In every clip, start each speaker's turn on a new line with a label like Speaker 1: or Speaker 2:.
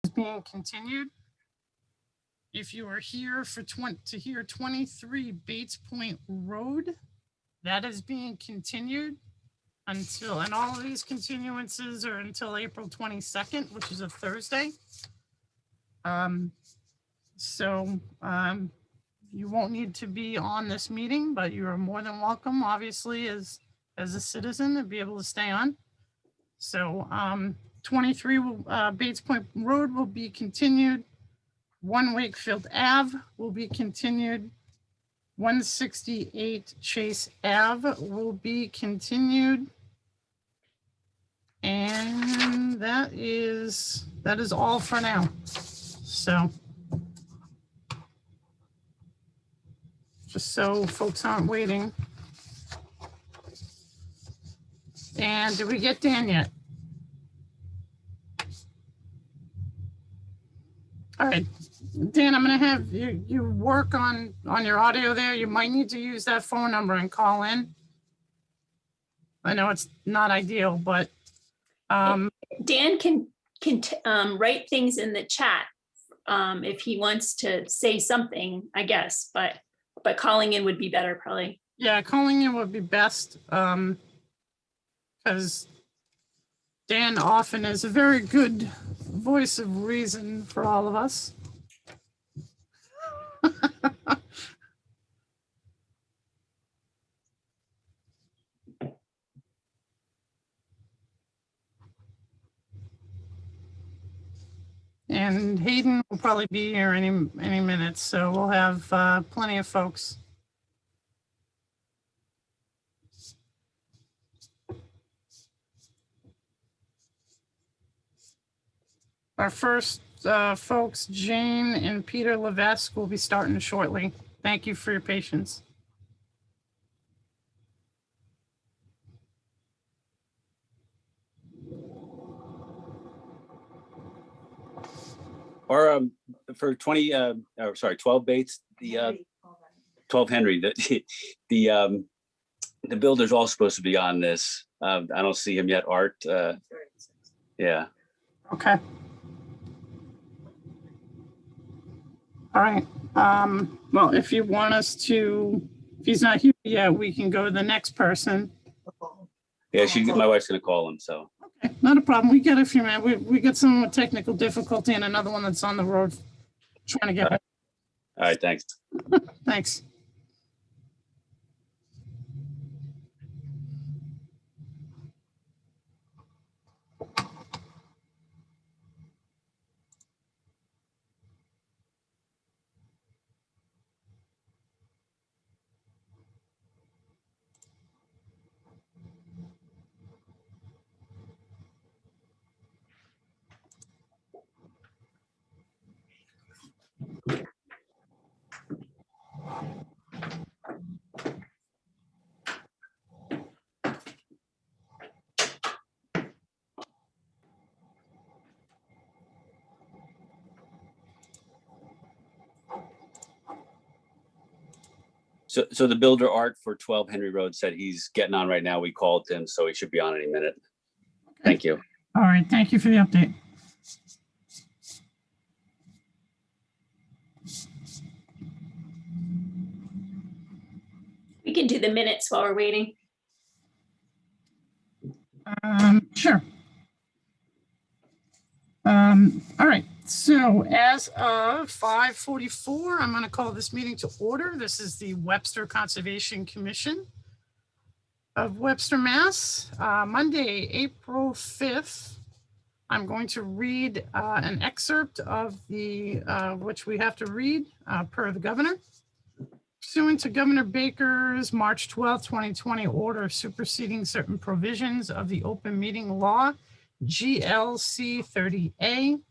Speaker 1: is being continued. If you are here to hear 23 Bates Point Road, that is being continued until, and all of these continuances are until April 22nd, which is a Thursday. You won't need to be on this meeting, but you are more than welcome, obviously, as a citizen, to be able to stay on. So 23 Bates Point Road will be continued. 1 Wakefield Ave will be continued. 168 Chase Ave will be continued. And that is all for now. So just so folks aren't waiting. And did we get Dan yet? All right, Dan, I'm going to have you work on your audio there. You might need to use that phone number and call in. I know it's not ideal, but
Speaker 2: Dan can write things in the chat if he wants to say something, I guess, but calling in would be better probably.
Speaker 1: Yeah, calling in would be best, because Dan often is a very good voice of reason for all of us. And Hayden will probably be here any minute, so we'll have plenty of folks. Our first folks, Jane and Peter Levesque, will be starting shortly. Thank you for your patience.
Speaker 3: Or for 12 Bates, the 12 Henry, the builder's all supposed to be on this. I don't see him yet, Art. Yeah.
Speaker 1: Okay. All right. Well, if you want us to, if he's not here yet, we can go to the next person.
Speaker 3: Yeah, my wife's gonna call him, so.
Speaker 1: Okay, not a problem. We got a few minutes. We got some with technical difficulty and another one that's on the road trying to get.
Speaker 3: All right, thanks.
Speaker 1: Thanks.
Speaker 3: So the builder, Art, for 12 Henry Road said he's getting on right now. We called him, so he should be on any minute. Thank you.
Speaker 1: All right, thank you for the update.
Speaker 2: We can do the minutes while we're waiting.
Speaker 1: Sure. All right, so as of 5:44, I'm going to call this meeting to order. This is the Webster Conservation Commission of Webster, Mass. Monday, April 5th. I'm going to read an excerpt of the, which we have to read per the governor. Pursuant to Governor Baker's March 12, 2020 order superseding certain provisions of the open meeting law, GLC 30A,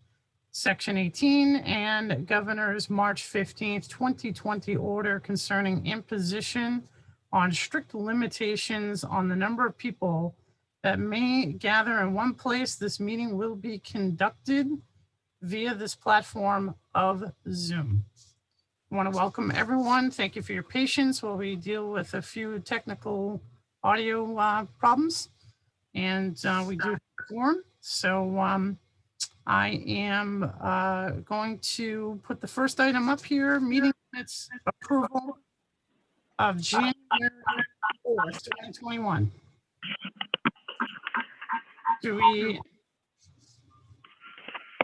Speaker 1: Section 18, and Governor's March 15th, 2020 order concerning imposition on strict limitations on the number of people that may gather in one place. This meeting will be conducted via this platform of Zoom. I want to welcome everyone. Thank you for your patience while we deal with a few technical audio problems. And we do perform. So I am going to put the first item up here, meeting minutes approval of January 4th, 2021. Do we?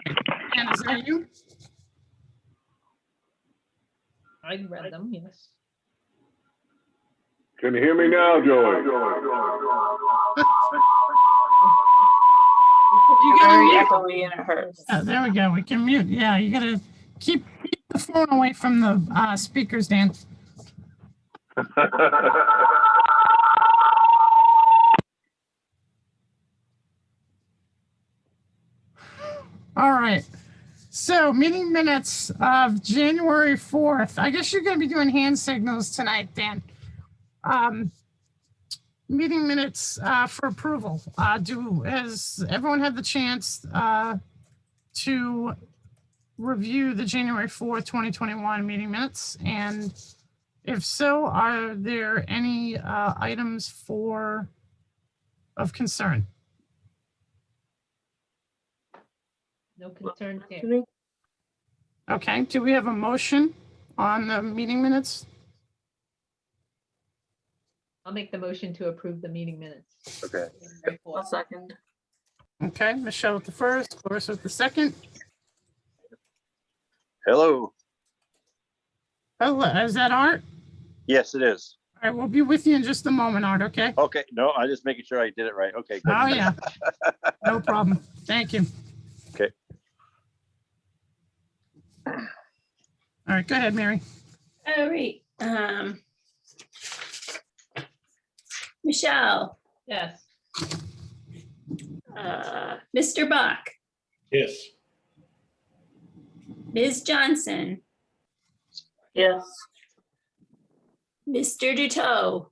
Speaker 1: And is that you?
Speaker 4: I read them, yes.
Speaker 5: Can you hear me now, Joey?
Speaker 1: You
Speaker 6: Very
Speaker 1: gotta
Speaker 6: echoey and it hurts.
Speaker 1: Oh, there we go. We can mute. Yeah, you gotta keep the phone away from the speakers, Dan. All right. So meeting minutes of January 4th. I guess you're going to be doing hand signals tonight, Dan. Meeting minutes for approval. Has everyone had the chance to review the January 4th, 2021 meeting minutes? And if so, are there any items of concern?
Speaker 4: No concerns here.
Speaker 1: Okay, do we have a motion on the meeting minutes?
Speaker 4: I'll make the motion to approve the meeting minutes.
Speaker 5: Okay.
Speaker 6: I'll second.
Speaker 1: Okay, Michelle with the first, Clarissa with the second.
Speaker 7: Hello.
Speaker 1: Oh, is that Art?
Speaker 7: Yes, it is.
Speaker 1: All right, we'll be with you in just a moment, Art, okay?
Speaker 7: Okay. No, I'm just making sure I did it right. Okay. Good.
Speaker 1: Oh, yeah. No problem. Thank you.
Speaker 7: Okay.
Speaker 1: All right, go ahead, Mary.
Speaker 2: All right. Michelle,
Speaker 4: Yes.
Speaker 2: Mr. Bach,
Speaker 5: Yes.
Speaker 2: Ms. Johnson,
Speaker 6: Yes.
Speaker 2: Mr. Duteau.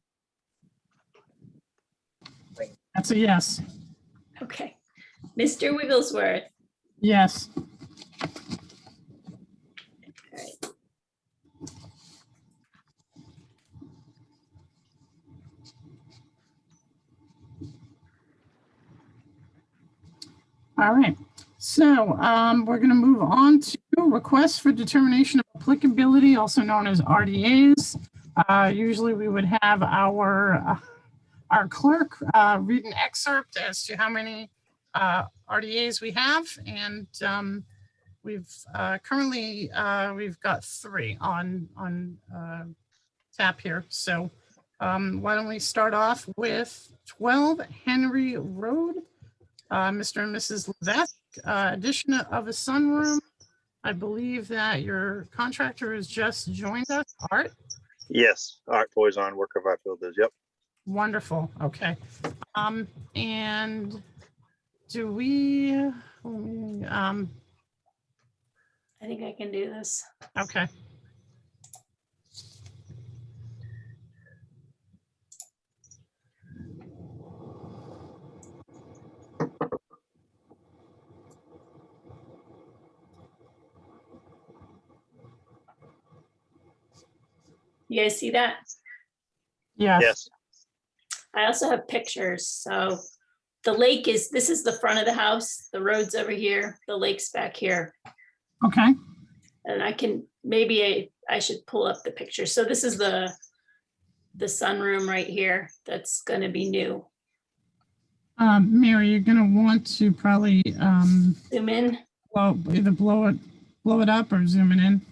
Speaker 1: That's a yes.
Speaker 2: Okay. Mr. Wigglesworth.
Speaker 1: Yes.
Speaker 2: All right.
Speaker 1: All right. So we're going to move on to requests for determination of applicability, also known as RDAs. Usually we would have our clerk read an excerpt as to how many RDAs we have. And we've currently, we've got 3 on tap here. So why don't we start off with 12 Henry Road, Mr. and Mrs. Levesque, addition of a sunroom. I believe that your contractor has just joined us, Art.
Speaker 7: Yes. Art Poison, work of our builders. Yep.
Speaker 1: Wonderful. Okay. And do we,
Speaker 2: I think I can do this.
Speaker 1: okay.
Speaker 2: You guys see that?
Speaker 1: Yes.
Speaker 7: Yes.
Speaker 2: I also have pictures. So the lake this is the front of the house. The road's over here. The lake's back here.
Speaker 1: Okay.
Speaker 2: And I can, maybe I should pull up the picture. So this is the sunroom right here. That's going to be new.
Speaker 1: Mary, you're going to want to probably
Speaker 2: Zoom in.
Speaker 1: either blow it up or zoom it in.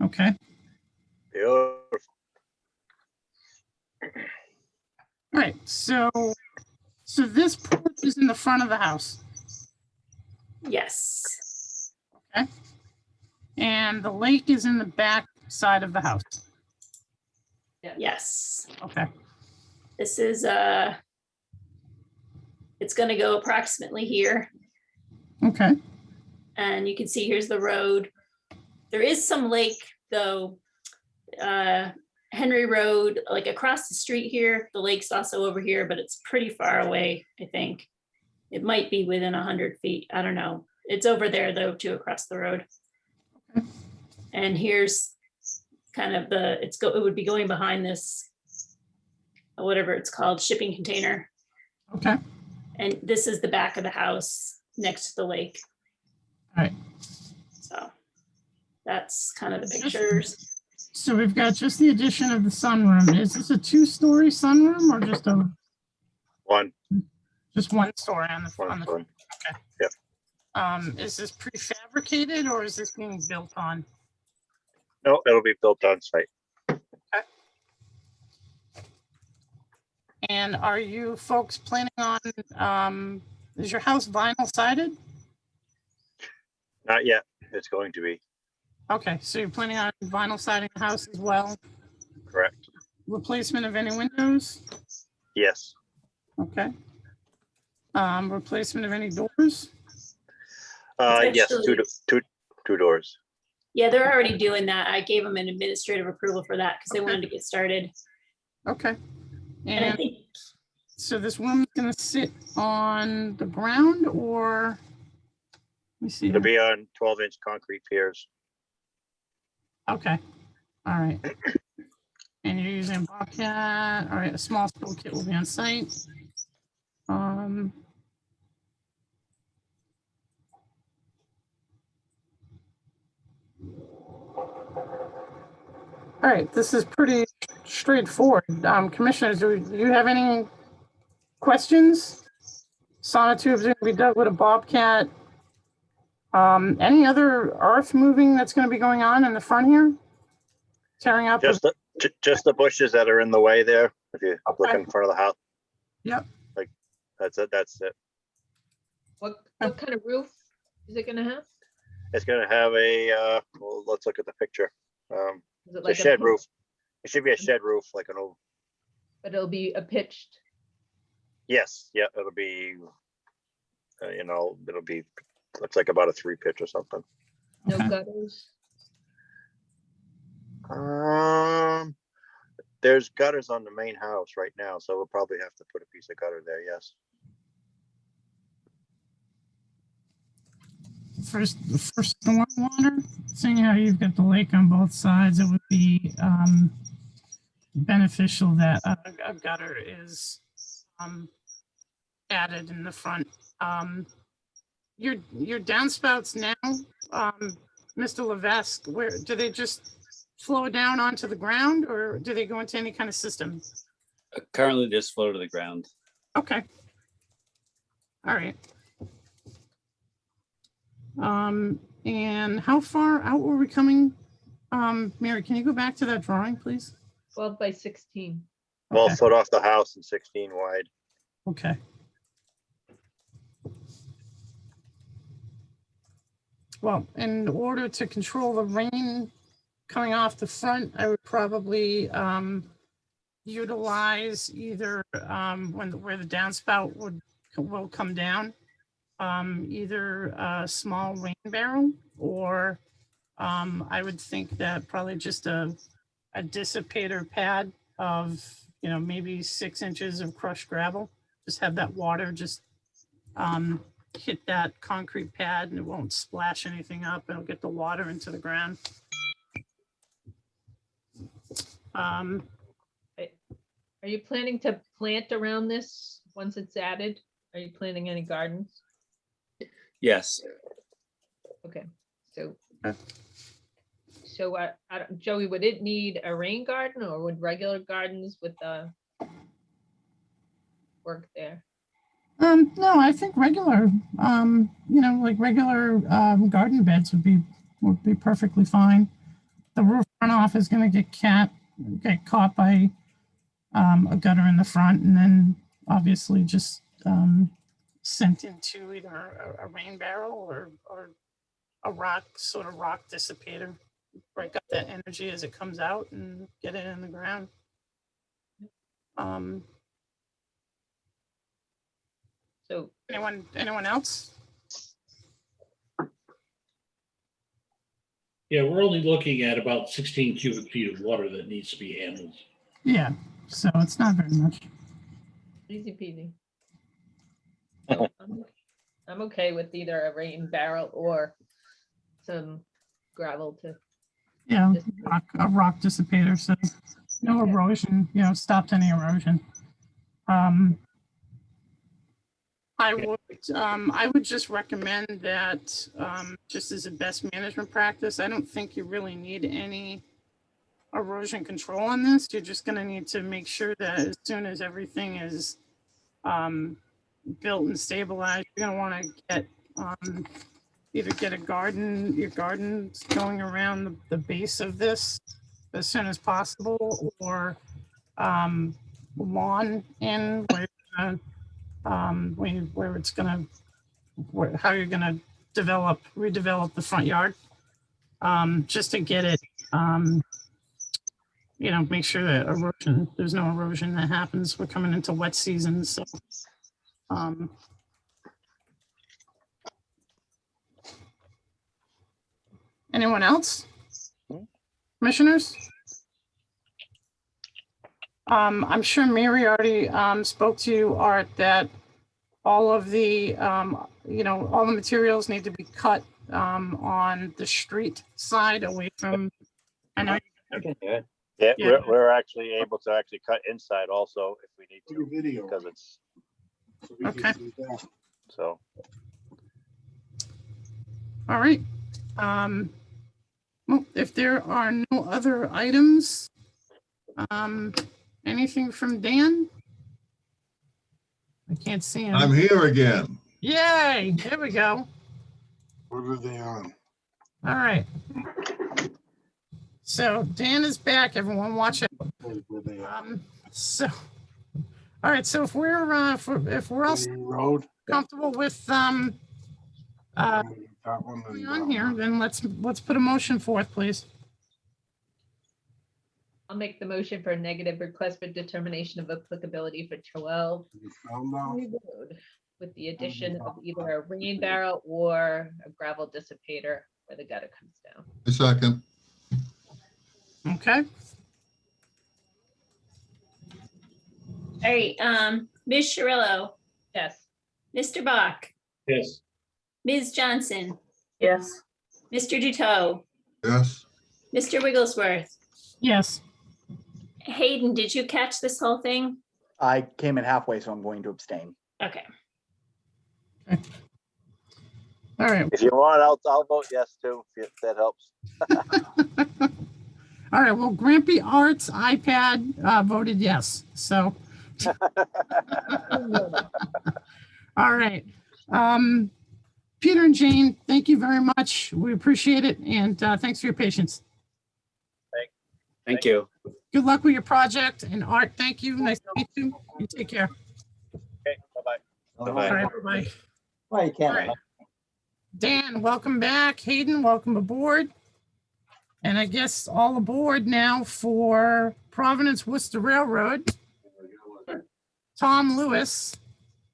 Speaker 1: Okay.
Speaker 7: Beautiful.
Speaker 1: All right. So this porch is in the front of the house.
Speaker 2: Yes.
Speaker 1: Okay. And the lake is in the back side of the house.
Speaker 2: Yes.
Speaker 1: Okay.
Speaker 2: This is it's going to go approximately here.
Speaker 1: Okay.
Speaker 2: And you can see here's the road. There is some lake though. Henry Road, like across the street here. The lake's also over here, but it's pretty far away, I think. It might be within 100 feet. I don't know. It's over there though, too, across the road.
Speaker 1: Okay.
Speaker 2: And here's kind of it would be going behind this, whatever it's called, shipping container.
Speaker 1: Okay.
Speaker 2: And this is the back of the house next to the lake.
Speaker 1: All right.
Speaker 2: So that's kind of the pictures.
Speaker 1: So we've got just the addition of the sunroom. Is this a 2-story sunroom or just
Speaker 7: One,
Speaker 1: one story on the
Speaker 7: one,
Speaker 1: front?
Speaker 7: one.
Speaker 1: Is this prefabricated or is this being built on?
Speaker 7: No, it'll be built on site.
Speaker 1: And are you folks planning on, is your house vinyl sided?
Speaker 7: Not yet. It's going to be,
Speaker 1: Okay, so you're planning on vinyl siding the house as well?
Speaker 7: correct.
Speaker 1: Replacement of any windows?
Speaker 7: Yes.
Speaker 1: Okay. Replacement of any doors?
Speaker 7: Yes, two doors.
Speaker 2: Yeah, they're already doing that. I gave them an administrative approval for that because they
Speaker 1: Okay.
Speaker 2: wanted to get started.
Speaker 1: Okay.
Speaker 2: And I
Speaker 1: And
Speaker 2: think,
Speaker 1: so this room's gonna sit on the ground or? Let me see.
Speaker 7: It'll
Speaker 1: here.
Speaker 7: be on 12-inch concrete piers.
Speaker 1: Okay, all right. And you're using Bobcat, all right, a small spill kit will be on site. All right, this is pretty straightforward. Commissioners, do you have any questions? Sonotubes are gonna be dug with a Bobcat. Any other earth moving that's gonna be going on in the front here? Tearing up?
Speaker 7: Just the bushes that are in the way there. If you look
Speaker 1: Okay.
Speaker 7: in front of the house.
Speaker 1: Yep.
Speaker 7: Like, that's it. That's it.
Speaker 4: What kind of roof is it gonna have?
Speaker 7: It's gonna have a, well, let's look at the picture.
Speaker 4: Is it
Speaker 7: It's a
Speaker 4: like
Speaker 7: shed roof. It should be a shed roof, like an old,
Speaker 4: But it'll be a pitched,
Speaker 7: yes, yeah, it'll be, it'll be, looks like about a 3-pitch or something.
Speaker 4: no
Speaker 1: Okay.
Speaker 4: gutters.
Speaker 7: There's gutters on the main house right now, so we'll probably have to put a piece of gutter there, yes.
Speaker 1: First stormwater, seeing how you've got the lake on both sides, it would be beneficial that a gutter is added in the front. Your downspouts now, Mr. Levesque, where do they just flow down onto the ground or do they go into any kind of system?
Speaker 3: Currently just flow to the ground.
Speaker 1: Okay. All right. And how far out were we coming? Mary, can you go back to that drawing, please?
Speaker 4: 12 by 16.
Speaker 7: 12
Speaker 1: Okay.
Speaker 7: foot off the house and 16 wide.
Speaker 1: Okay. Well, in order to control the rain coming off the front, I would probably utilize either where the downspout will come down, either a small rain barrel or I would think that probably just a dissipator pad of, maybe 6 inches of crushed gravel. Just have that water just hit that concrete pad and it won't splash anything up. It'll get the water into the ground.
Speaker 4: Are you planning to plant around this once it's added? Are you planting any gardens?
Speaker 3: Yes,
Speaker 4: Okay, so.
Speaker 1: Okay.
Speaker 4: So Joey, would it need a rain garden or would regular gardens with the work there?
Speaker 1: No, I think regular, like regular garden beds would be perfectly fine. The roof runoff is going to get caught by a gutter in the front, and then obviously just sent into either a rain barrel or a rock dissipator. Break up that energy as it comes out and get it in the ground.
Speaker 4: So
Speaker 1: Anyone else?
Speaker 5: Yeah, we're only looking at about 16 cubic feet of water that needs to be handled.
Speaker 1: Yeah, so it's not very much.
Speaker 4: easy peasy. So, I'm okay with either a rain barrel or some gravel to.
Speaker 1: Yeah,
Speaker 4: Just-
Speaker 1: a rock dissipator, so no
Speaker 4: Okay.
Speaker 1: erosion, stopped any erosion. I would just recommend that, just as a best management practice, I don't think you really need any erosion control on this. You're just gonna need to make sure that as soon as everything is, built and stabilized, you're gonna wanna get, either get your gardens going around the base of this as soon as possible, or, lawn in where, where it's gonna, how you're gonna redevelop the front yard. Just to get it, make sure that there's no erosion that happens. We're coming into wet season, so. Anyone else? Commissioners? I'm sure Mary already spoke to you, Art, that all of the, all the materials need to be cut on the street side away from, I know.
Speaker 7: Yeah,
Speaker 1: Yeah.
Speaker 7: we're actually able to actually cut inside also if we need to,
Speaker 8: Video.
Speaker 7: because it's,
Speaker 8: So we can
Speaker 1: Okay.
Speaker 8: see that.
Speaker 7: so.
Speaker 1: All right. Well, if there are no other items, anything from Dan? I can't see him.
Speaker 9: I'm here again.
Speaker 1: Yay, there we go.
Speaker 8: What are they on?
Speaker 1: All right. So Dan is back, everyone, watch it.
Speaker 8: Where they are?
Speaker 1: So, all right, so if we're all
Speaker 8: City Road?
Speaker 1: comfortable with,
Speaker 8: That one
Speaker 1: going
Speaker 8: and
Speaker 1: on
Speaker 8: that
Speaker 1: here,
Speaker 8: one.
Speaker 1: then let's put a motion forth, please.
Speaker 4: I'll make the motion for a negative request for determination of applicability for 12
Speaker 8: You found out?
Speaker 4: Road with the addition of either a rain barrel or a gravel dissipator where the gutter comes down.
Speaker 9: A second.
Speaker 1: Okay,
Speaker 2: All right, Ms. Cirillo,
Speaker 4: Yes.
Speaker 2: Mr. Bach,
Speaker 5: Yes.
Speaker 2: Ms. Johnson,
Speaker 6: Yes.
Speaker 2: Mr. Duto,
Speaker 9: Yes.
Speaker 2: Mr. Wigglesworth.
Speaker 1: yes.
Speaker 2: Hayden, did you catch this whole thing?
Speaker 10: I came in halfway, so I'm going to abstain.
Speaker 2: Okay.
Speaker 1: All right,
Speaker 7: If you want, I'll vote yes too, if that helps.
Speaker 1: all right, well, Grampy Arts iPad voted yes, so. All right. Peter and Jane, thank you very much. We appreciate it, and thanks for your patience.
Speaker 3: Thank you.
Speaker 1: Good luck with your project, and Art, thank you. Nice to meet you. You take care.
Speaker 7: Okay, bye-bye.
Speaker 1: All
Speaker 3: Bye-bye.
Speaker 1: right, bye-bye.
Speaker 10: Well, you
Speaker 1: All
Speaker 10: can't.
Speaker 1: right. Dan, welcome back. Hayden, welcome aboard. And I guess all aboard now for Providence Worcester Railroad. Tom Lewis.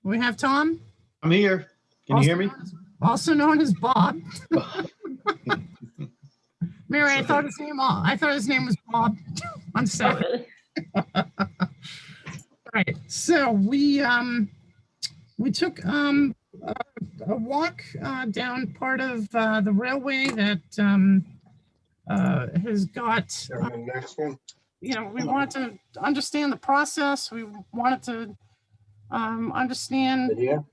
Speaker 1: We have Tom?
Speaker 11: I'm here. Can you hear me?
Speaker 1: Also known as Bob. Mary, I thought his name was Bob. I'm
Speaker 2: Oh,
Speaker 1: sorry.
Speaker 2: really?
Speaker 1: Right, so we took a walk down part of the railway that has got,
Speaker 8: And the next one?
Speaker 1: we wanted to understand the process. We wanted to understand
Speaker 8: Video?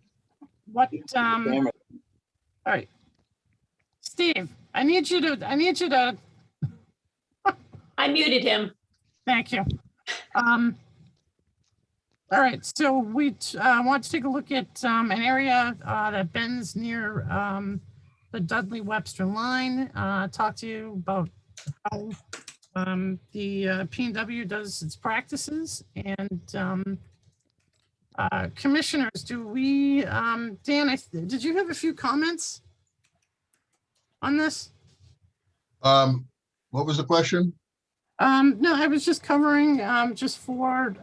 Speaker 1: what, all right. Steve, I need you to,
Speaker 2: I muted him.
Speaker 1: thank you. All right, so we want to take a look at an area that bends near the Dudley Webster line. Talk to you about how the P&W does its practices, and commissioners, do we, Dan, did you have a few comments on this?
Speaker 9: What was the question?
Speaker 1: No, I was just covering just for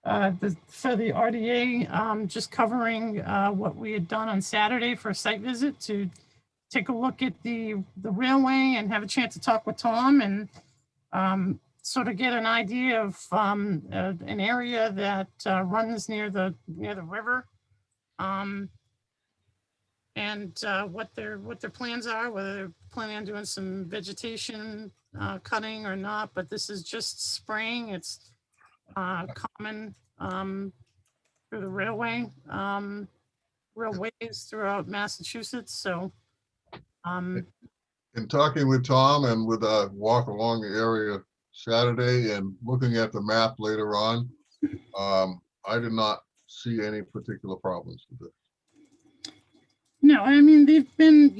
Speaker 1: the RDA, just covering what we had done on Saturday for a site visit to take a look at the railway and have a chance to talk with Tom and sort of get an idea of an area that runs near the river. And what their plans are, whether they're planning on doing some vegetation cutting or not, but this is just spraying. It's common through the railways throughout Massachusetts. So,
Speaker 9: In talking with Tom and with a walk along the area Saturday and looking at the map later on, I did not see any particular problems with it.
Speaker 1: no, I mean, they've been,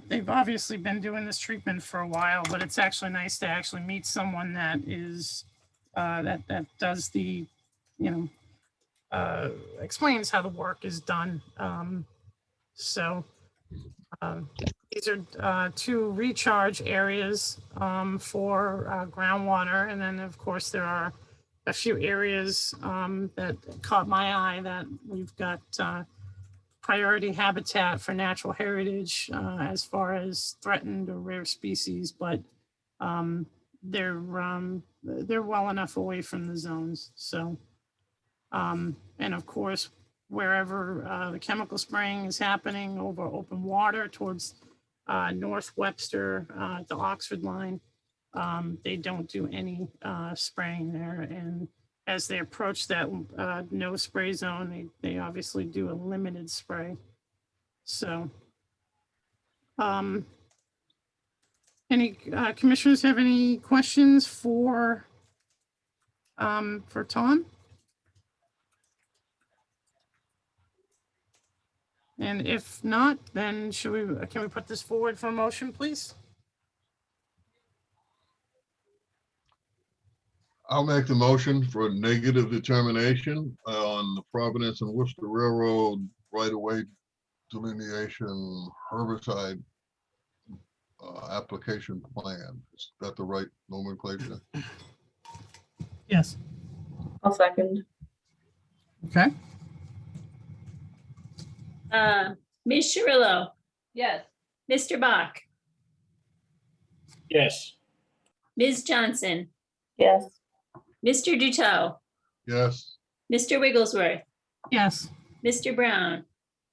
Speaker 1: they've obviously been doing this treatment for a while, but it's actually nice to actually meet someone that is, that does the, explains how the work is done. So these are two recharge areas for groundwater. And then, of course, there are a few areas that caught my eye that we've got priority habitat for natural heritage as far as threatened or rare species, but they're well enough away from the zones. So, and of course, wherever the chemical spraying is happening over open water towards North Webster, the Oxford line, they don't do any spraying there. And as they approach that no spray zone, they obviously do a limited spray. So, any commissioners have any questions for Tom? And if not, then can we put this forward for a motion, please?
Speaker 9: I'll make the motion for a negative determination on the Providence and Worcester Railroad right-of-way delineation herbicide application plan. Is that the right nomenclature?
Speaker 1: Yes.
Speaker 6: I'll second.
Speaker 1: Okay.
Speaker 2: Ms. Cirillo,
Speaker 4: Yes.
Speaker 2: Mr. Bach,
Speaker 5: Yes.
Speaker 2: Ms. Johnson,
Speaker 6: Yes.
Speaker 2: Mr. Duteau,
Speaker 9: Yes.
Speaker 2: Mr. Wigglesworth,
Speaker 1: Yes.
Speaker 2: Mr. Brown.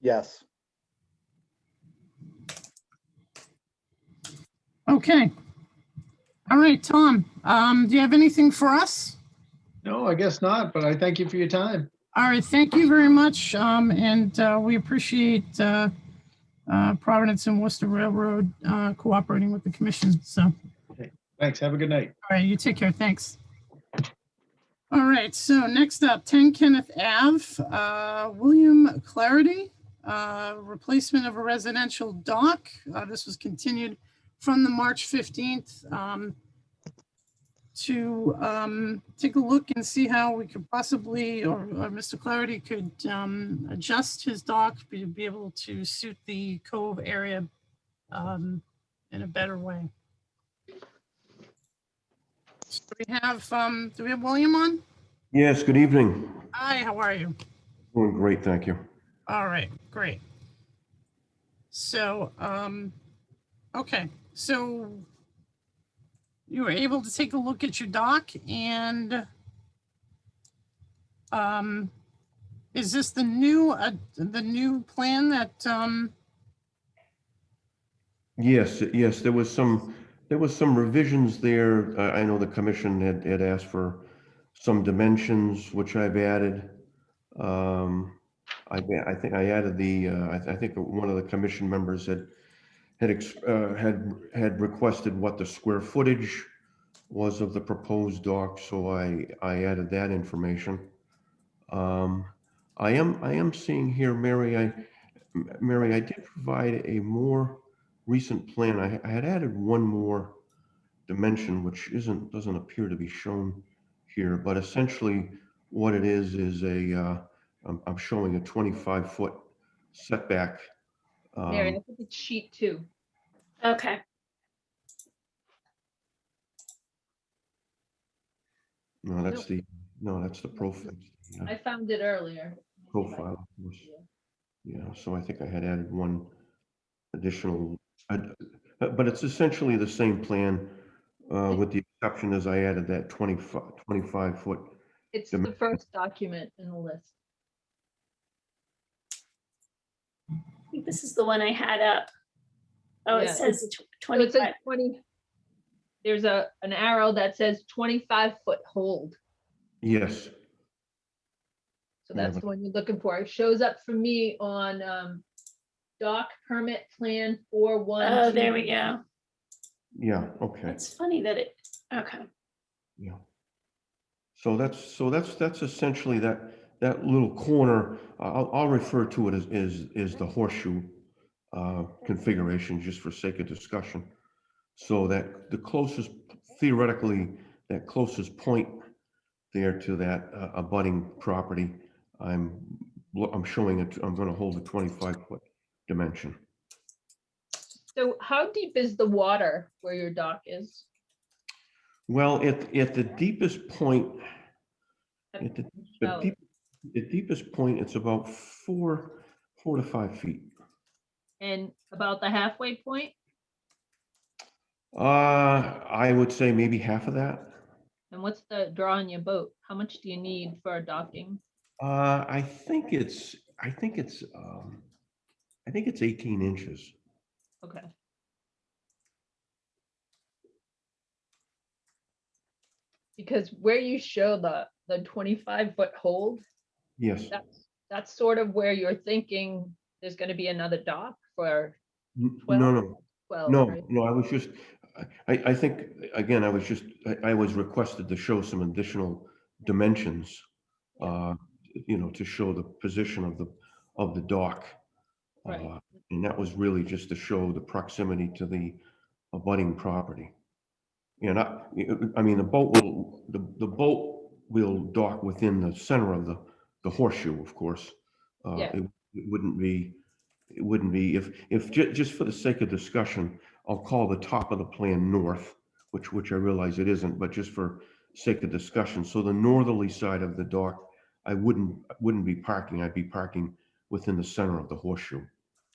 Speaker 10: Yes.
Speaker 1: Okay. All right, Tom, do you have anything for us?
Speaker 11: No, I guess not, but I thank you for your time.
Speaker 1: All right, thank you very much. And we appreciate Providence and Worcester Railroad cooperating with the commission. So,
Speaker 11: Thanks. Have a good night.
Speaker 1: all right, you take care. Thanks. All right, so next up, 10 Kenneth Ave, William Clarity, replacement of a residential dock. This was continued from the March 15th to take a look and see how we could possibly, or Mr. Clarity could adjust his dock to be able to suit the cove area in a better way. So do we have William on?
Speaker 12: Yes, good evening.
Speaker 1: Hi, how are you?
Speaker 12: Doing great, thank you.
Speaker 1: All right, great. So, okay, so you were able to take a look at your dock, and is this the new plan that
Speaker 12: Yes, yes, there was some revisions there. I know the commission had asked for some dimensions, which I've added. I think I added I think one of the commission members had requested what the square footage was of the proposed dock, so I added that information. I am seeing here, Mary, I did provide a more recent plan. I had added one more dimension, which doesn't appear to be shown here, but essentially what it is I'm showing a 25-foot setback.
Speaker 4: Mary, I think it's sheet 2.
Speaker 2: Okay.
Speaker 12: No, that's the profile.
Speaker 4: I found it earlier.
Speaker 12: Profile, of course. Yeah, so I think I had added one additional, but it's essentially the same plan with the exception as I added that 25 foot.
Speaker 4: It's the first document in the list.
Speaker 2: I think this is the one I had up. Oh,
Speaker 4: Yeah,
Speaker 2: it says
Speaker 4: So it
Speaker 2: 25.
Speaker 4: says 20. There's an arrow that says 25-foot hold.
Speaker 12: Yes.
Speaker 4: So
Speaker 12: Yeah,
Speaker 4: that's
Speaker 12: but-
Speaker 4: the one you're looking for. It shows up for me on dock permit plan 412.
Speaker 2: Oh, there we go.
Speaker 12: Yeah, okay.
Speaker 2: It's funny that it, okay.
Speaker 12: Yeah. So that's essentially that little corner. I'll refer to it as the horseshoe configuration, just for sake of discussion. So that the closest, theoretically, that closest point there to that abutting property, I'm showing it. I'm going to hold a 25-foot dimension.
Speaker 4: So how deep is the water where your dock is?
Speaker 12: Well, at the deepest point,
Speaker 4: At
Speaker 12: the
Speaker 4: shallow?
Speaker 12: deepest point, it's about 4 to 5 feet.
Speaker 4: And about the halfway point?
Speaker 12: I would say maybe half of that.
Speaker 4: And what's the draw on your boat? How much do you need for docking?
Speaker 12: I think it's 18 inches.
Speaker 4: Okay. Because where you show the 25-foot hold,
Speaker 12: Yes.
Speaker 4: that's sort of where you're thinking there's going to be another dock for
Speaker 12: No,
Speaker 4: 12,
Speaker 12: no,
Speaker 4: right?
Speaker 12: no. I was just, I think, again, I was requested to show some additional dimensions, to show the position of the dock.
Speaker 4: Right.
Speaker 12: And that was really just to show the proximity to the abutting property. And I mean, the boat will dock within the center of the horseshoe, of course.
Speaker 4: Yeah.
Speaker 12: It wouldn't be, if just for the sake of discussion, I'll call the top of the plan north, which I realize it isn't, but just for sake of discussion. So the northerly side of the dock, I wouldn't be parking. I'd be parking within the center of the horseshoe.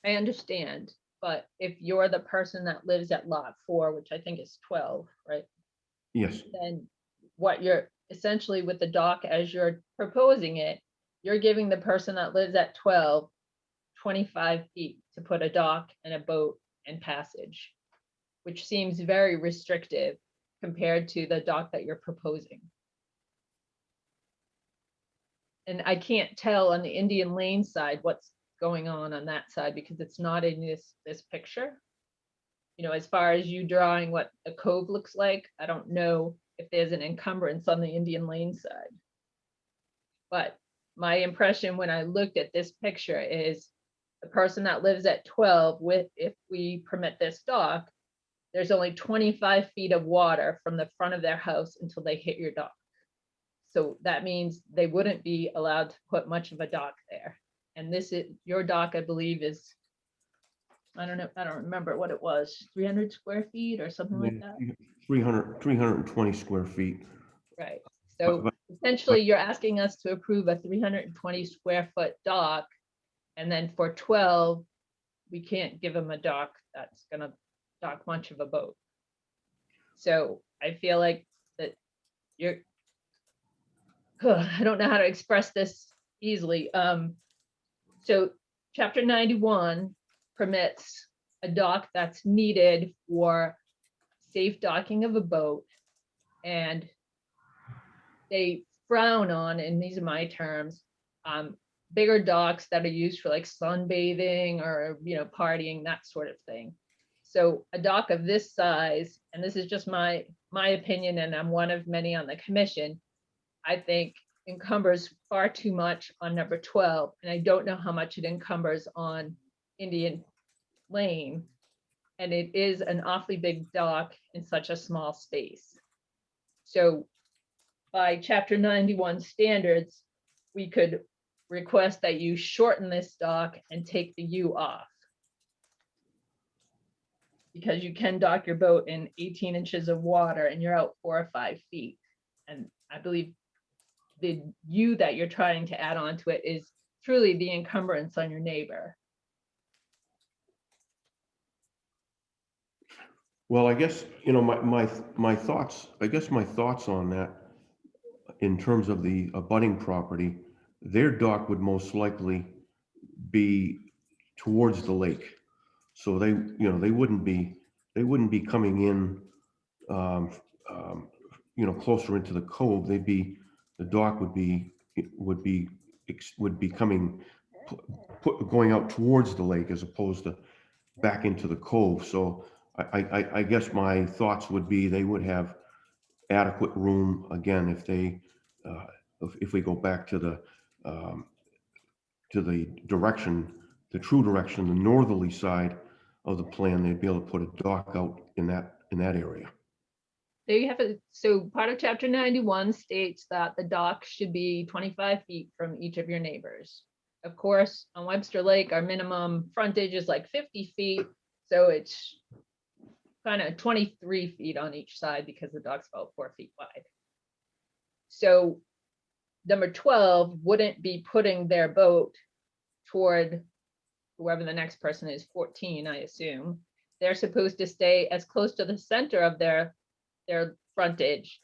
Speaker 4: I understand, but if you're the person that lives at lot 4, which I think is 12, right?
Speaker 12: Yes.
Speaker 4: Then what you're essentially with the dock as you're proposing it, you're giving the person that lives at 12, 25 feet to put a dock and a boat and passage, which seems very restrictive compared to the dock that you're proposing. And I can't tell on the Indian Lane side what's going on that side because it's not in this picture. You know, as far as you drawing what a cove looks like, I don't know if there's an encumbrance on the Indian Lane side. But my impression when I looked at this picture is the person that lives at 12 if we permit this dock, there's only 25 feet of water from the front of their house until they hit your dock. So that means they wouldn't be allowed to put much of a dock there. And this is your dock, I believe, is, I don't know, I don't remember what it was, 300 square feet or something like that.
Speaker 12: 320 square feet.
Speaker 4: Right. So essentially you're asking us to approve a 320 square foot dock. And then for 12, we can't give them a dock that's gonna dock much of a boat. So I feel like that you're, I don't know how to express this easily. So chapter 91 permits a dock that's needed for safe docking of a boat. And they frown on, and these are my terms, bigger docks that are used for like sunbathing or, partying, that sort of thing. So a dock of this size, and this is just my opinion, and I'm one of many on the commission, I think encumbers far too much on number 12. And I don't know how much it encumbers on Indian Lane. And it is an awfully big dock in such a small space. So by chapter 91 standards, we could request that you shorten this dock and take the U off. Because you can dock your boat in 18 inches of water and you're out 4 or 5 feet. And I believe the U that you're trying to add on to it is truly the encumbrance on your neighbor.
Speaker 12: Well, I guess, my thoughts, on that in terms of the abutting property, their dock would most likely be towards the lake. So they wouldn't be coming in, closer into the cove. The dock would be would be coming, going out towards the lake as opposed to back into the cove. So I guess my thoughts would be they would have adequate room, again, if they, if we go back to the direction, the true direction, the northerly side of the plan, they'd be able to put a dock out in that area.
Speaker 4: There you have it. So part of chapter 91 states that the dock should be 25 feet from each of your neighbors. Of course, on Webster Lake, our minimum frontage is like 50 feet. So it's kind of 23 feet on each side because the dock's about 4 feet wide. So number 12 wouldn't be putting their boat toward whoever the next person is, 14, I assume. They're supposed to stay as close to the center of their frontage.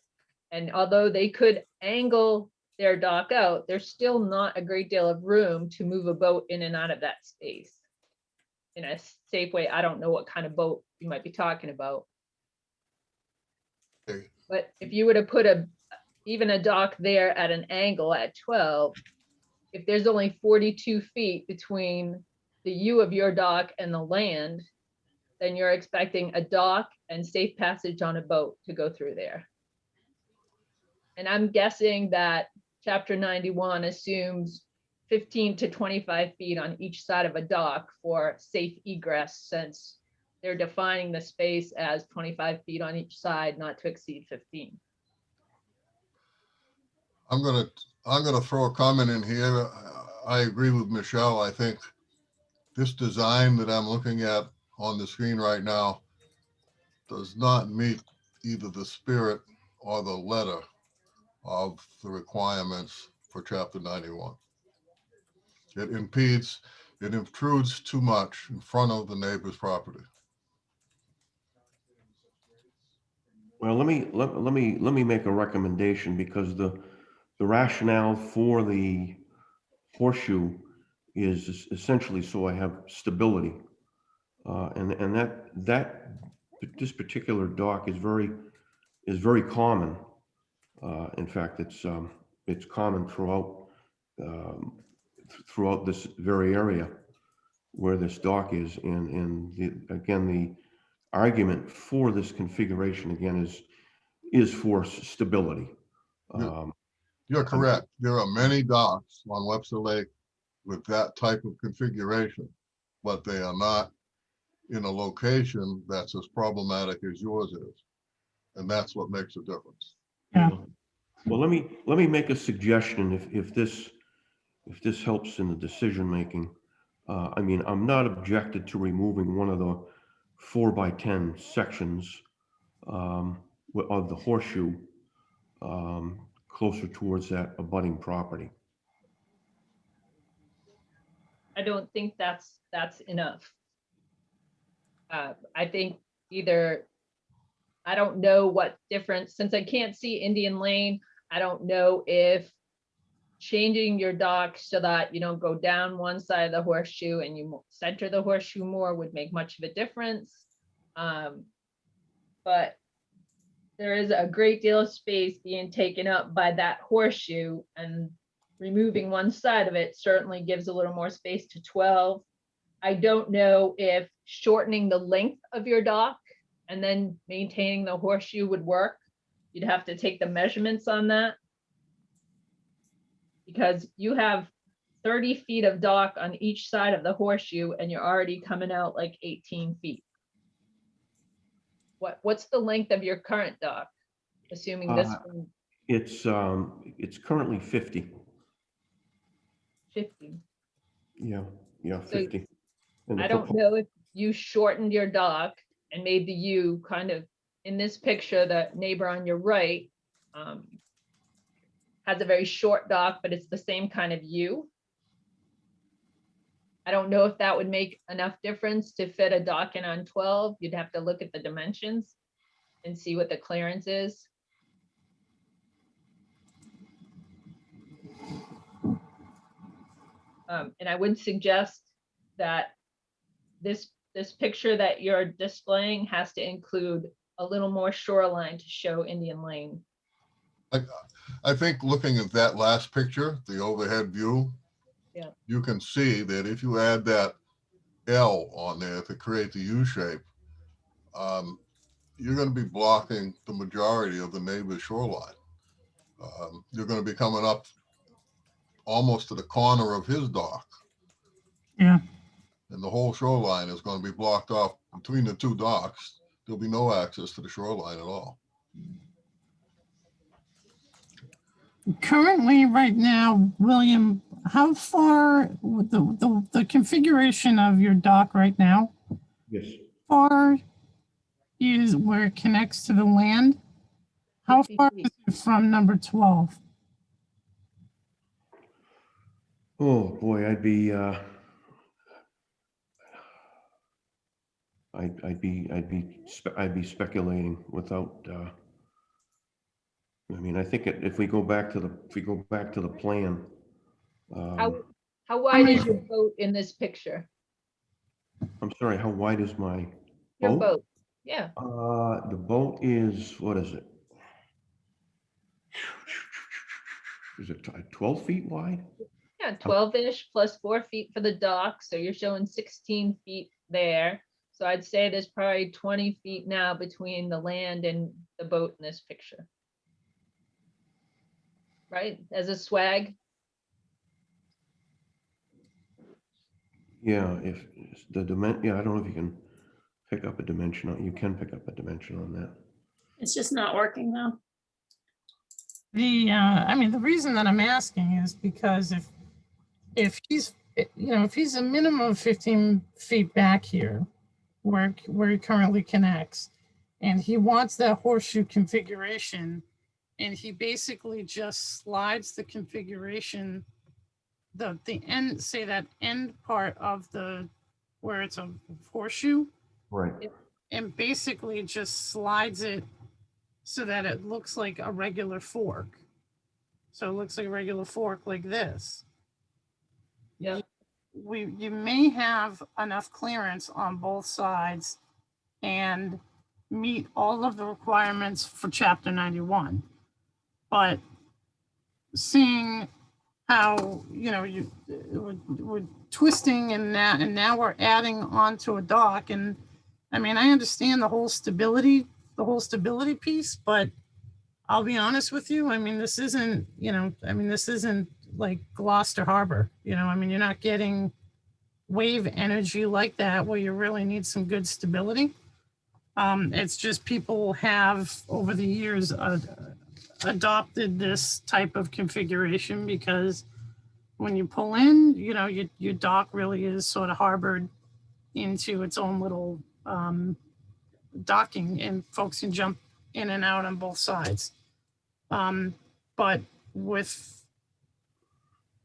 Speaker 4: And although they could angle their dock out, there's still not a great deal of room to move a boat in and out of that space in a safe way. I don't know what kind of boat you might be talking about.
Speaker 9: Okay.
Speaker 4: But if you were to put even a dock there at an angle at 12, if there's only 42 feet between the U of your dock and the land, then you're expecting a dock and safe passage on a boat to go through there. And I'm guessing that chapter 91 assumes 15 to 25 feet on each side of a dock for safe egress, since they're defining the space as 25 feet on each side, not to exceed 15.
Speaker 9: I'm gonna throw a comment in here. I agree with Michelle. I think this design that I'm looking at on the screen right now does not meet either the spirit or the letter of the requirements for chapter 91. It impedes, it intrudes too much in front of the neighbor's property.
Speaker 12: Well, let me make a recommendation, because the rationale for the horseshoe is essentially so I have stability, and this particular dock is very common. In fact, it's common throughout this very area where this dock is, and again, the argument for this configuration again is for stability.
Speaker 9: You're correct. There are many docks on Webster Lake with that type of configuration, but they are not in a location that's as problematic as yours is. And that's what makes a difference.
Speaker 1: Yeah.
Speaker 12: Well, let me make a suggestion if this helps in the decision making. I mean, I'm not objected to removing one of the 4x10 sections of the horseshoe closer towards that abutting property.
Speaker 4: I don't think that's enough. I think either, I don't know what difference, since I can't see Indian Lane, I don't know if changing your dock so that you don't go down one side of the horseshoe and you center the horseshoe more would make much of a difference. But there is a great deal of space being taken up by that horseshoe, and removing one side of it certainly gives a little more space to 12. I don't know if shortening the length of your dock and then maintaining the horseshoe would work. You'd have to take the measurements on that, because you have 30 feet of dock on each side of the horseshoe and you're already coming out like 18 feet. What's the length of your current dock? Assuming this one.
Speaker 12: It's currently 50.
Speaker 4: 50.
Speaker 12: Yeah,
Speaker 4: So
Speaker 12: 50. And
Speaker 4: I don't know if you shortened your dock and made the U kind of, in this picture, the neighbor on your right has a very short dock, but it's the same kind of U. I don't know if that would make enough difference to fit a dock in on 12. You'd have to look at the dimensions and see what the clearance is. And I would suggest that this picture that you're displaying has to include a little more shoreline to show Indian Lane.
Speaker 9: I think looking at that last picture, the overhead view, you can see that if you add that L on there to create the U shape, you're going to be blocking the majority of the neighbor's shoreline. You're going to be coming up almost to the corner of his dock.
Speaker 1: Yeah.
Speaker 9: And the whole shoreline is going to be blocked off between the two docks. There'll be no access to the shoreline at all.
Speaker 1: Currently, right now, William, how far with the configuration of your dock right now?
Speaker 12: Yes.
Speaker 1: Far is where it connects to the land? How
Speaker 4: 50
Speaker 1: far
Speaker 4: feet.
Speaker 1: is it from number 12?
Speaker 12: Oh, boy, I'd be speculating without, I mean, I think if we go back to the plan.
Speaker 4: How wide
Speaker 1: many-
Speaker 4: is your boat in this picture?
Speaker 12: I'm sorry, how wide is my
Speaker 4: Your
Speaker 12: boat?
Speaker 4: boat, yeah.
Speaker 12: The boat is, what is it? Is it 12 feet wide?
Speaker 4: Yeah, 12-ish plus 4 feet for the dock, so you're showing 16 feet there. So I'd say there's probably 20 feet now between the land and the boat in this picture. Right, as a swag?
Speaker 12: Yeah, if the yeah, I don't know if you can pick up a dimension on, you can pick up a dimension on that.
Speaker 2: It's just not working though.
Speaker 1: I mean, the reason that I'm asking is because if he's, if he's a minimum of 15 feet back here, where he currently connects, and he wants that horseshoe configuration, and he basically just slides the configuration, the end, say that end part of where it's a horseshoe,
Speaker 12: Right.
Speaker 1: and basically just slides it so that it looks like a regular fork. So it looks like a regular fork like this.
Speaker 4: Yeah.
Speaker 1: You may have enough clearance on both sides and meet all of the requirements for Chapter 91. But seeing how, we're twisting and now we're adding onto a dock, and I mean, I understand the whole stability piece, but I'll be honest with you. I mean, this isn't like Gloucester Harbor, I mean, you're not getting wave energy like that where you really need some good stability. It's just people have over the years adopted this type of configuration because when you pull in, your dock really is sort of harbored into its own little docking, and folks can jump in and out on both sides. But with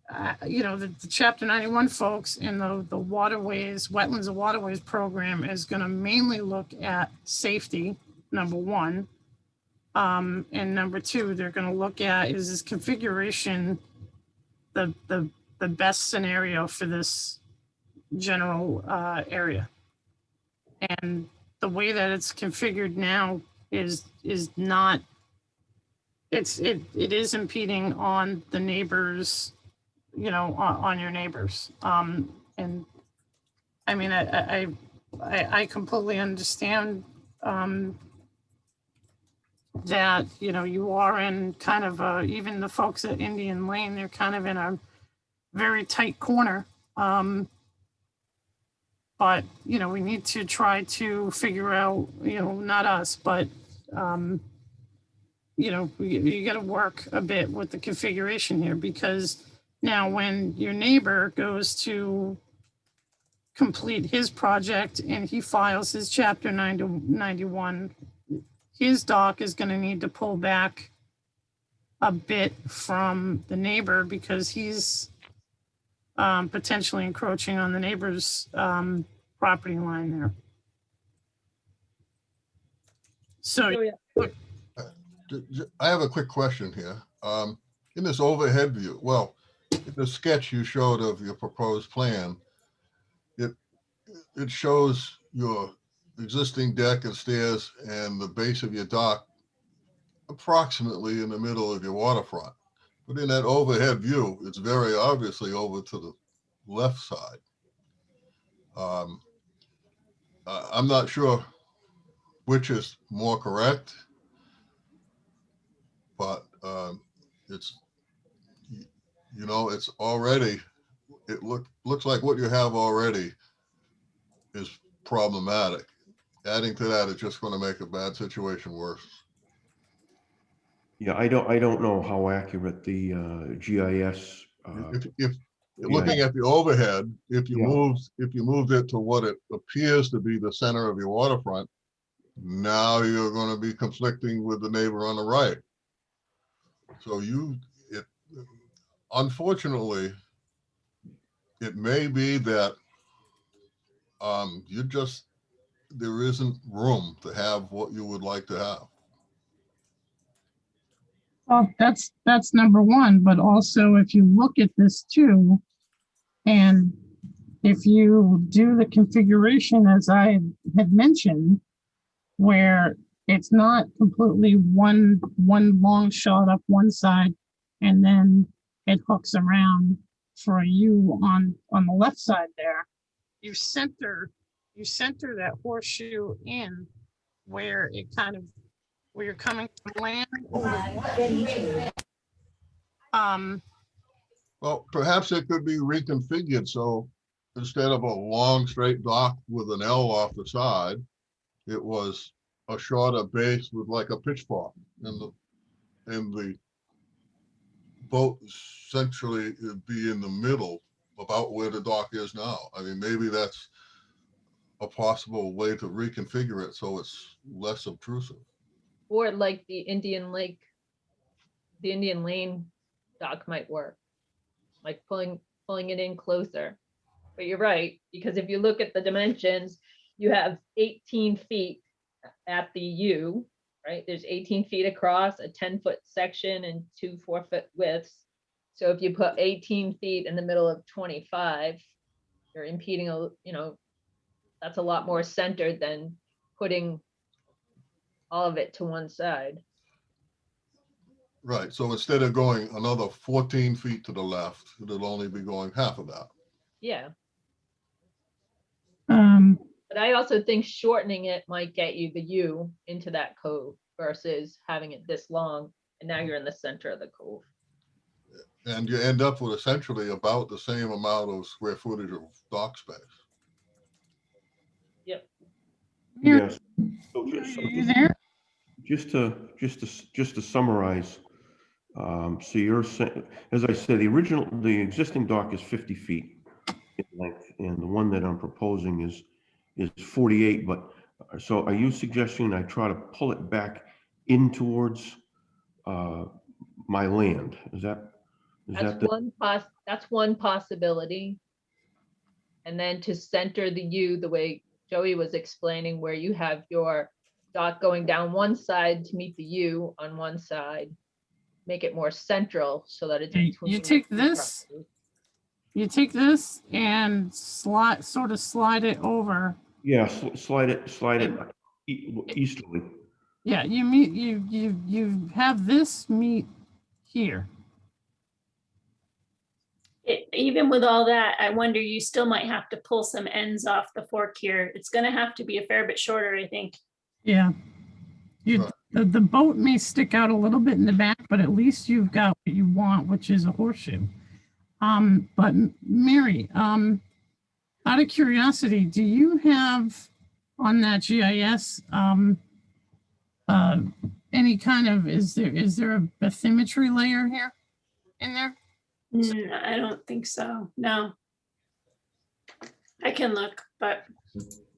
Speaker 1: the Chapter 91 folks and the waterways, wetlands and waterways program is going to mainly look at safety, number one. And number two, they're going to look at, is this configuration the best scenario for this general area? And the way that it's configured now is not, it is impeding on the neighbors, on your neighbors. And I mean, I completely understand that, you are in kind of even the folks at Indian Lane, they're kind of in a very tight corner. But, we need to try to figure out, not us, but, you got to work a bit with the configuration here, because now when your neighbor goes to complete his project and he files his Chapter 91, his dock is going to need to pull back a bit from the neighbor because he's potentially encroaching on the neighbor's property line there. So,
Speaker 9: I have a quick question here. In this overhead view, well, in the sketch you showed of your proposed plan, it shows your existing deck and stairs and the base of your dock approximately in the middle of your waterfront. But in that overhead view, it's very obviously over to left side. I'm not sure which is more correct, but it's, you know, it's already, looks like what you have already is problematic. Adding to that is just going to make a bad situation worse.
Speaker 12: Yeah, I don't know how accurate the GIS.
Speaker 9: If looking at the overhead, if you
Speaker 12: Yeah.
Speaker 9: moved it to what it appears to be the center of your waterfront, now you're going to be conflicting with the neighbor on the right. So unfortunately, it may be that there isn't room to have what you would like to have.
Speaker 1: Well, that's number one, but also if you look at this too, and if you do the configuration as I had mentioned, where it's not completely one long shot up one side, and then it hooks around for a U on the left side there. You center that horseshoe in where it kind of, where you're coming from land over.
Speaker 9: Well, perhaps it could be reconfigured so instead of a long straight dock with an L off the side, it was a shorter base with like a pitchfork, and the boat essentially would be in the middle about where the dock is now. I mean, maybe that's a possible way to reconfigure it so it's less obtrusive.
Speaker 4: Or like the Indian Lane dock might work, like pulling it in closer. But you're right, because if you look at the dimensions, you have 18 feet at the U, right? There's 18 feet across, a 10-foot section and 2 4-foot widths. So if you put 18 feet in the middle of 25, you're impeding that's a lot more centered than putting all of it to one side.
Speaker 9: Right, so instead of going another 14 feet to the left, it'll only be going half of that.
Speaker 4: Yeah. But I also think shortening it might get you the U into that cove versus having it this long, and now you're in the center of the cove.
Speaker 9: And you end up with essentially about the same amount of square footage of dock space.
Speaker 4: Yep.
Speaker 12: Yes. Just to summarize, so you're saying, as I said, the existing dock is 50 feet in length, and the one that I'm proposing is 48. But so are you suggesting I try to pull it back in towards my land?
Speaker 4: That's one possibility. And then to center the U the way Joey was explaining, where you have your dock going down one side to meet the U on one side, make it more central so that it's between.
Speaker 1: You take this and sort of slide it over.
Speaker 12: Yeah, slide it easterly.
Speaker 1: Yeah, you have this meet here.
Speaker 2: Even with all that, I wonder, you still might have to pull some ends off the fork here. It's going to have to be a fair bit shorter, I think.
Speaker 1: Yeah. The boat may stick out a little bit in the back, but at least you've got what you want, which is a horseshoe. But Mary, out of curiosity, do you have on that GIS any kind of, is there a bathymetry layer here in there?
Speaker 2: I don't think so. No. I can look, but.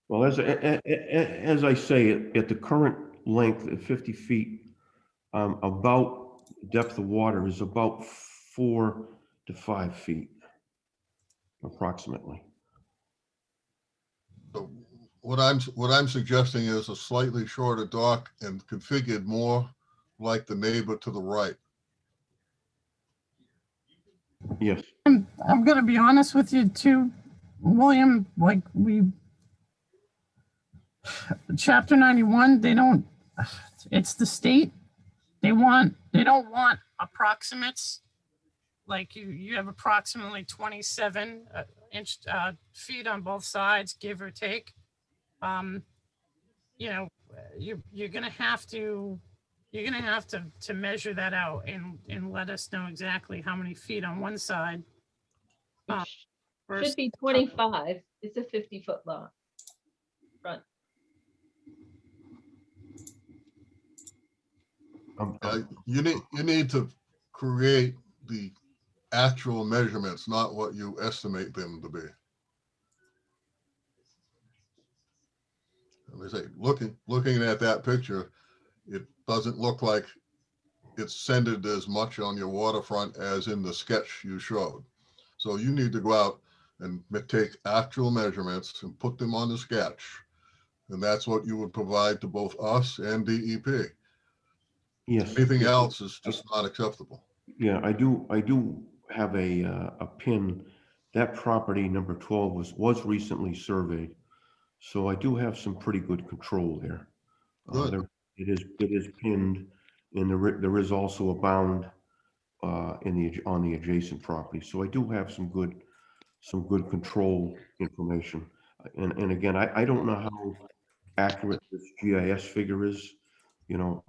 Speaker 12: Well, as I say, at the current length of 50 feet, about depth of water is about 4 to 5 feet, approximately.
Speaker 9: So what I'm suggesting is a slightly shorter dock and configured more like the neighbor to the right.
Speaker 12: Yes.
Speaker 1: I'm going to be honest with you too, William, like Chapter 91, it's the state. They don't want approximates. like you have approximately 27 feet on both sides, give or take. You know, you're gonna have to measure that out and let us know exactly how many feet on one side.
Speaker 4: It
Speaker 1: versus-
Speaker 4: should be 25. It's a 50-foot lot. Front.
Speaker 9: You need to create the actual measurements, not what you estimate them to be. As I say, looking at that picture, it doesn't look like it's centered as much on your waterfront as in the sketch you showed. So you need to go out and take actual measurements and put them on the sketch. And that's what you would provide to both us and DEP.
Speaker 12: Yes.
Speaker 9: Anything else is just not acceptable.
Speaker 12: Yeah, I do have a pin. That property number 12 was recently surveyed. So I do have some pretty good control there.
Speaker 9: Good.
Speaker 12: It is pinned, and there is also a bound on the adjacent property. So I do have some good control information. And again, I don't know how accurate this GIS figure is. You know,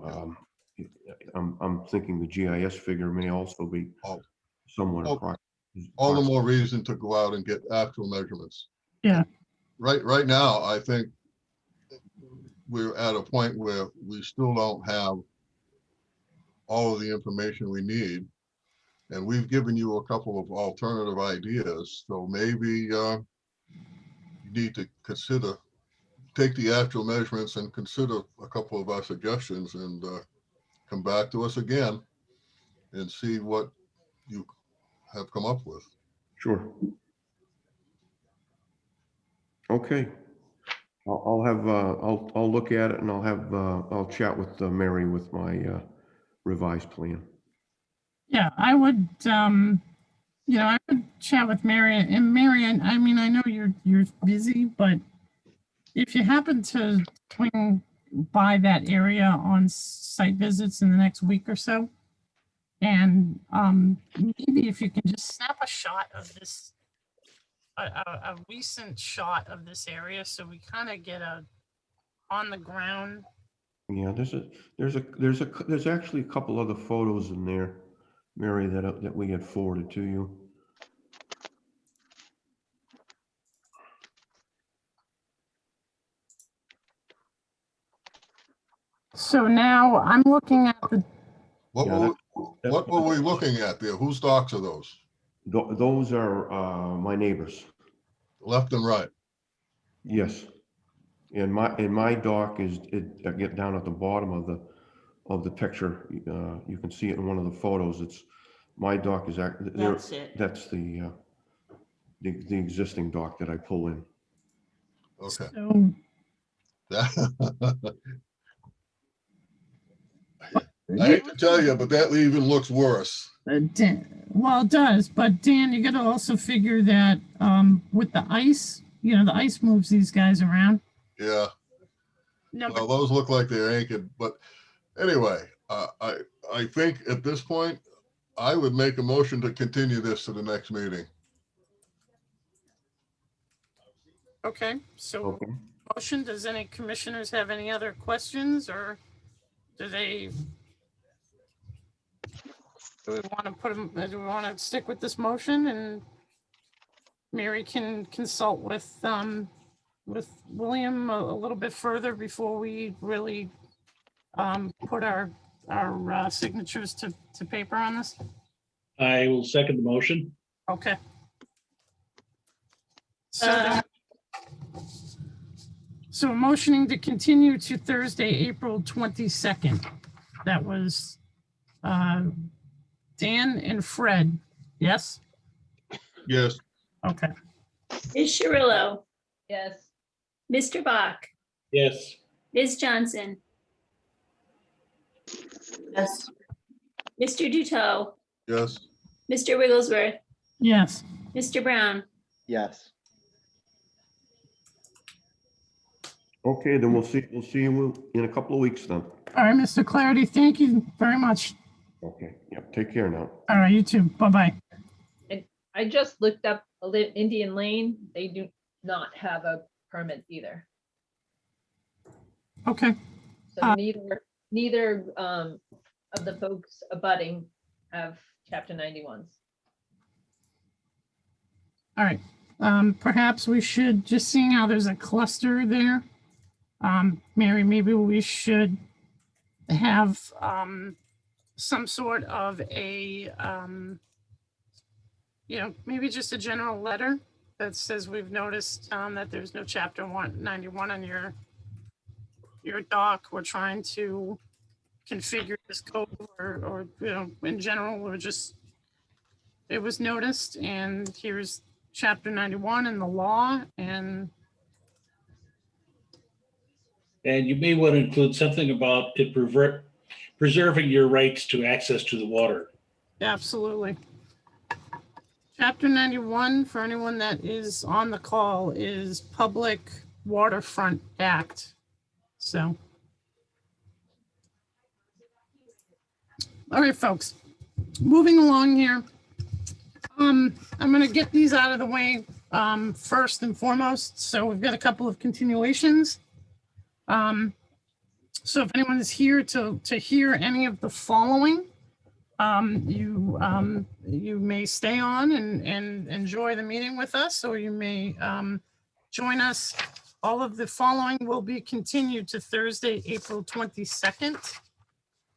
Speaker 12: I'm thinking the GIS figure may also be somewhat approximate.
Speaker 9: All the more reason to go out and get actual measurements.
Speaker 1: Yeah.
Speaker 9: Right now, I think we're at a point where we still don't have all of the information we need. And we've given you a couple of alternative ideas. So maybe you need to take the actual measurements and consider a couple of our suggestions and come back to us again and see what you have come up with.
Speaker 12: Sure. Okay. I'll look at it and I'll chat with Mary with my revised plan.
Speaker 1: Yeah, I would, I would chat with Mary, and Mary, I mean, I know you're busy, but if you happen to swing by that area on site visits in the next week or so, and maybe if you can just snap a shot of this, a recent shot of this area, so we kind of get a on the ground.
Speaker 12: Yeah, there's actually a couple other photos in there, Mary, that we had forwarded to you.
Speaker 1: So now I'm looking at the.
Speaker 9: What were we looking at there? Whose docks are those?
Speaker 12: Those are my neighbors.
Speaker 9: Left and right.
Speaker 12: Yes. And my dock is I get down at the bottom of the picture. You can see it in one of the photos. It's my dock is
Speaker 13: That's it.
Speaker 12: That's the existing dock that I pull in.
Speaker 9: Okay.
Speaker 1: So,
Speaker 9: I hate to tell you, but that even looks worse.
Speaker 1: Well, it does, but Dan, you got to also figure that with the ice, the ice moves these guys around.
Speaker 9: Yeah. Well, those look like they're anchored, but anyway, I think at this point, I would make a motion to continue this to the next meeting.
Speaker 1: Okay, so motion, does any commissioners have any other questions, or do we want to do we want to stick with this motion, and Mary can consult with William a little bit further before we really put our signatures to paper on this?
Speaker 5: I will second the motion.
Speaker 1: Okay. So so motioning to continue to Thursday, April 22nd. That was Dan and Fred. Yes?
Speaker 9: Yes.
Speaker 1: Okay.
Speaker 2: Ms. Cirillo,
Speaker 4: Yes.
Speaker 2: Mr. Bach,
Speaker 5: Yes.
Speaker 2: Ms. Johnson,
Speaker 6: Yes.
Speaker 2: Mr. Duto,
Speaker 9: Yes.
Speaker 2: Mr. Wigglesworth,
Speaker 1: Yes.
Speaker 2: Mr. Brown.
Speaker 10: Yes.
Speaker 12: Okay, then we'll see you in a couple of weeks then.
Speaker 1: All right, Mr. Clarity, thank you very much.
Speaker 12: Okay, yeah, take care now.
Speaker 1: All right, you too. Bye-bye.
Speaker 4: I just looked up Indian Lane. They do not have a permit either.
Speaker 1: Okay,
Speaker 4: So neither of the folks abutting have chapter 91s.
Speaker 1: all right. Perhaps we should, just seeing how there's a cluster there. Mary, maybe we should have some sort of a, maybe just a general letter that says we've noticed that there's no chapter 191 on your dock. We're trying to configure this code or in general, we're just, it was noticed and here's chapter 91 in the law and
Speaker 5: you may want to include something about it preserving your rights to access to the water.
Speaker 1: absolutely. Chapter 91, for anyone that is on the call, is Public Waterfront Act. So. All right, folks, moving along here. I'm going to get these out of the way first and foremost. So we've got a couple of continuations. So if anyone is here to hear any of the following, you may stay on and enjoy the meeting with us, or you may join us. All of the following will be continued to Thursday, April 22nd.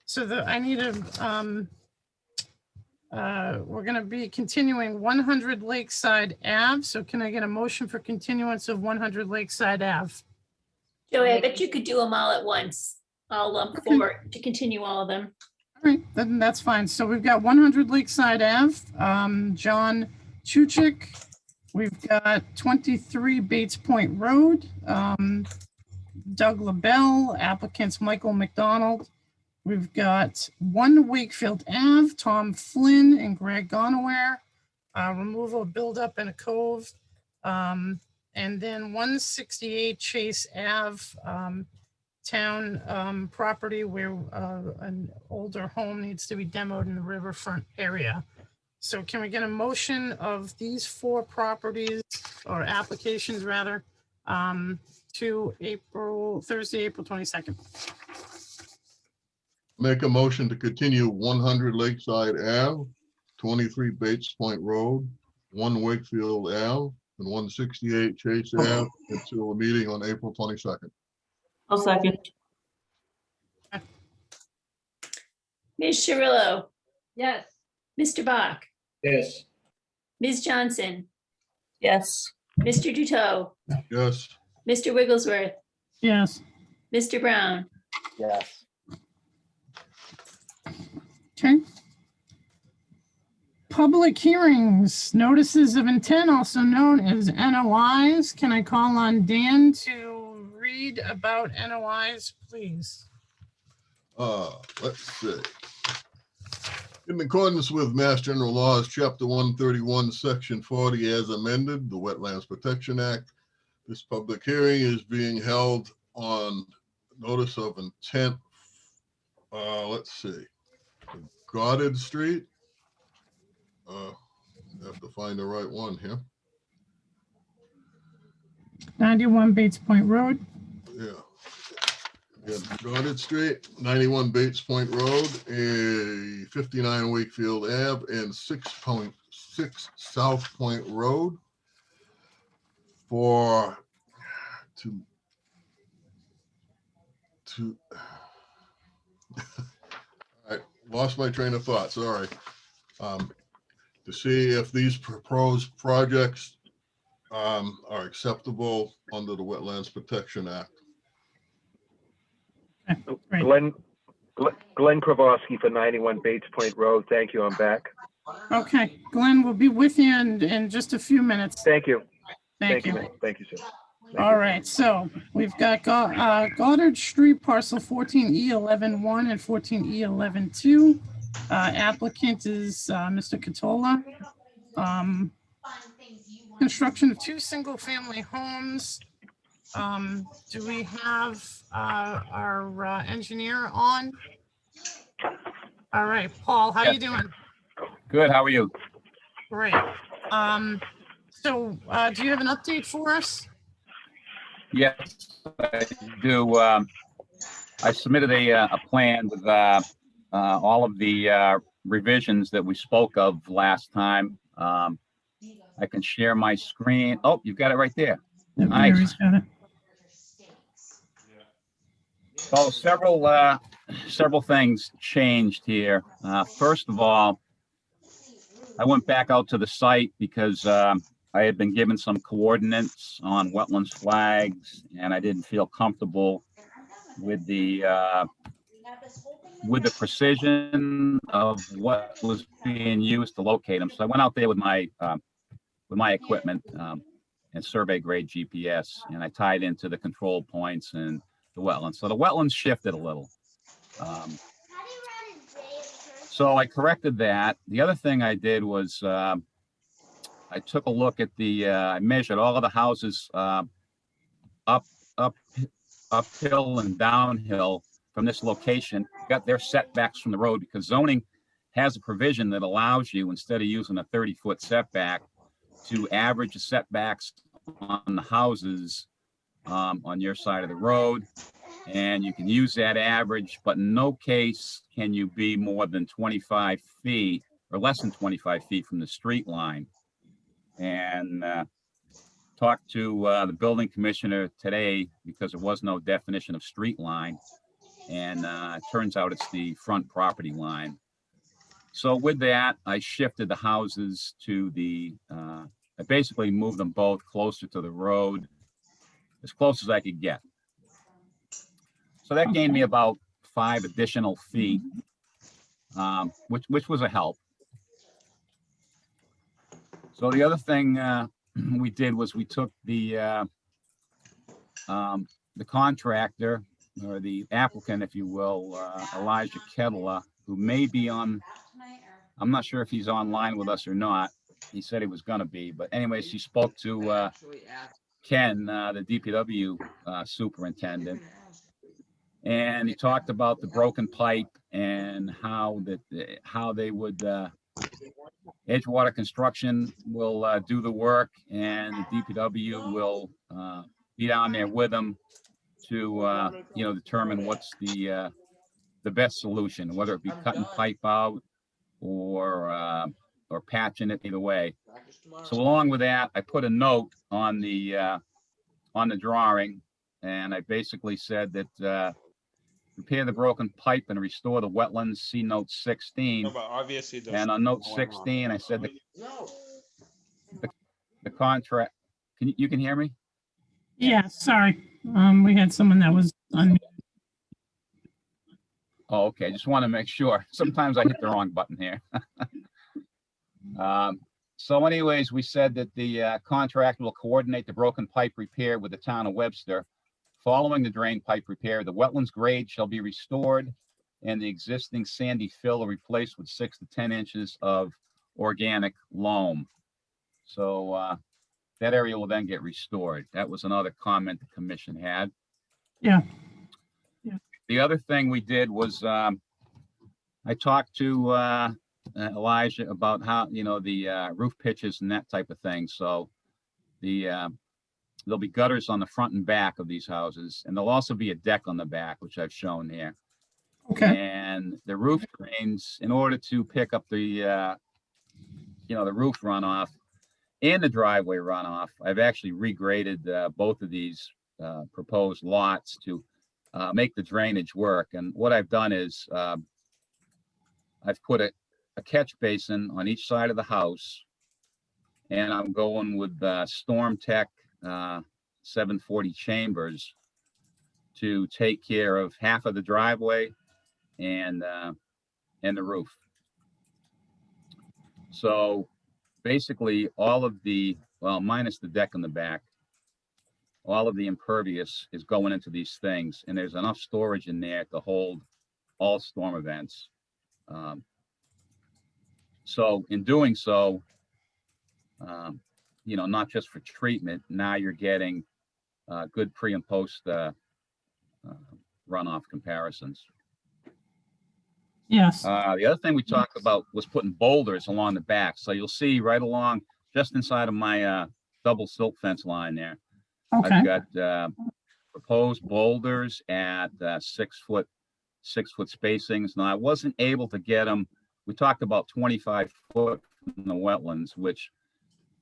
Speaker 1: So I need we're going to be continuing 100 Lakeside Ave. So can I get a motion for continuance of 100 Lakeside Ave?
Speaker 2: Joey, I bet you could do them all at once. I'll lump forward to continue all of them.
Speaker 1: All right, then that's fine. So we've got 100 Lakeside Ave, John Chuchik. We've got 23 Bates Point Road, Doug LaBelle, applicants Michael McDonald. We've got 1 Wakefield Ave, Tom Flynn and Greg Gonoware, removal of buildup in a cove. And then 168 Chase Ave, town property where an older home needs to be demoed in the riverfront area. So can we get a motion of these 4 properties or applications rather to Thursday, April 22nd?
Speaker 9: Make a motion to continue 100 Lakeside Ave, 23 Bates Point Road, 1 Wakefield Ave, and 168 Chase Ave until a meeting on April 22nd.
Speaker 6: I'll second.
Speaker 2: Ms. Cirillo,
Speaker 4: Yes.
Speaker 2: Mr. Bach,
Speaker 5: Yes.
Speaker 2: Ms. Johnson,
Speaker 6: Yes.
Speaker 2: Mr. Duteau,
Speaker 9: Yes.
Speaker 2: Mr. Wigglesworth,
Speaker 1: Yes.
Speaker 2: Mr. Brown.
Speaker 10: Yes.
Speaker 1: Okay. Public hearings, notices of intent, also known as NOIs. Can I call on Dan to read about NOIs, please?
Speaker 9: Let's see. In accordance with Mass General Laws, Chapter 131, Section 40, as amended, the Wetlands Protection Act, this public hearing is being held on notice of intent. Let's see. Goddard Street. Have to find the right one here.
Speaker 1: 91 Bates Point Road.
Speaker 9: Yeah. Goddard Street, 91 Bates Point Road, 59 Wakefield Ave, and 6.6 South Point Road for I lost my train of thought, sorry. To see if these proposed projects are acceptable under the Wetlands Protection Act.
Speaker 1: Great.
Speaker 13: Glenn Kravosky for 91 Bates Point Road. Thank you. I'm back.
Speaker 1: Okay, Glenn will be with you in just a few minutes.
Speaker 13: Thank you.
Speaker 1: Thank you.
Speaker 13: Thank you, sir.
Speaker 1: All right, so we've got Goddard Street parcel 14E11-1 and 14E11-2. Applicant is Mr. Catola. Construction of 2 single-family homes. Do we have our engineer on? All right, Paul, how you doing?
Speaker 14: Good, how are you?
Speaker 1: Great. Do you have an update for us?
Speaker 14: Yes, I do. I submitted a plan with all of the revisions that we spoke of last time. I can share my screen. Oh, you've got it right there.
Speaker 1: Yep,
Speaker 14: Nice.
Speaker 1: Mary's got it.
Speaker 14: So several things changed here. First of all, I went back out to the site because I had been given some coordinates on wetlands flags, and I didn't feel comfortable with the precision of what was being used to locate them. So I went out there with my equipment and survey grade GPS, and I tied into the control points and the wetlands. So the wetlands shifted a little. So I corrected that. The other thing I did was I took a look at I measured all of the houses uphill and downhill from this location, got their setbacks from the road, because zoning has a provision that allows you, instead of using a 30-foot setback, to average the setbacks on the houses on your side of the road. And you can use that average, but in no case can you be more than 25 feet or less than 25 feet from the street line. And talked to the building commissioner today, because there was no definition of street line. And it turns out it's the front property line. So with that, I shifted the houses to I basically moved them both closer to the road, as close as I could get. So that gained me about 5 additional feet, which was a help. So the other thing we did was we took the contractor, or the applicant, if you will, Elijah Kettler, who may be on, I'm not sure if he's online with us or not. He said he was going to be, but anyways, he spoke to Ken, the DPW superintendent, and he talked about the broken pipe and how they would, Edgewater Construction will do the work, and the DPW will be down there with them to determine what's the best solution, whether it be cutting pipe out or patching it, either way. So along with that, I put a note on the drawing, and I basically said that repair the broken pipe and restore the wetlands, see note 16. And on note 16, I said the contract. You can hear me?
Speaker 1: Yeah, sorry. We had someone that was on.
Speaker 14: Oh, okay. Just want to make sure. Sometimes I hit the wrong button here. So anyways, we said that the contractor will coordinate the broken pipe repair with the town of Webster. Following the drain pipe repair, the wetlands grade shall be restored and the existing sandy fill replaced with 6 to 10 inches of organic loam. So that area will then get restored. That was another comment the commission had.
Speaker 1: Yeah.
Speaker 14: The other thing we did was I talked to Elijah about how, the roof pitches and that type of thing. So there'll be gutters on the front and back of these houses, and there'll also be a deck on the back, which I've shown here.
Speaker 1: Okay.
Speaker 14: And the roof drains, in order to pick up the roof runoff and the driveway runoff, I've actually regraded both of these proposed lots to make the drainage work. And what I've done is I've put a catch basin on each side of the house, and I'm going with Storm Tech 740 chambers to take care of half of the driveway and the roof. So basically all of minus the deck in the back, all of the impervious is going into these things, and there's enough storage in there to hold all storm events. So in doing so, not just for treatment, now you're getting good pre and post runoff comparisons.
Speaker 1: Yes.
Speaker 14: The other thing we talked about was putting boulders along the back. So you'll see right along just inside of my double silt fence line there.
Speaker 1: Okay,
Speaker 14: I've got proposed boulders at 6 foot spacings. Now, I wasn't able to get them. We talked about 25 foot from the wetlands, which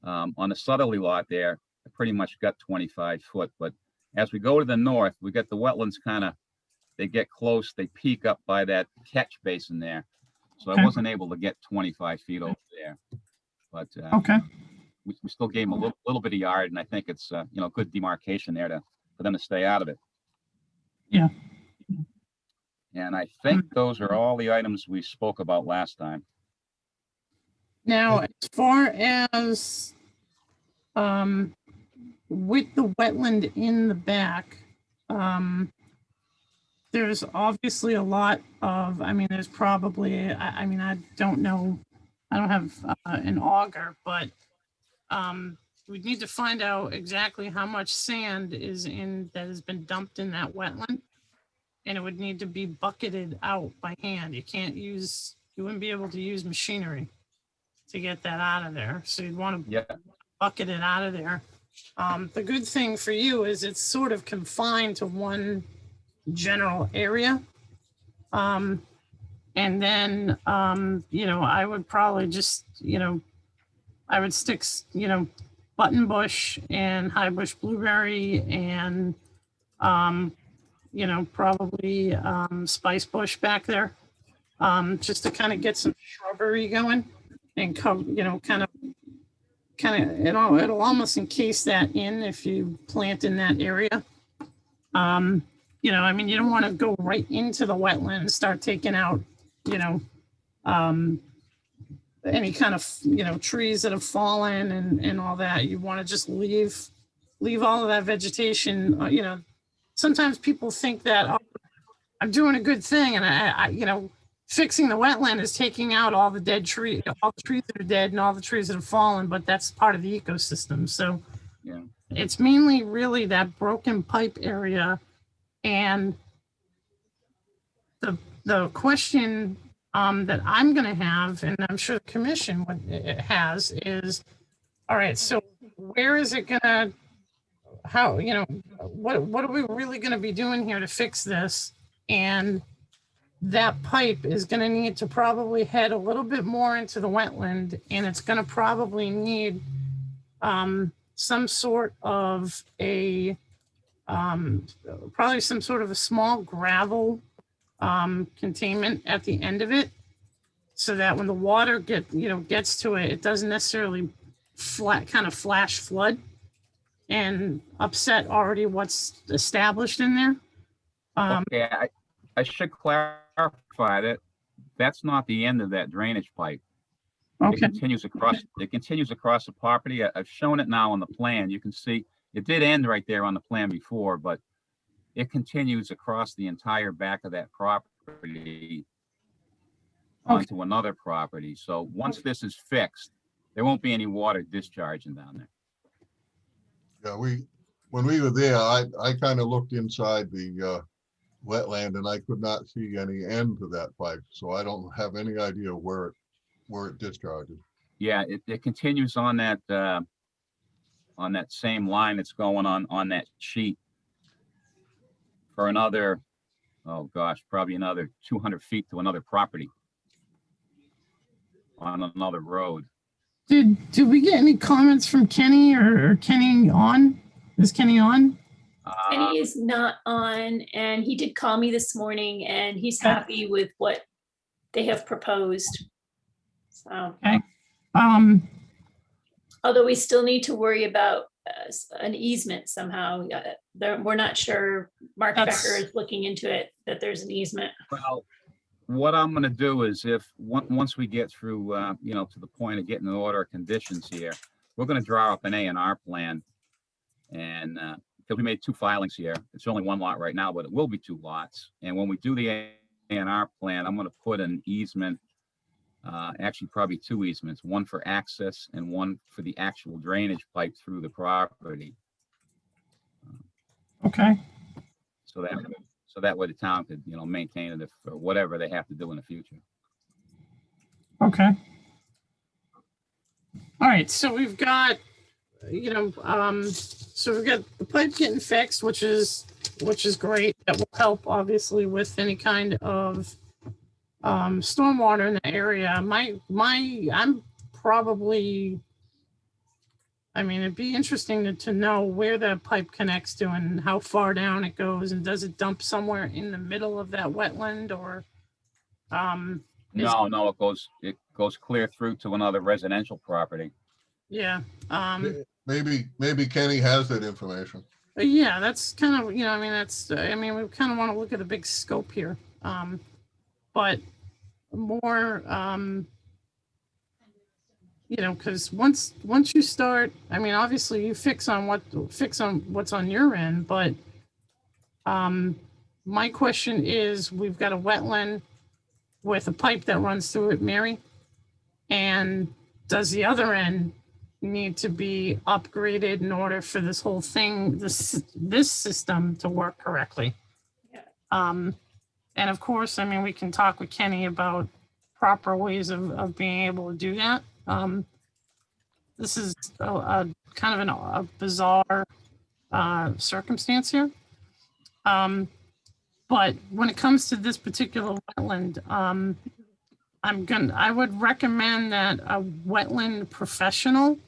Speaker 14: on the southerly lot there, I pretty much got 25 foot. But as we go to the north, we get the wetlands they get close, they peak up by that catch basin there. So
Speaker 1: Okay.
Speaker 14: I wasn't able to get 25 feet over there. But
Speaker 1: okay,
Speaker 14: we still gave them a little bit of yard, and I think it's good demarcation there for them to stay out of it.
Speaker 1: Yeah.
Speaker 14: And I think those are all the items we spoke about last time.
Speaker 1: now, as far as with the wetland in the back, there's obviously a lot of, there's probably, I don't know, I don't have an auger, but we need to find out exactly how much sand that has been dumped in that wetland. And it would need to be bucketed out by hand. You wouldn't be able to use machinery to get that out of there. So you'd want to bucket it out of there. The good thing for you is it's sort of confined to one general area. And then, I would probably just, I would stick, button bush and high bush blueberry and, probably spice bush back there, just to kind of get some shrubbery going and it'll almost encase that in if you plant in that area. You don't want to go right into the wetland and start taking out, any kind of, trees that have fallen and all that. You want to just leave all of that vegetation. Sometimes people think that, oh, I'm doing a good thing. And I fixing the wetland is taking out all the dead trees, all the trees that are dead and all the trees that have fallen, but that's part of the ecosystem. So
Speaker 14: Yeah.
Speaker 1: It's mainly really that broken pipe area. And the question that I'm going to have, and I'm sure the commission has, is, all right, so where is it going to, how, what are we really going to be doing here to fix this? And that pipe is going to need to probably head a little bit more into the wetland, and it's going to probably need some sort of a, probably some sort of a small gravel containment at the end of it, so that when the water gets to it, it doesn't necessarily flash flood and upset already what's established in there.
Speaker 14: Okay, I should clarify that that's not the end of that drainage pipe. It
Speaker 1: Okay,
Speaker 14: continues across the property. I've shown it now on the plan. You can see it did end right there on the plan before, but it continues across the entire back of that property onto another property. So once this is fixed, there won't be any water discharging down there.
Speaker 9: Yeah, when we were there, I kind of looked inside the wetland and I could not see any end to that pipe. So I don't have any idea where it discharges.
Speaker 14: Yeah, it continues on that same line that's going on that sheet for another, oh gosh, probably another 200 feet to another property on another road.
Speaker 1: did we get any comments from Kenny or Kenny on? Is Kenny on?
Speaker 2: Kenny is not on, and he did call me this morning, and he's happy with what they have proposed. So,
Speaker 1: Okay.
Speaker 2: although we still need to worry about an easement somehow. We're not sure. Mark Becker is looking into it, that there's an easement.
Speaker 14: Well, what I'm going to do is once we get through, to the point of getting an order of conditions here, we're going to draw up an A&R plan. And because we made 2 filings here, it's only 1 lot right now, but it will be 2 lots. And when we do the A&R plan, I'm going to put an easement, actually probably 2 easements, one for access and one for the actual drainage pipe through the property.
Speaker 1: Okay.
Speaker 14: So that way the town could, maintain it or whatever they have to do in the future.
Speaker 1: Okay. All All right, so we've got, so we've got the pipe getting fixed, which is great. That will help obviously with any kind of stormwater in the area. I'm probably, I mean, it'd be interesting to know where that pipe connects to and how far down it goes, and does it dump somewhere in the middle of that wetland, or
Speaker 14: No, it goes clear through to another residential property.
Speaker 1: yeah.
Speaker 9: Maybe Kenny has that information.
Speaker 1: Yeah, that's kind of, we kind of want to look at a big scope here. But more, because once you start, I mean, obviously you fix on what's on your end, but my question is, we've got a wetland with a pipe that runs through it, Mary, and does the other end need to be upgraded in order for this whole thing, this system to work correctly?
Speaker 2: Yeah.
Speaker 1: And of course, I mean, we can talk with Kenny about proper ways of being able to do that. This is a kind of a bizarre circumstance here. But when it comes to this particular wetland, I would recommend that a wetland professional,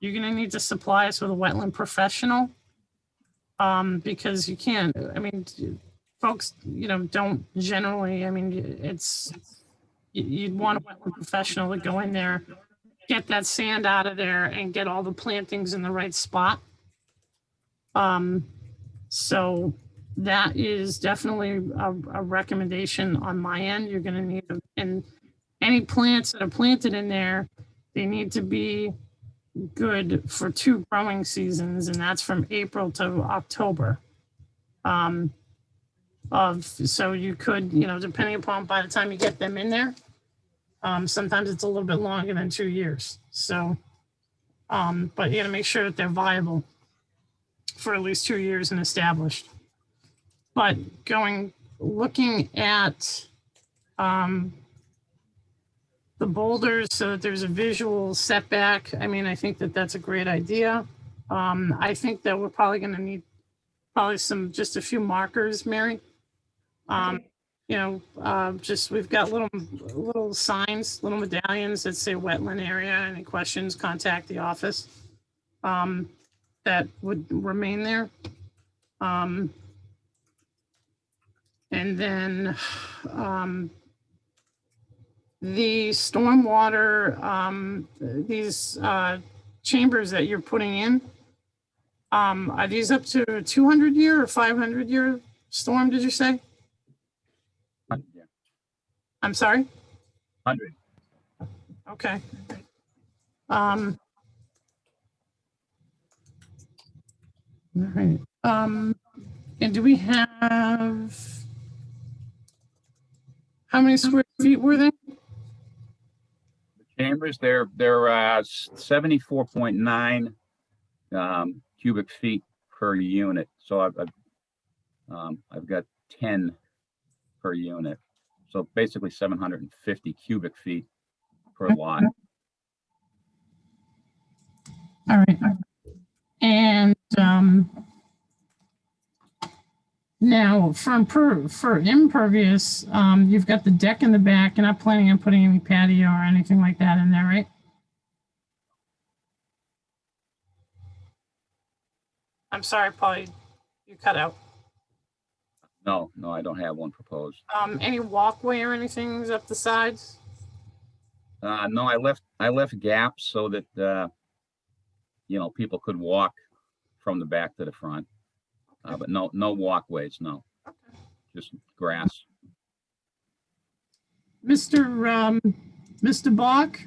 Speaker 1: you're gonna need to supply us with a wetland professional. Because you can't, I mean, folks, don't generally, I mean, you'd want a wetland professional to go in there, get that sand out of there and get all the plantings in the right spot. So that is definitely a recommendation on my end. You're gonna need, and any plants that are planted in there, they need to be good for 2 growing seasons, and that's from April to October. So you could, depending upon by the time you get them in there, sometimes it's a little bit longer than 2 years. So, but you gotta make sure that they're viable for at least 2 years and established. But looking at the boulders so that there's a visual setback, I mean, I think that that's a great idea. I think that we're probably gonna need just a few markers, Mary. We've got little signs, little medallions that say wetland area. Any questions, contact the office. That would remain there. And then the stormwater, these chambers that you're putting in, are these up to 200-year or 500-year storm, did you say?
Speaker 14: Yeah.
Speaker 1: I'm sorry?
Speaker 14: 100.
Speaker 1: Okay. All right. And do we have, how many square feet were they?
Speaker 14: Chambers, they're 74.9 cubic feet per unit. So I've got 10 per unit. So basically 750 cubic feet per lot.
Speaker 1: All right. And now for impervious, you've got the deck in the back. You're not planning on putting any patio or anything like that in there, right? I'm sorry, Paul, you cut out.
Speaker 14: No, I don't have one proposed.
Speaker 1: Any walkway or anything up the sides?
Speaker 14: No, I left gaps so that people could walk from the back to the front. But no walkways, no.
Speaker 1: Okay.
Speaker 14: Just grass.
Speaker 1: Mr. Bach?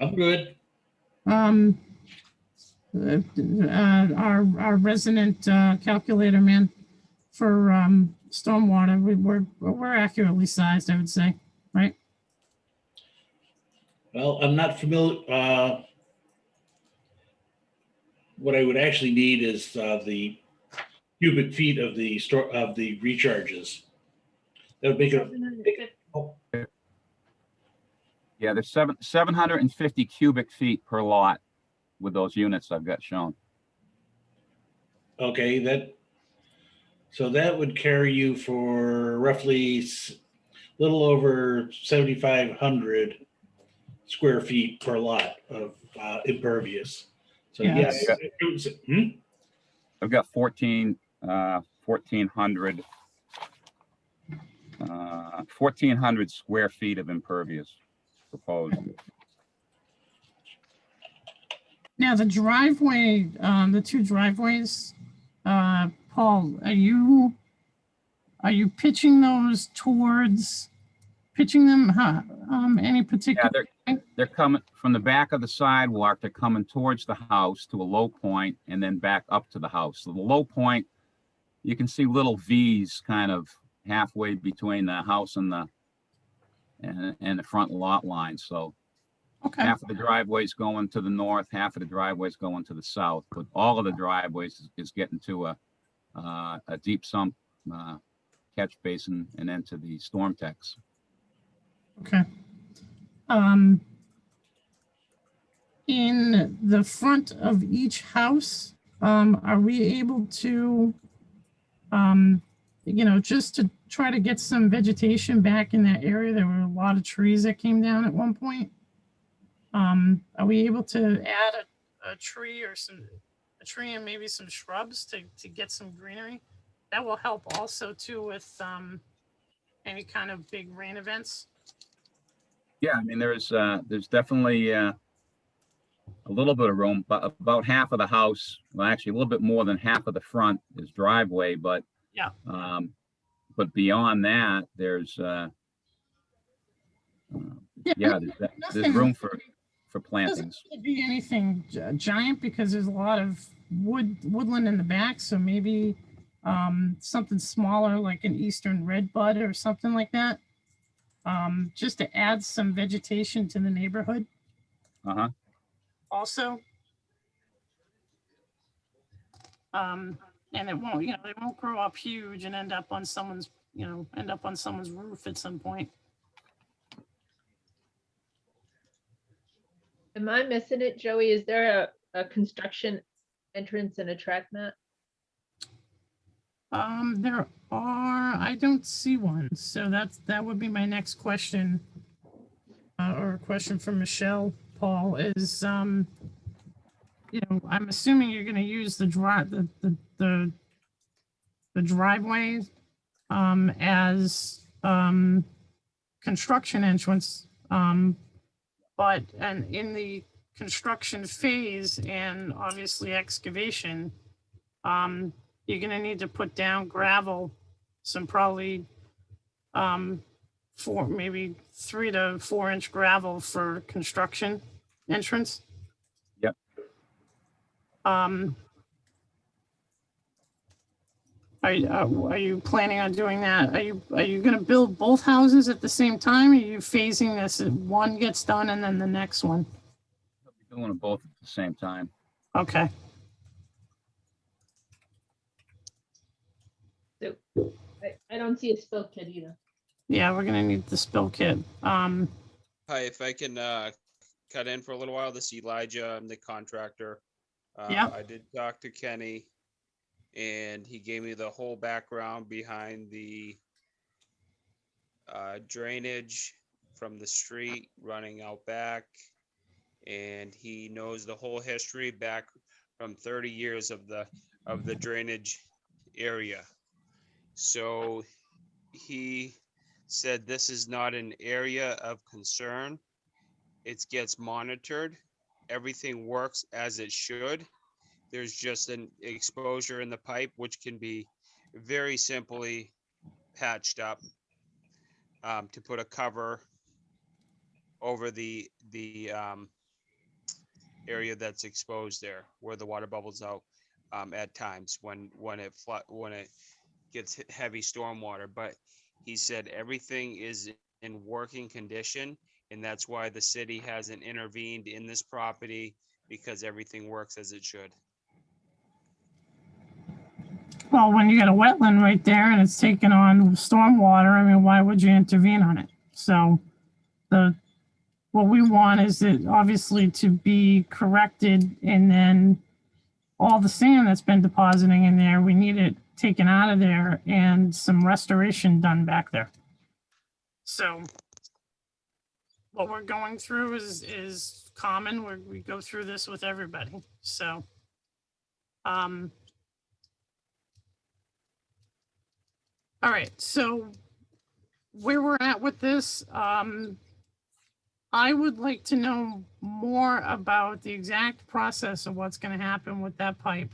Speaker 5: I'm good.
Speaker 1: Our resident calculator man for stormwater, we're accurately sized, I would say, right?
Speaker 5: Well, I'm not familiar. What I would actually need is the cubic feet of the recharges. That would make it.
Speaker 14: Yeah, there's 750 cubic feet per lot with those units I've got shown.
Speaker 5: Okay, so that would carry you for roughly little over 7,500 square feet per lot of impervious. So yeah,
Speaker 1: Yes.
Speaker 14: I've got 1,400 square feet of impervious proposed.
Speaker 1: Now, the driveway, the two driveways, Paul, are you pitching those towards, pitching them, any
Speaker 14: Yeah,
Speaker 1: particular?
Speaker 14: they're coming from the back of the sidewalk. They're coming towards the house to a low point and then back up to the house. So the low point, you can see little V's kind of halfway between the house and the front lot line. So
Speaker 1: Okay,
Speaker 14: half of the driveways going to the north, half of the driveways going to the south, but all of the driveways is getting to a deep sump catch basin and then to the storm techs.
Speaker 1: okay. In the front of each house, are we able to, just to try to get some vegetation back in that area? There were a lot of trees that came down at one point. Are we able to add a tree or a tree and maybe some shrubs to get some greenery? That will help also too with any kind of big rain events.
Speaker 14: Yeah, I mean, there's definitely a little bit of room, but about half of the house, well, actually a little bit more than half of the front is driveway, but
Speaker 1: Yeah.
Speaker 14: But beyond that, there's there's room for plantings.
Speaker 1: Doesn't be anything giant because there's a lot of woodland in the back, so maybe something smaller like an eastern redbud or something like that, just to add some vegetation to the neighborhood. Also, and it won't, it won't grow up huge and end up on someone's roof at some point.
Speaker 4: Am I missing it, Joey? Is there a construction entrance and a track mat?
Speaker 1: There are, I don't see one, so that would be my next question, or a question from Michelle, Paul, is, I'm assuming you're gonna use the driveway, as, construction entrance, but, and in the construction phase and obviously excavation, you're gonna need to put down gravel, some probably, maybe 3 to 4 inch gravel for construction entrance.
Speaker 14: Yep.
Speaker 1: Are you planning on doing that? Are you gonna build both houses at the same time? Or are you phasing this, one gets done and then the next one?
Speaker 14: We're doing them both at the same time.
Speaker 1: Okay.
Speaker 4: So I don't see a spill kit either.
Speaker 1: Yeah, we're gonna need the spill kit.
Speaker 15: Hi, if I can cut in for a little while, this is Elijah, I'm the contractor.
Speaker 1: Yeah.
Speaker 15: I did talk to Kenny and he gave me the whole background behind the drainage from the street running out back. And he knows the whole history back from 30 years of the drainage area. So he said this is not an area of concern. It gets monitored. Everything works as it should. There's just an exposure in the pipe, which can be very simply patched up to put a cover over the area that's exposed there, where the water bubbles out at times when it gets heavy stormwater. But he said everything is in working condition, and that's why the city hasn't intervened in this property, because everything works as it should.
Speaker 1: Well, when you got a wetland right there and it's taking on stormwater, I mean, why would you intervene on it? So the what we want is it obviously to be corrected, and then all the sand that's been depositing in there, we need it taken out of there and some restoration done back there. So what we're going through is common. We go through this with everybody. So, all right, so where we're at with this, I would like to know more about the exact process of what's going to happen with that pipe.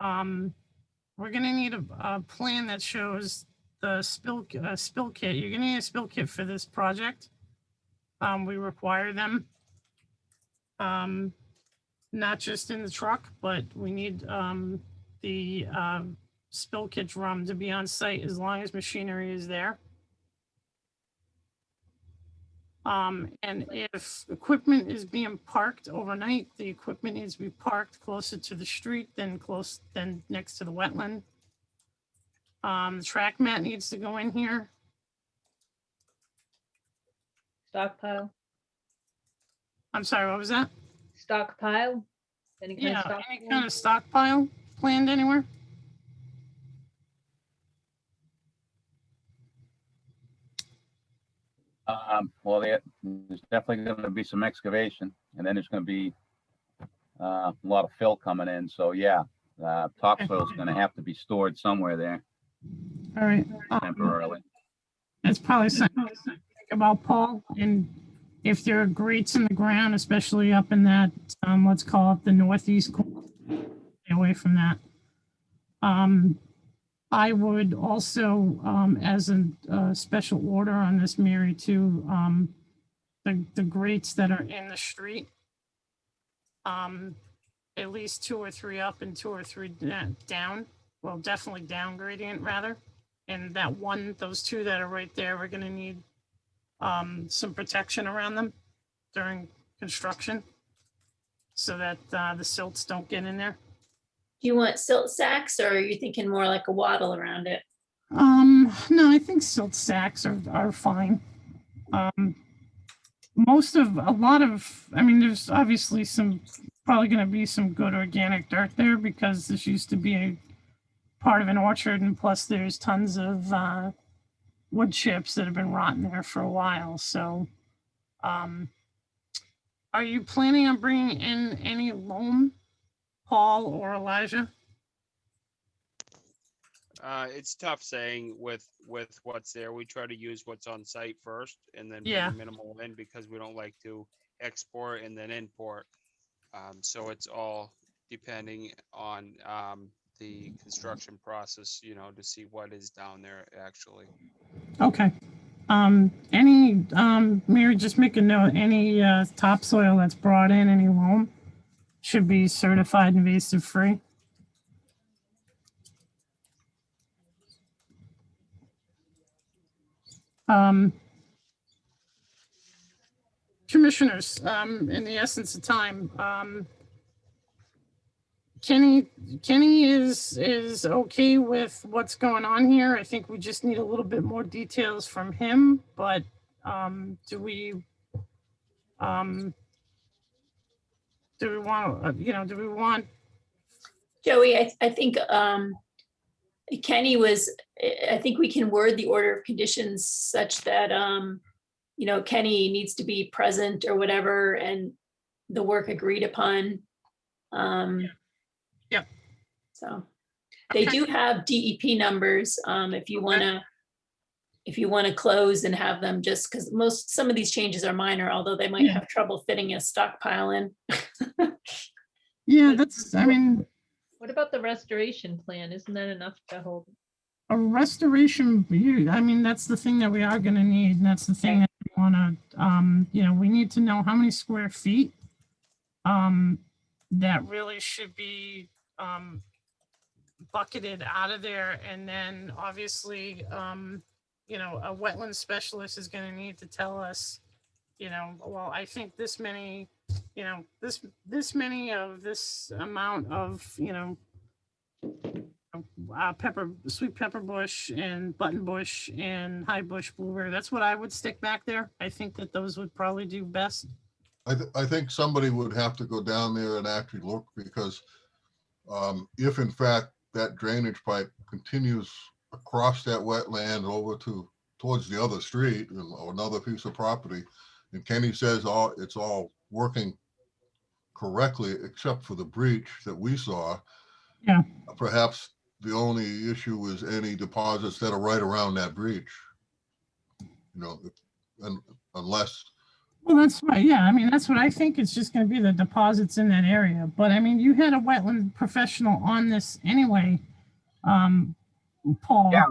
Speaker 1: We're going to need a plan that shows the spill kit. You're going to need a spill kit for this project. We require them, not just in the truck, but we need the spill kit drum to be on site as long as machinery is there. And if equipment is being parked overnight, the equipment needs to be parked closer to the street than next to the wetland. The track mat needs to go in here.
Speaker 4: Stockpile,
Speaker 1: I'm sorry, what was that?
Speaker 4: stockpile? Any kind of
Speaker 1: Yeah,
Speaker 4: stockpile?
Speaker 1: any kind of stockpile planned anywhere?
Speaker 14: Well, there's definitely going to be some excavation, and then there's going to be a lot of fill coming in. So yeah, topsoil is going to have to be stored somewhere there
Speaker 1: All right.
Speaker 14: temporarily.
Speaker 1: That's probably something to think about, Paul. And if there are grates in the ground, especially up in that, let's call it the northeast corner, stay away from that. I would also, as a special order on this, Mary, too, the grates that are in the street, at least 2 or 3 up and 2 or 3 down. Well, definitely down gradient rather. And those 2 that are right there, we're going to need some protection around them during construction so that the silts don't get in there.
Speaker 2: Do you want silt sacks, or are you thinking more like a wattle around it?
Speaker 1: No, I think silt sacks are fine. I mean, there's obviously probably going to be some good organic dirt there because this used to be a part of an orchard, and plus there's tons of wood chips that have been rotting there for a while. So, are you planning on bringing in any loam, Paul or Elijah?
Speaker 15: It's tough saying with what's there. We try to use what's on site first and then
Speaker 1: Yeah.
Speaker 15: bring minimal in because we don't like to export and then import. So it's all depending on the construction process, to see what is down there actually.
Speaker 1: Okay. Mary, just make a note, any topsoil that's brought in, any loam, should be certified invasive free. Commissioners, in the essence of time, Kenny is okay with what's going on here. I think we just need a little bit more details from him, but do we want
Speaker 2: Joey, I think Kenny I think we can word the order of conditions such that, Kenny needs to be present or whatever, and the work agreed upon.
Speaker 1: Yep.
Speaker 2: So they do have DEP numbers, if you wanna close and have them, just because some of these changes are minor, although they might have trouble fitting a stockpile in.
Speaker 1: Yeah,
Speaker 4: What about the restoration plan? Isn't that enough to hold?
Speaker 1: a restoration view? I mean, that's the thing that we are gonna need, and that's the thing that we wanna, we need to know how many square feet that really should be bucketed out of there. And then obviously, a wetland specialist is gonna need to tell us, well, I think this many, this many of this amount of, sweet pepper bush and button bush and high bush blueberry. That's what I would stick back there. I think that those would probably do best.
Speaker 9: I think somebody would have to go down there and actually look, because if in fact that drainage pipe continues across that wetland over towards the other street or another piece of property, and Kenny says it's all working correctly except for the breach that we saw.
Speaker 1: Yeah.
Speaker 9: Perhaps the only issue is any deposits that are right around that breach. Unless.
Speaker 1: Well, that's right. Yeah, I mean, that's what I think. It's just going to be the deposits in that area. But I mean, you had a wetland professional on this anyway, Paul.
Speaker 14: Yeah,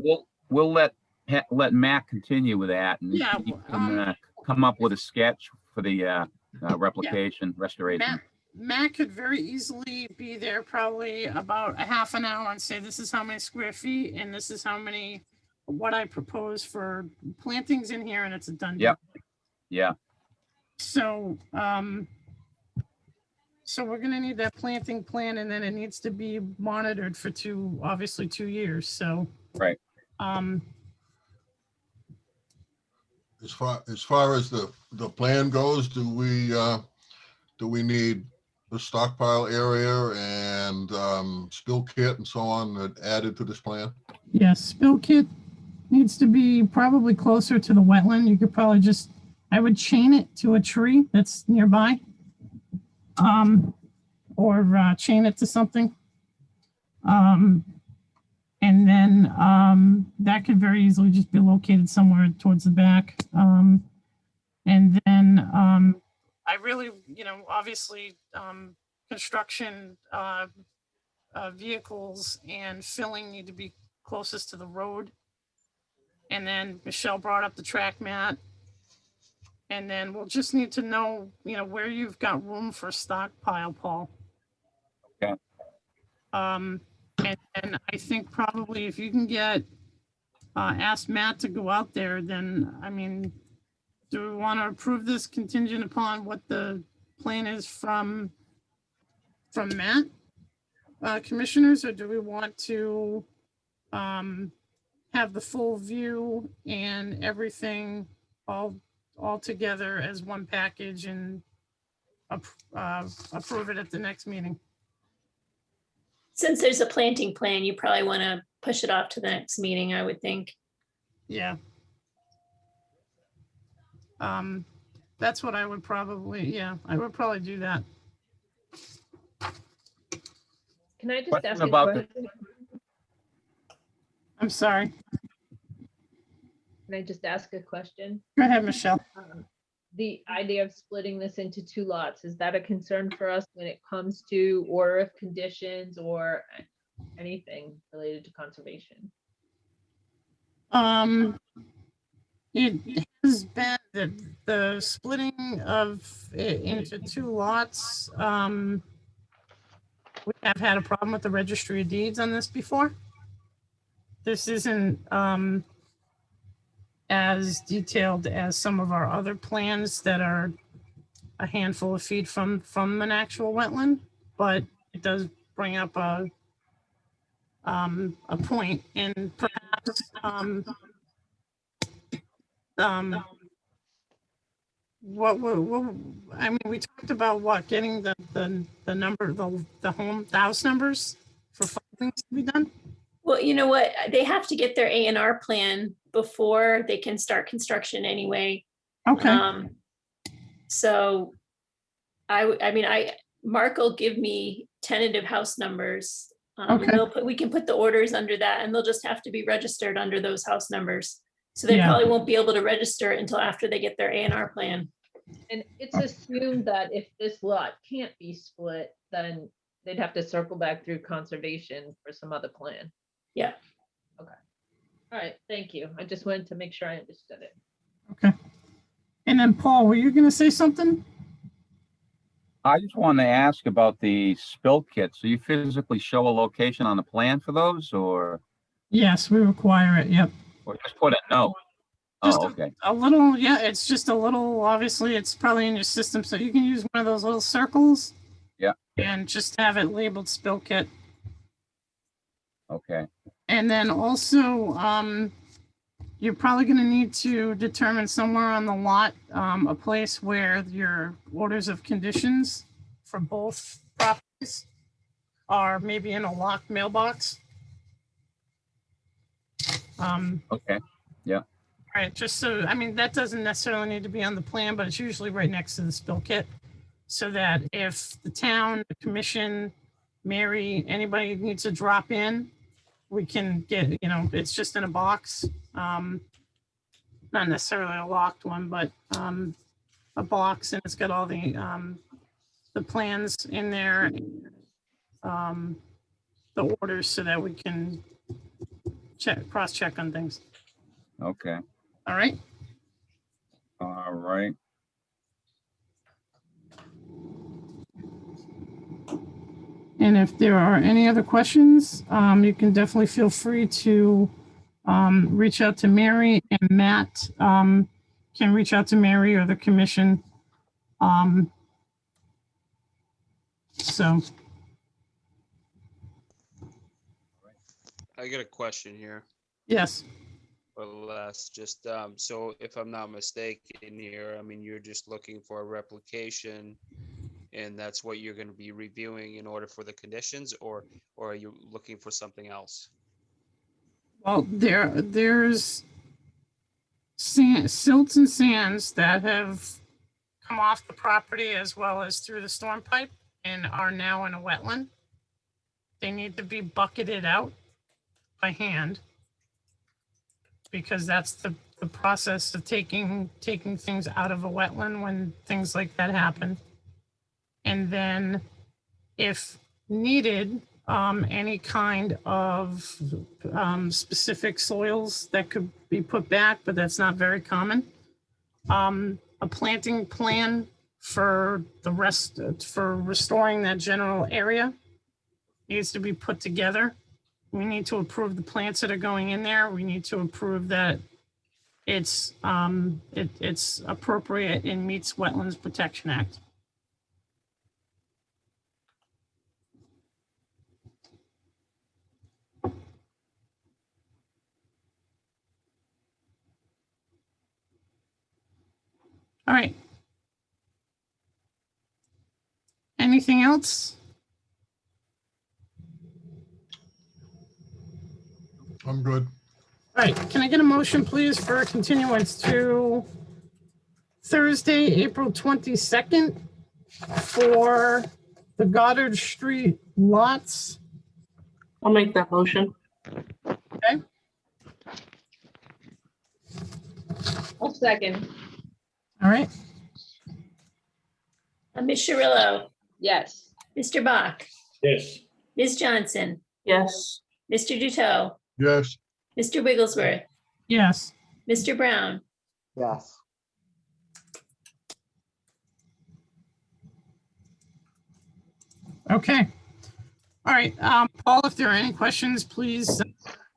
Speaker 14: we'll let Matt continue with that, and
Speaker 1: Yeah,
Speaker 14: he can come up with a sketch for the replication restoration.
Speaker 1: Matt could very easily be there probably about a half an hour and say, this is how many square feet and this is how many, what I propose for plantings in here, and it's a done deal.
Speaker 14: Yep. Yeah.
Speaker 1: So, so we're gonna need that planting plan, and then it needs to be monitored for obviously 2 years, so.
Speaker 14: Right.
Speaker 9: As far as the plan goes, do we need the stockpile area and spill kit and so on added to this plan?
Speaker 1: Yes, spill kit needs to be probably closer to the wetland. You could probably I would chain it to a tree that's nearby. Or chain it to something. And then that could very easily just be located somewhere towards the back. And then I really, obviously construction vehicles and filling need to be closest to the road. And then Michelle brought up the track mat. And then we'll just need to know, where you've got room for stockpile, Paul.
Speaker 14: Okay.
Speaker 1: And I think probably if you can ask Matt to go out there, then, I mean, do we want to approve this contingent upon what the plan is from Matt, commissioners, or do we want to have the full view and everything all together as one package and approve it at the next meeting?
Speaker 2: Since there's a planting plan, you probably want to push it off to the next meeting, I would think.
Speaker 1: Yeah. That's what I would probably, I would probably do that.
Speaker 4: Can I just
Speaker 14: Question
Speaker 4: ask a
Speaker 14: about
Speaker 4: question?
Speaker 1: I'm sorry.
Speaker 4: Can I just ask a question?
Speaker 1: Go ahead, Michelle.
Speaker 4: The idea of splitting this into 2 lots, is that a concern for us when it comes to order of conditions or anything related to conservation?
Speaker 1: It has been the splitting of it into 2 lots. We have had a problem with the registry of deeds on this before. This isn't as detailed as some of our other plans that are a handful of feet from an actual wetland, but it does bring up a point, and perhaps I mean, we talked about getting the number, the house numbers for things to be done.
Speaker 2: Well, you know what? They have to get their A&R plan before they can start construction anyway.
Speaker 1: Okay.
Speaker 2: So Mark will give me tentative house numbers.
Speaker 1: Okay.
Speaker 2: We can put the orders under that, and they'll just have to be registered under those house numbers. So they
Speaker 1: Yeah.
Speaker 2: probably won't be able to register it until after they get their A&R plan.
Speaker 4: And it's assumed that if this lot can't be split, then they'd have to circle back through conservation for some other plan.
Speaker 2: Yeah.
Speaker 4: Okay. All right, thank you. I just wanted to make sure I understood it.
Speaker 1: Okay. And then Paul, were you going to say something?
Speaker 14: I just wanted to ask about the spill kits. So you physically show a location on the plan for those, or
Speaker 1: Yes, we require it. Yep.
Speaker 14: just put a note?
Speaker 1: Just
Speaker 14: Oh, okay.
Speaker 1: a little, it's just a little, obviously it's probably in your system, so you can use one of those little circles.
Speaker 14: Yeah.
Speaker 1: And just have it labeled spill kit.
Speaker 14: Okay,
Speaker 1: And then also, you're probably gonna need to determine somewhere on the lot, a place where your orders of conditions for both properties are maybe in a locked mailbox.
Speaker 14: okay,
Speaker 1: Right, just so, I mean, that doesn't necessarily need to be on the plan, but it's usually right next to the spill kit. So that if the town, the commission, Mary, anybody needs to drop in, we can get, it's just in a box. Not necessarily a locked one, but a box, and it's got all the plans in there, the orders, so that we can cross-check on things.
Speaker 14: okay,
Speaker 1: All right?
Speaker 14: all right.
Speaker 1: And if there are any other questions, you can definitely feel free to reach out to Mary, and Matt can reach out to Mary or the commission. So,
Speaker 15: I got a question here.
Speaker 1: yes,
Speaker 15: Or less, just, so if I'm not mistaken here, I mean, you're just looking for a replication and that's what you're gonna be reviewing in order for the conditions, or are you looking for something else?
Speaker 1: well, there's silts and sands that have come off the property as well as through the storm pipe and are now in a wetland. They need to be bucketed out by hand, because that's the process of taking things out of a wetland when things like that happen. And then if needed, any kind of specific soils that could be put back, but that's not very common. A planting plan for the rest, for restoring that general area needs to be put together. We need to approve the plants that are going in there. We need to approve that it's appropriate and meets Wetlands Protection Act. All right. Anything else?
Speaker 9: I'm good.
Speaker 1: All right, can I get a motion, please, for a continuance to Thursday, April 22nd for the Goddard Street lots?
Speaker 6: I'll make that motion.
Speaker 1: Okay,
Speaker 4: I'll second.
Speaker 1: all right,
Speaker 2: Ms. Cirillo,
Speaker 4: Yes.
Speaker 2: Mr. Bach,
Speaker 5: Yes.
Speaker 2: Ms. Johnson,
Speaker 6: Yes.
Speaker 2: Mr. Duto,
Speaker 9: Yes,
Speaker 2: Mr. Wigglesworth,
Speaker 1: yes.
Speaker 2: Mr. Brown,
Speaker 10: Yes.
Speaker 1: Okay. All right, Paul, if there are any questions, please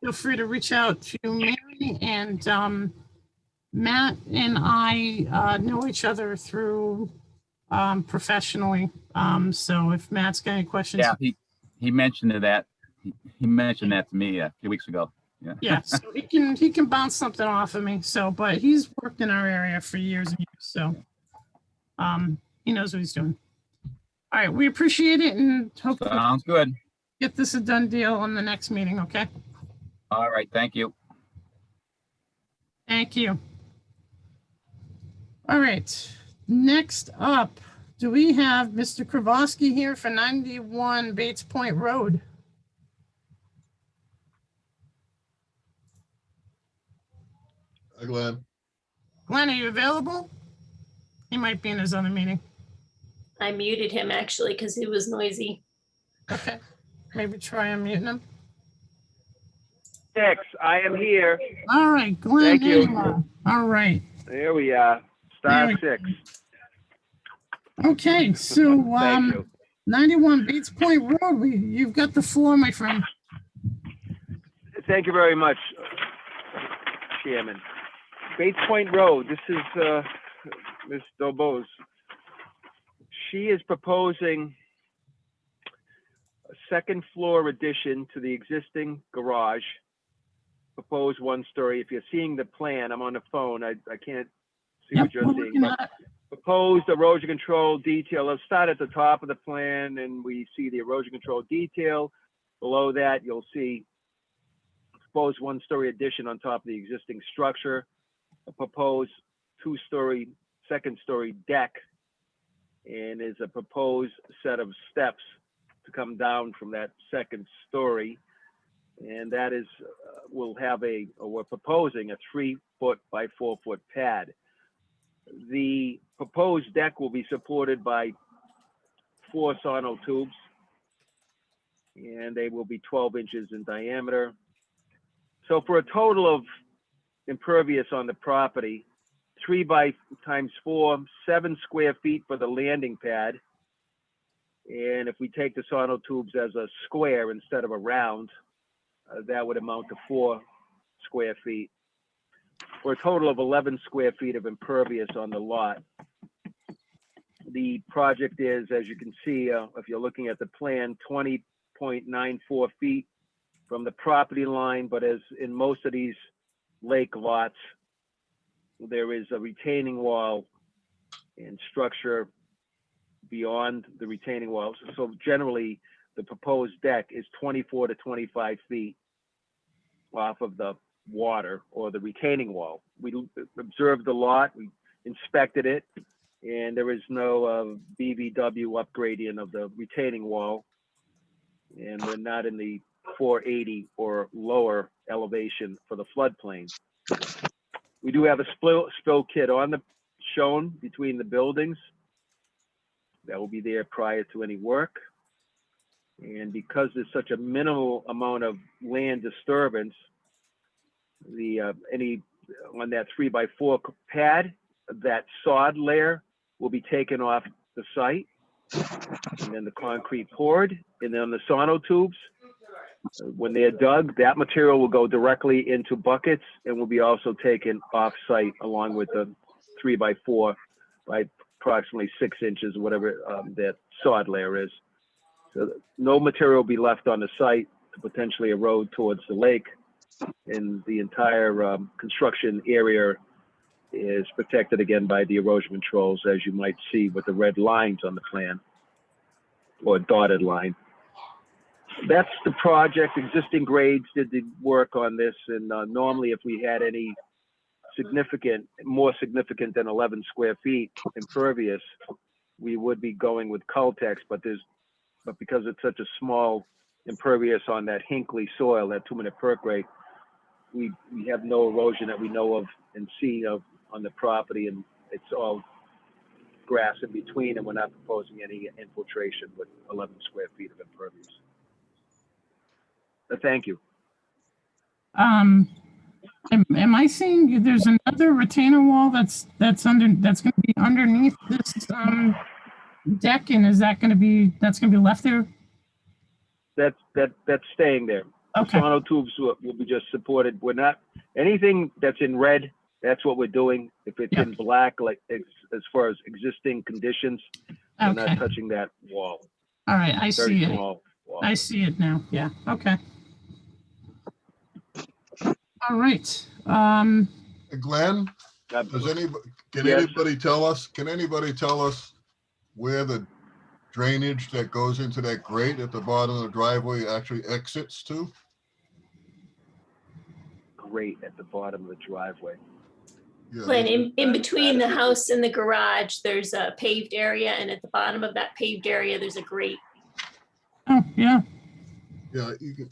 Speaker 1: feel free to reach out to Mary, and Matt and I know each other through professionally. So if Matt's got any questions.
Speaker 14: Yeah, he mentioned that. He mentioned that to me a few weeks ago. Yeah.
Speaker 1: Yeah, so he can bounce something off of me. So, but he's worked in our area for years and years, so he knows what he's doing. All right, we appreciate it, and hope to
Speaker 14: Sounds good.
Speaker 1: get this a done deal on the next meeting. Okay,
Speaker 14: All right, thank you.
Speaker 1: thank you. All right, next up, do we have Mr. Kravosky here for 91 Bates Point Road?
Speaker 9: hi, Glenn.
Speaker 1: Glenn, are you available? He might be in his other meeting.
Speaker 2: I muted him actually because he was noisy.
Speaker 1: Okay, maybe try unmuting him.
Speaker 13: Six, I am here.
Speaker 1: All right, Glenn.
Speaker 13: Thank you.
Speaker 1: there are. All right.
Speaker 13: There we are. Star
Speaker 1: There
Speaker 13: 6.
Speaker 1: Okay, so
Speaker 13: Thank you.
Speaker 1: 91 Bates Point Road, you've got the floor, my friend.
Speaker 13: Thank you very much, Chairman. Bates Point Road, this is Ms. Dobos. She is proposing a second floor addition to the existing garage, proposed 1-story. If you're seeing the plan, I'm on the phone, I can't see
Speaker 1: Yep,
Speaker 13: what you're
Speaker 1: we're
Speaker 13: seeing.
Speaker 1: looking
Speaker 13: But
Speaker 1: at it.
Speaker 13: proposed erosion control detail. Let's start at the top of the plan and we see the erosion control detail. Below that, you'll see proposed 1-story addition on top of the existing structure, a proposed 2-story, second-story deck, and is a proposed set of steps to come down from that second story. And that is, we'll have we're proposing a 3-foot by 4-foot pad. The proposed deck will be supported by 4 sono tubes, and they will be 12 inches in diameter. So for a total of impervious on the property, 3 by times 4, 7 square feet for the landing pad. And if we take the sono tubes as a square instead of a round, that would amount to 4 square feet, for a total of 11 square feet of impervious on the lot. The project is, as you can see, if you're looking at the plan, 20.94 feet from the property line, but as in most of these lake lots, there is a retaining wall and structure beyond the retaining walls. So generally, the proposed deck is 24 to 25 feet off of the water or the retaining wall. We observed the lot, we inspected it, and there is no BVW upgrading of the retaining wall. And we're not in the 480 or lower elevation for the floodplain. We do have a spill kit shown between the buildings. That will be there prior to any work. And because there's such a minimal amount of land disturbance, on that 3 by 4 pad, that sod layer will be taken off the site, and then the concrete poured, and then the sono tubes, when they're dug, that material will go directly into buckets and will be also taken off site along with the 3 by 4 by approximately 6 inches, whatever that sod layer is. So no material will be left on the site to potentially erode towards the lake, and the entire construction area is protected again by the erosion controls, as you might see with the red lines on the plan, or dotted line. That's the project. Existing grades did the work on this, and normally if we had any more significant than 11 square feet impervious, we would be going with Cultex, but because it's such a small impervious on that Hinkley soil, that 2-minute perk rate, we have no erosion that we know of and see of on the property, and it's all grass in between, and we're not proposing any infiltration with 11 square feet of impervious. Thank you.
Speaker 1: Am I seeing there's another retainer wall that's going to be underneath this deck, and that's going to be left there?
Speaker 13: That's staying there.
Speaker 1: Okay.
Speaker 13: The sono tubes will be just supported. We're not, anything that's in red, that's what we're doing. If it's in black, like as far as existing conditions, we're not touching that wall.
Speaker 1: All right, I see it.
Speaker 13: Small wall.
Speaker 1: I see it now. Yeah. Okay. All right.
Speaker 9: Glenn, can anybody tell us where the drainage that goes into that grate at the bottom of the driveway actually exits to?
Speaker 13: Grate at the bottom of the driveway.
Speaker 9: Yeah,
Speaker 2: Glenn, in between the house and the garage, there's a paved area, and at the bottom of that paved area, there's a grate.
Speaker 1: Oh, yeah.
Speaker 9: Yeah, you can.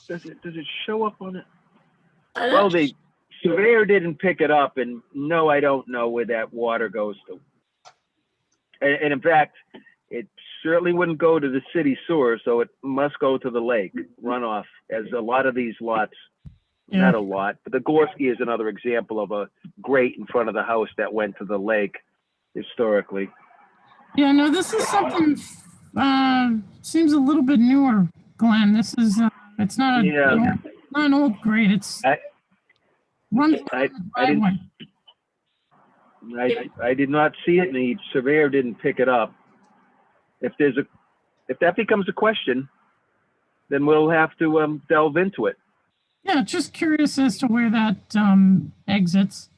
Speaker 13: Does it show up on it? Well, the surveyor didn't pick it up, and no, I don't know where that water goes to. And in fact, it certainly wouldn't go to the city sewer, so it must go to the lake runoff, as a lot of these lots, not a lot, but the Gorski is another example of a grate in front of the house that went to the lake historically.
Speaker 1: Yeah, no, this is something, seems a little bit newer, Glenn. This is, it's not an old grate. It's
Speaker 13: I did not see it, and the surveyor didn't pick it up. If that becomes a question, then we'll have to delve into it.
Speaker 1: Yeah, just curious as to where that exits.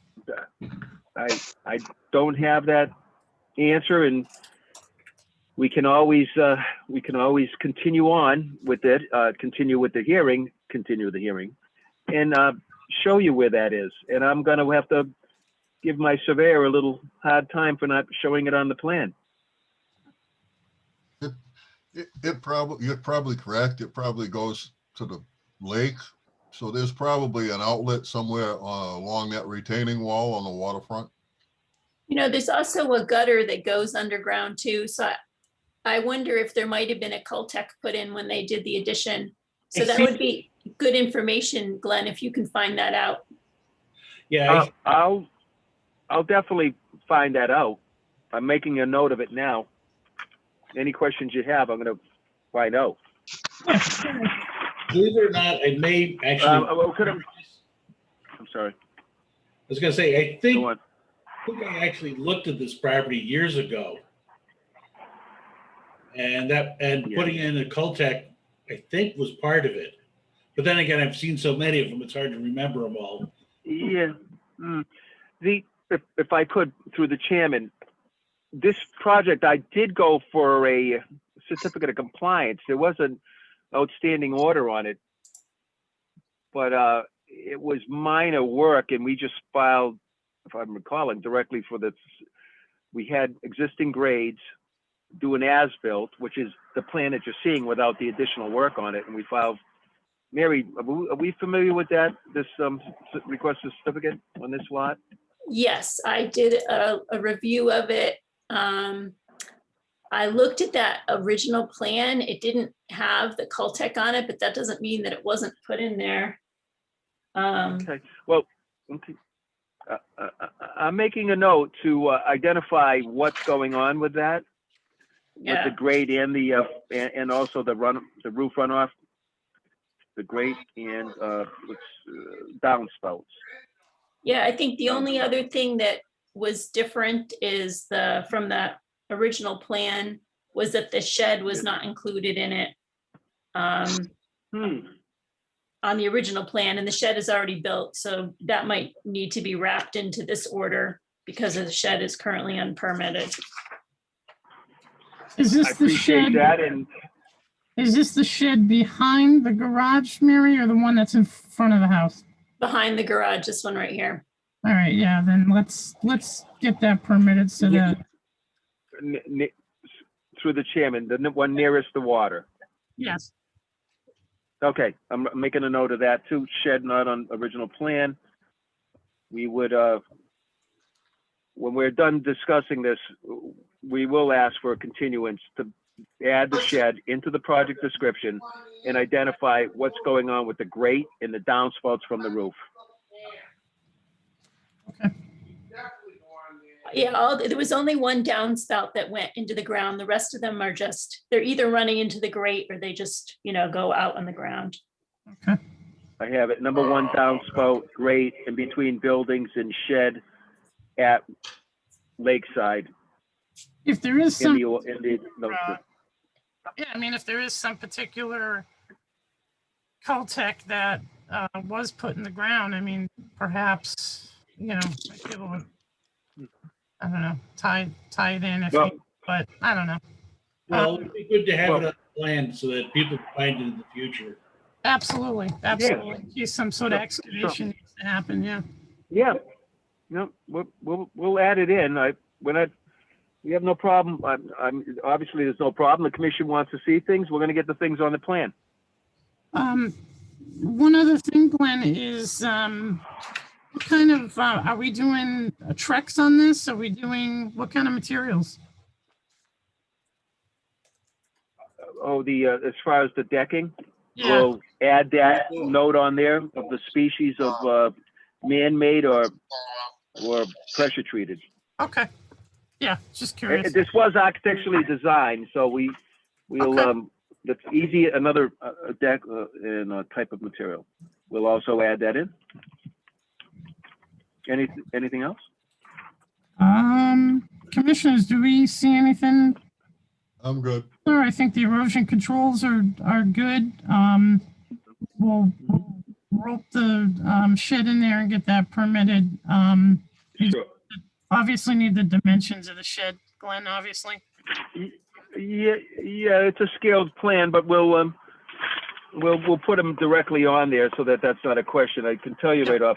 Speaker 13: I don't have that answer, and we can always continue on with it, continue the hearing, and show you where that is. And I'm going to have to give my surveyor a little hard time for not showing it on the plan.
Speaker 9: You're probably correct. It probably goes to the lake. So there's probably an outlet somewhere along that retaining wall on the waterfront.
Speaker 2: You know, there's also a gutter that goes underground too. So I wonder if there might have been a Cultec put in when they did the addition. So that would be good information, Glenn, if you can find that out.
Speaker 5: Yeah,
Speaker 13: I'll definitely find that out. I'm making a note of it now. Any questions you have, I'm going to find out.
Speaker 5: believe it or not, I may actually,
Speaker 13: I'm sorry.
Speaker 5: I was gonna say, I
Speaker 13: Go
Speaker 5: think
Speaker 13: on.
Speaker 5: I actually looked at this property years ago. And putting in a Cultec, I think, was part of it. But then again, I've seen so many of them, it's hard to remember them all.
Speaker 13: Yeah. If I could, through the chairman, this project, I did go for a certificate of compliance. There was an outstanding order on it, but it was minor work, and we just filed, if I'm recalling, directly for the. We had existing grades, do an as-built, which is the plan that you're seeing without the additional work on it, and we filed. Mary, are we familiar with that? This request of certificate on this lot?
Speaker 2: Yes, I did a review of it. I looked at that original plan. It didn't have the Cultec on it, but that doesn't mean that it wasn't put in there.
Speaker 13: Okay, well, okay. I'm making a note to identify what's going on with that, with the grade and the and also the roof runoff, the grate and downspouts.
Speaker 2: Yeah, I think the only other thing that was different is from the original plan was that the shed was not included in it. On the original plan, and the shed is already built, so that might need to be wrapped into this order because the shed is currently unpermitted.
Speaker 1: Is this the shed? Is this the shed behind the garage, Mary, or the one that's in front of the house?
Speaker 2: Behind the garage, this one right here.
Speaker 1: All right, yeah, then let's get that permitted so that.
Speaker 13: Through the chairman, the one nearest the water.
Speaker 1: Yes.
Speaker 13: Okay, I'm making a note of that too. Shed not on original plan. We would, when we're done discussing this, we will ask for a continuance to add the shed into the project description and identify what's going on with the grate and the downspouts from the roof.
Speaker 1: Okay.
Speaker 2: Yeah, there was only one downspout that went into the ground. The rest of them are they're either running into the grate or they just, go out on the ground.
Speaker 1: Okay.
Speaker 13: I have it. Number one downspout, grate in between buildings and shed at Lakeside.
Speaker 1: If there is some, if there is some particular Cultec that was put in the ground, perhaps, might be able to, I don't know, tie it in but I don't know.
Speaker 5: Well, it'd be good to have it on the plan so that people can find it in the future.
Speaker 1: Absolutely. In case some sort of excavation needs to happen, yeah.
Speaker 13: Yeah. No, we'll add it in. We have no problem. Obviously there's no problem. The commission wants to see things. We're going to get the things on the plan.
Speaker 1: One other thing, Glenn, is what kind of are we doing Trex on this? Are we doing what kind of materials?
Speaker 13: As far as the decking,
Speaker 1: Yeah.
Speaker 13: we'll add that note on there of the species of man-made or pressure treated.
Speaker 1: Okay. Yeah, just curious.
Speaker 13: This was architecturally designed, so we'll that's easy. Another deck and a type of material. We'll also add that in. Anything else?
Speaker 1: Commissioners, do we see anything?
Speaker 9: I'm good.
Speaker 1: Webster. I think the erosion controls are good. We'll rope the shed in there and get that permitted.
Speaker 13: Sure.
Speaker 1: Obviously need the dimensions of the shed, Glenn, obviously.
Speaker 13: Yeah, it's a scaled plan, but we'll put them directly on there so that that's not a question. I can tell you right off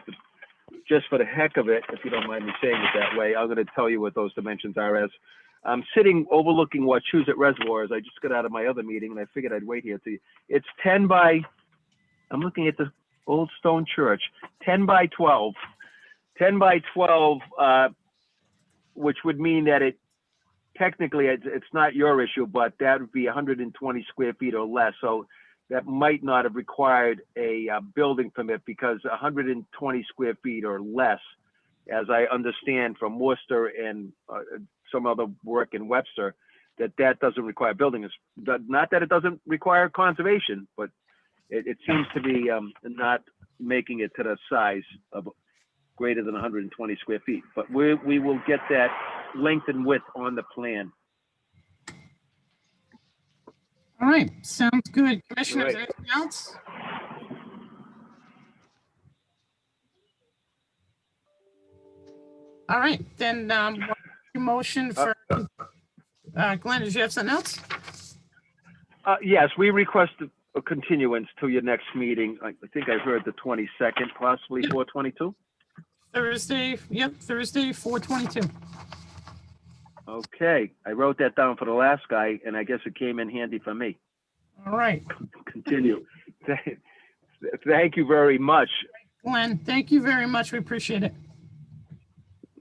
Speaker 13: just for the heck of it, if you don't mind me saying it that way, I'm going to tell you what those dimensions are as I'm sitting overlooking Wachusett Reservoir as I just got out of my other meeting and I figured I'd wait here to, it's 10 by, I'm looking at the old stone church, 10 by 12, 10 by 12, which would mean that it, technically it's not your issue, but that would be 120 square feet or less. So that might not have required a building permit because 120 square feet or less, as I understand from Worcester and some other work in Webster, that doesn't require building. Not that it doesn't require conservation, but it seems to be not making it to the size of greater than 120 square feet. But we will get that length and width on the plan.
Speaker 1: All right, sounds good. Commissioners,
Speaker 13: Right.
Speaker 1: anything else? All right, then motion for Glenn, did you have something else?
Speaker 13: Yes, we request a continuance to your next meeting. I think I heard the 22nd, possibly 4/22.
Speaker 1: Thursday, yep, Thursday, 4/22.
Speaker 13: Okay, I wrote that down for the last guy, and I guess it came in handy for me.
Speaker 1: All right,
Speaker 13: Continue. Thank you very much.
Speaker 1: Glenn, thank you very much. We appreciate it.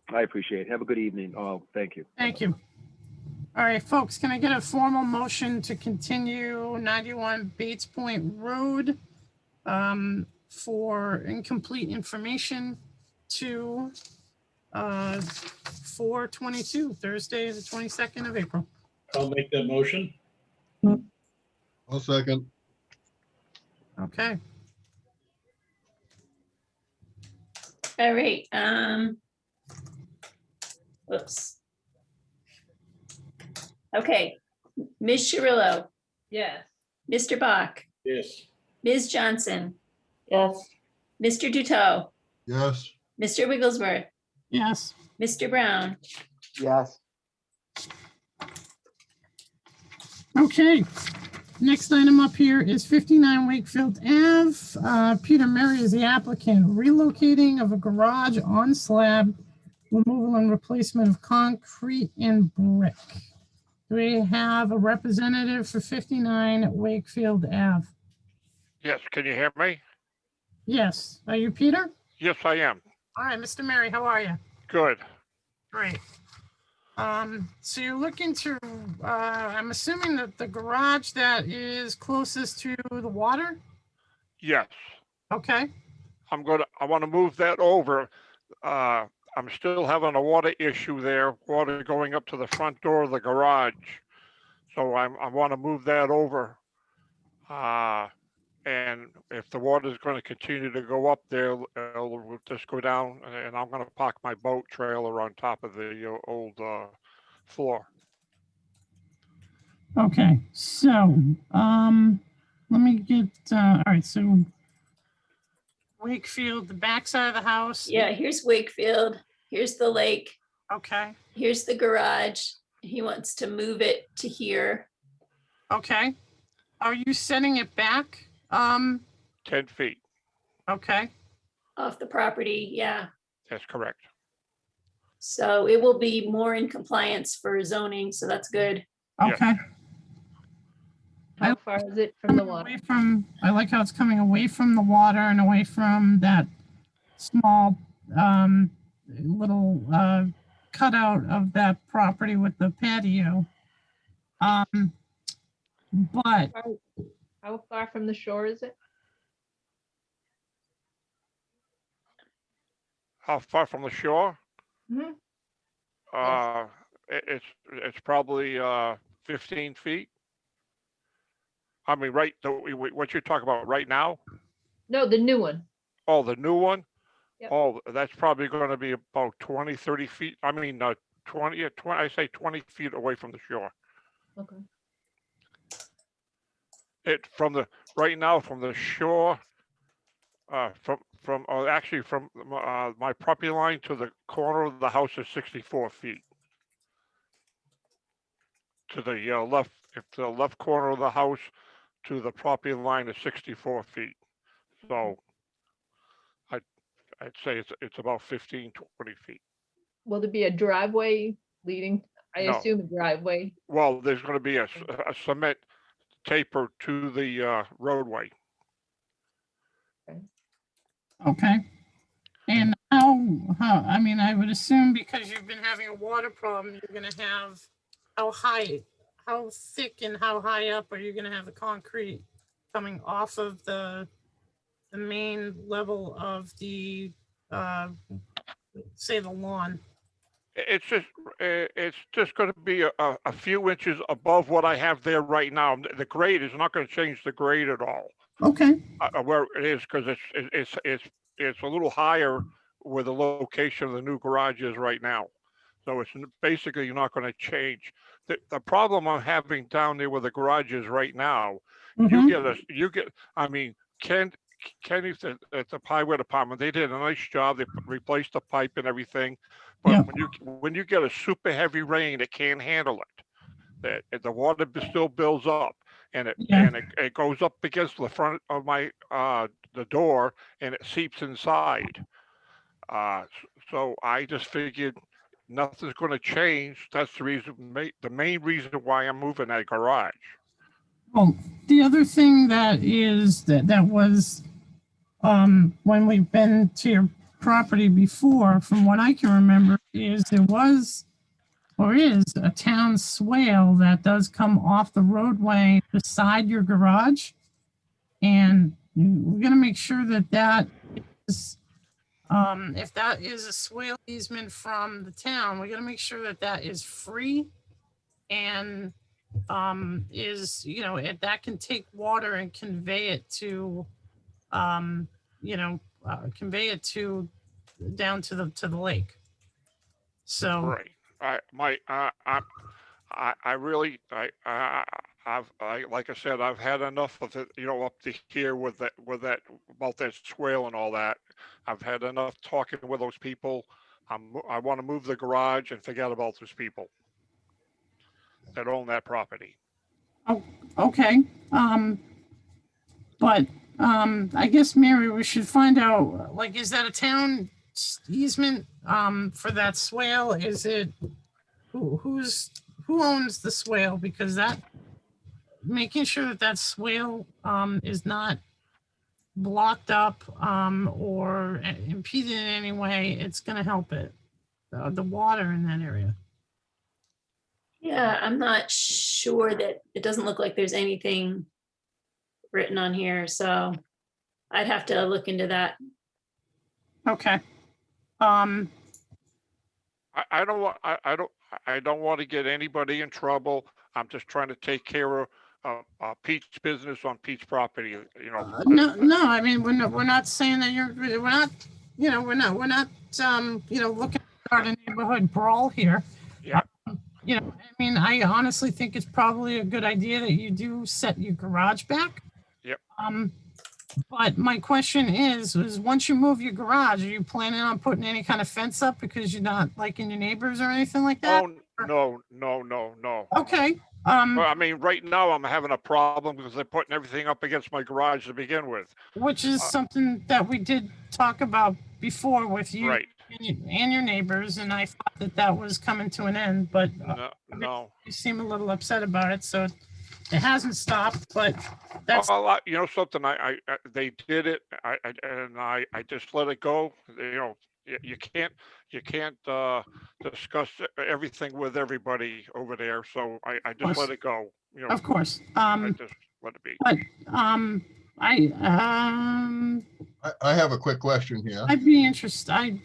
Speaker 13: I appreciate it. Have a good evening. Oh, thank you.
Speaker 1: Thank you. All right, folks, can I get a formal motion to continue 91 Bates Point Road for incomplete information to 4/22, Thursday, the 22nd of April?
Speaker 5: I'll make that motion.
Speaker 9: I'll second.
Speaker 1: Okay.
Speaker 2: All right, whoops. Okay, Ms. Cirillo,
Speaker 4: Yes.
Speaker 2: Mr. Bach,
Speaker 5: Yes.
Speaker 2: Ms. Johnson,
Speaker 6: Yes.
Speaker 2: Mr. Duto,
Speaker 9: Yes.
Speaker 2: Mr. Wigglesworth,
Speaker 1: Yes.
Speaker 2: Mr. Brown.
Speaker 10: Yes.
Speaker 1: Okay. Next item up here is 59 Wakefield Ave. Peter Murray is the applicant. Relocating of a garage on slab, removal and replacement of concrete and brick. Do we have a representative for 59 Wakefield Ave?
Speaker 16: Yes, can you hear me?
Speaker 1: Yes. Are you Peter?
Speaker 16: Yes, I am.
Speaker 1: All right, Mr. Murray, how are you?
Speaker 16: Good.
Speaker 1: Great. So you're looking to, I'm assuming that the garage that is closest to the water?
Speaker 16: Yes,
Speaker 1: Okay.
Speaker 16: I want to move that over. I'm still having a water issue there, water going up to the front door of the garage. So I want to move that over. And if the water is going to continue to go up there, it'll just go down and I'm going to park my boat trailer on top of the old floor.
Speaker 1: Okay, so, let me get, all right, so Wakefield, the backside of the house.
Speaker 2: Yeah, here's Wakefield, here's the lake,
Speaker 1: Okay,
Speaker 2: here's the garage. He wants to move it to here.
Speaker 1: okay. Are you setting it back?
Speaker 16: 10 feet,
Speaker 1: Okay,
Speaker 2: Off the property, yeah.
Speaker 16: that's correct.
Speaker 2: So it will be more in compliance for zoning, so that's good.
Speaker 1: okay.
Speaker 4: How far is it from the water?
Speaker 1: Away from, I like how it's coming away from the water and away from that small, little, cutout of that property with the patio. But
Speaker 4: How far from the shore is it?
Speaker 16: How far from the shore?
Speaker 4: Mhm.
Speaker 16: It's probably 15 feet. I mean, right, what you're talking about right now?
Speaker 4: No, the new one.
Speaker 16: Oh, the new one?
Speaker 4: Yep.
Speaker 16: Oh, that's probably going to be about 20, 30 feet. I mean, 20, I say 20 feet away from the shore.
Speaker 4: Okay.
Speaker 16: It right now from the shore, actually from my property line to the corner of the house is 64 feet. To the left, if the left corner of the house to the property line is 64 feet. So I'd say it's about 15, 20 feet.
Speaker 4: Will there be a driveway leading? I
Speaker 16: No.
Speaker 4: assume a driveway.
Speaker 16: Well, there's going to be a cement taper to the roadway.
Speaker 1: Okay. And I mean, I would assume because you've been having a water problem, you're gonna have, how thick and how high up are you gonna have the concrete coming off of the main level of the, say the lawn?
Speaker 16: It's just going to be a few inches above what I have there right now. The grade is not going to change the grade at all.
Speaker 1: Okay.
Speaker 16: Where it is, because it's a little higher where the location of the new garage is right now. So it's basically not going to change. The problem I'm having down there where the garage is right now, I mean, Kenny at the highway department, they did a nice job. They replaced the pipe and everything. But when you get a super heavy rain, it can't handle it. The water still builds up, and it goes up against the front of my the door, and it seeps inside. So I just figured nothing's going to change. That's the reason, the main reason why I'm moving that garage.
Speaker 1: Well, the other thing that was when we've been to your property before, from what I can remember, is there was or is a town swale that does come off the roadway beside your garage. And we're going to make sure that is, if that is a swale easement from the town, we're going to make sure that is free and is, that can take water and convey it to, down to the lake. So
Speaker 16: like I said, I've had enough of it, up to here with that about that swale and all that. I've had enough talking with those people. I want to move the garage and forget about those people that own that property.
Speaker 1: Oh, okay. But I guess, Mary, we should find out, like, is that a town easement for that swale? Is it, who owns the swale? Because making sure that swale is not blocked up or impeded in any way, it's going to help it, the water in that area.
Speaker 2: Yeah, I'm not sure that, it doesn't look like there's anything written on here, so I'd have to look into that.
Speaker 1: Okay.
Speaker 16: I don't want to get anybody in trouble. I'm just trying to take care of Pete's business on Pete's property.
Speaker 1: No. I mean, we're not saying that we're not looking to start a neighborhood brawl here.
Speaker 16: Yeah.
Speaker 1: I mean, I honestly think it's probably a good idea that you do set your garage back.
Speaker 16: Yep.
Speaker 1: But my question is once you move your garage, are you planning on putting any kind of fence up because you're not liking your neighbors or anything like that?
Speaker 16: Oh, no.
Speaker 1: Okay.
Speaker 16: Well, I mean, right now I'm having a problem because they're putting everything up against my garage to begin with.
Speaker 1: Which is something that we did talk about before with you
Speaker 16: Right.
Speaker 1: and your neighbors, and I thought that was coming to an end, but
Speaker 16: No.
Speaker 1: you seem a little upset about it, so it hasn't stopped, but that's
Speaker 16: something. They did it. I just let it go. You can't discuss everything with everybody over there. So I just let it go.
Speaker 1: Of course.
Speaker 16: I just let it be.
Speaker 1: But
Speaker 9: I have a quick question here.
Speaker 1: I'd be interested.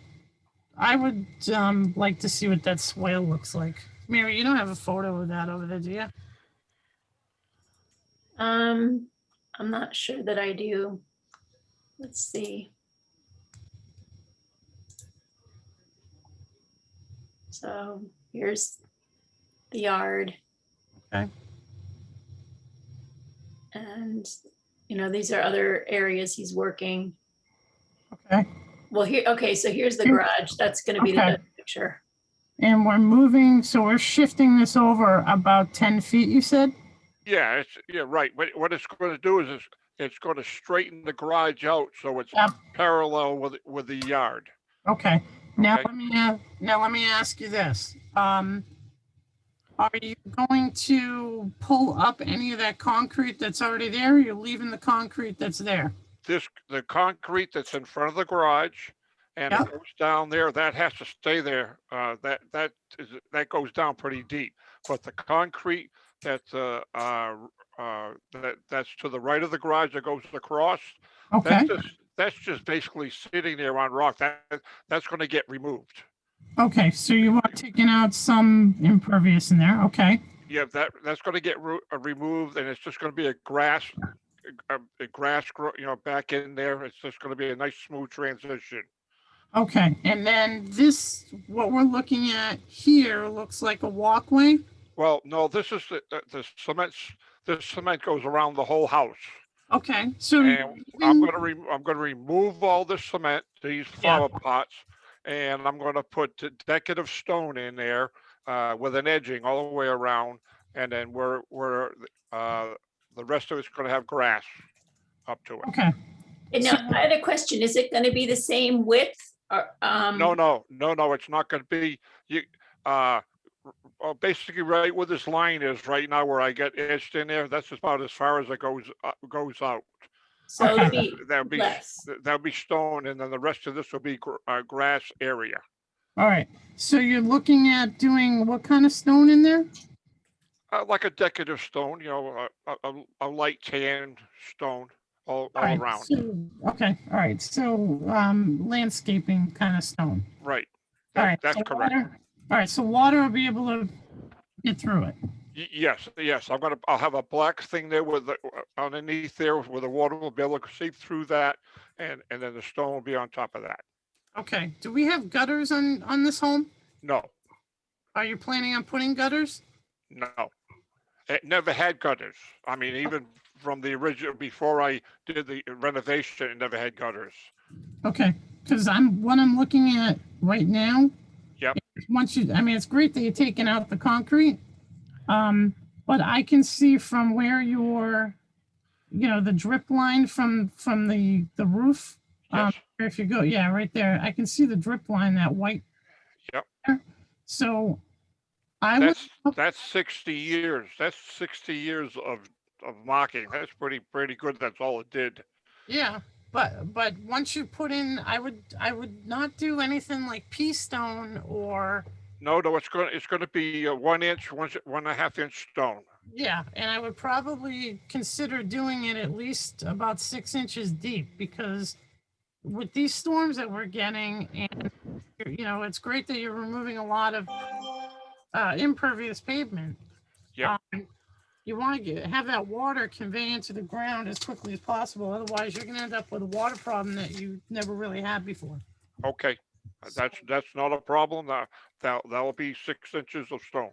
Speaker 1: I would like to see what that swale looks like. Mary, you don't have a photo of that over there, do you?
Speaker 2: I'm not sure that I do. Let's see. So here's the yard.
Speaker 1: Okay.
Speaker 2: And, these are other areas he's working.
Speaker 1: Okay.
Speaker 2: Well, here, okay, so here's the garage. That's gonna be the
Speaker 1: Okay.
Speaker 2: other picture.
Speaker 1: And we're moving, so we're shifting this over about 10 feet, you said?
Speaker 16: Yeah, right. What it's going to do is it's going to straighten the garage out so it's
Speaker 1: Yep.
Speaker 16: parallel with the yard.
Speaker 1: Okay. Now
Speaker 16: Okay.
Speaker 1: let me ask you this. Are you going to pull up any of that concrete that's already there? Or you're leaving the concrete that's there?
Speaker 16: The concrete that's in front of the garage and
Speaker 1: Yep.
Speaker 16: it goes down there, that has to stay there. That goes down pretty deep. But the concrete that's that's to the right of the garage that goes across,
Speaker 1: Okay.
Speaker 16: that's just basically sitting there on rock. That's going to get removed.
Speaker 1: Okay, so you are taking out some impervious in there. Okay.
Speaker 16: Yeah, that's going to get removed, and it's just going to be a grass, back in there. It's just going to be a nice smooth transition.
Speaker 1: Okay, and then this, what we're looking at here, looks like a walkway.
Speaker 16: Well, no, this is the cement. This cement goes around the whole house.
Speaker 1: Okay, so
Speaker 16: And I'm going to remove all this cement, these flower pots, and I'm going to put decorative stone in there with an edging all the way around, and then where the rest of it's going to have grass up to it.
Speaker 1: Okay.
Speaker 2: And now, I had a question. Is it gonna be the same width or,
Speaker 16: No, it's not going to be. Basically right where this line is right now, where I get edged in there, that's about as far as it goes out.
Speaker 2: So it'll be less.
Speaker 16: That'll be stone, and then the rest of this will be grass area.
Speaker 1: All right, so you're looking at doing what kind of stone in there?
Speaker 16: Like a decorative stone, a light tan stone all
Speaker 1: right,
Speaker 16: around.
Speaker 1: Okay, all right, so landscaping kind of stone.
Speaker 16: Right.
Speaker 1: All right,
Speaker 16: That's
Speaker 1: so
Speaker 16: correct.
Speaker 1: All right, so water will be able to get through it.
Speaker 16: Yes. I'll have a black thing there with underneath there where the water will be able to seep through that, and then the stone will be on top of that.
Speaker 1: Okay, do we have gutters on this home?
Speaker 16: No,
Speaker 1: Are you planning on putting gutters?
Speaker 16: no. It never had gutters. I mean, even from the original, before I did the renovation, it never had gutters.
Speaker 1: Okay, because what I'm looking at right now.
Speaker 16: Yep.
Speaker 1: It's great that you're taking out the concrete. But I can see from where the drip line from the roof.
Speaker 16: Yes.
Speaker 1: If you go, right there, I can see the drip line, that white.
Speaker 16: Yep.
Speaker 1: There. So
Speaker 16: that's 60 years. That's 60 years of marking. That's pretty good. That's all it did.
Speaker 1: Yeah, but once you put in, I would not do anything like pea stone or.
Speaker 16: No, it's going to be a 1 inch, 1.5 inch stone.
Speaker 1: Yeah, and I would probably consider doing it at least about 6 inches deep, because with these storms that we're getting, and it's great that you're removing a lot of impervious pavement.
Speaker 16: Yeah.
Speaker 1: You want to have that water convey into the ground as quickly as possible. Otherwise, you're going to end up with a water problem that you never really had before.
Speaker 16: Okay, that's not a problem. That'll be 6 inches of stone.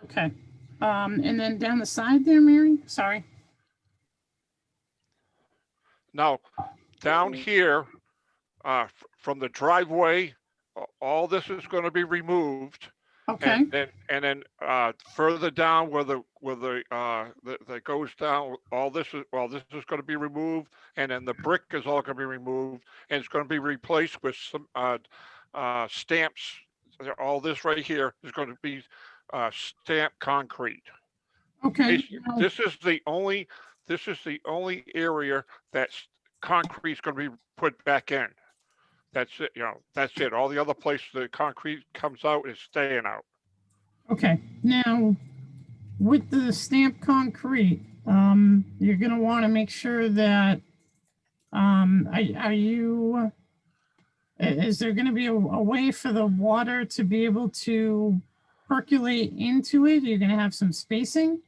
Speaker 1: Okay, and then down the side there, Mary. Sorry.
Speaker 16: Now, down here, from the driveway, all this is going to be removed.
Speaker 1: Okay.
Speaker 16: And then further down where that goes down, this is going to be removed, and then the brick is all going to be removed, and it's going to be replaced with some stamps. All this right here is going to be stamped concrete.
Speaker 1: Okay.
Speaker 16: This is the only area that's concrete is going to be put back in. That's it. That's it. All the other places the concrete comes out is staying out. Okay.
Speaker 1: Now, with the stamped concrete, you're going to want to make sure that, is there going to be a way for the water to be able to percolate into it? You're going to have some spacing?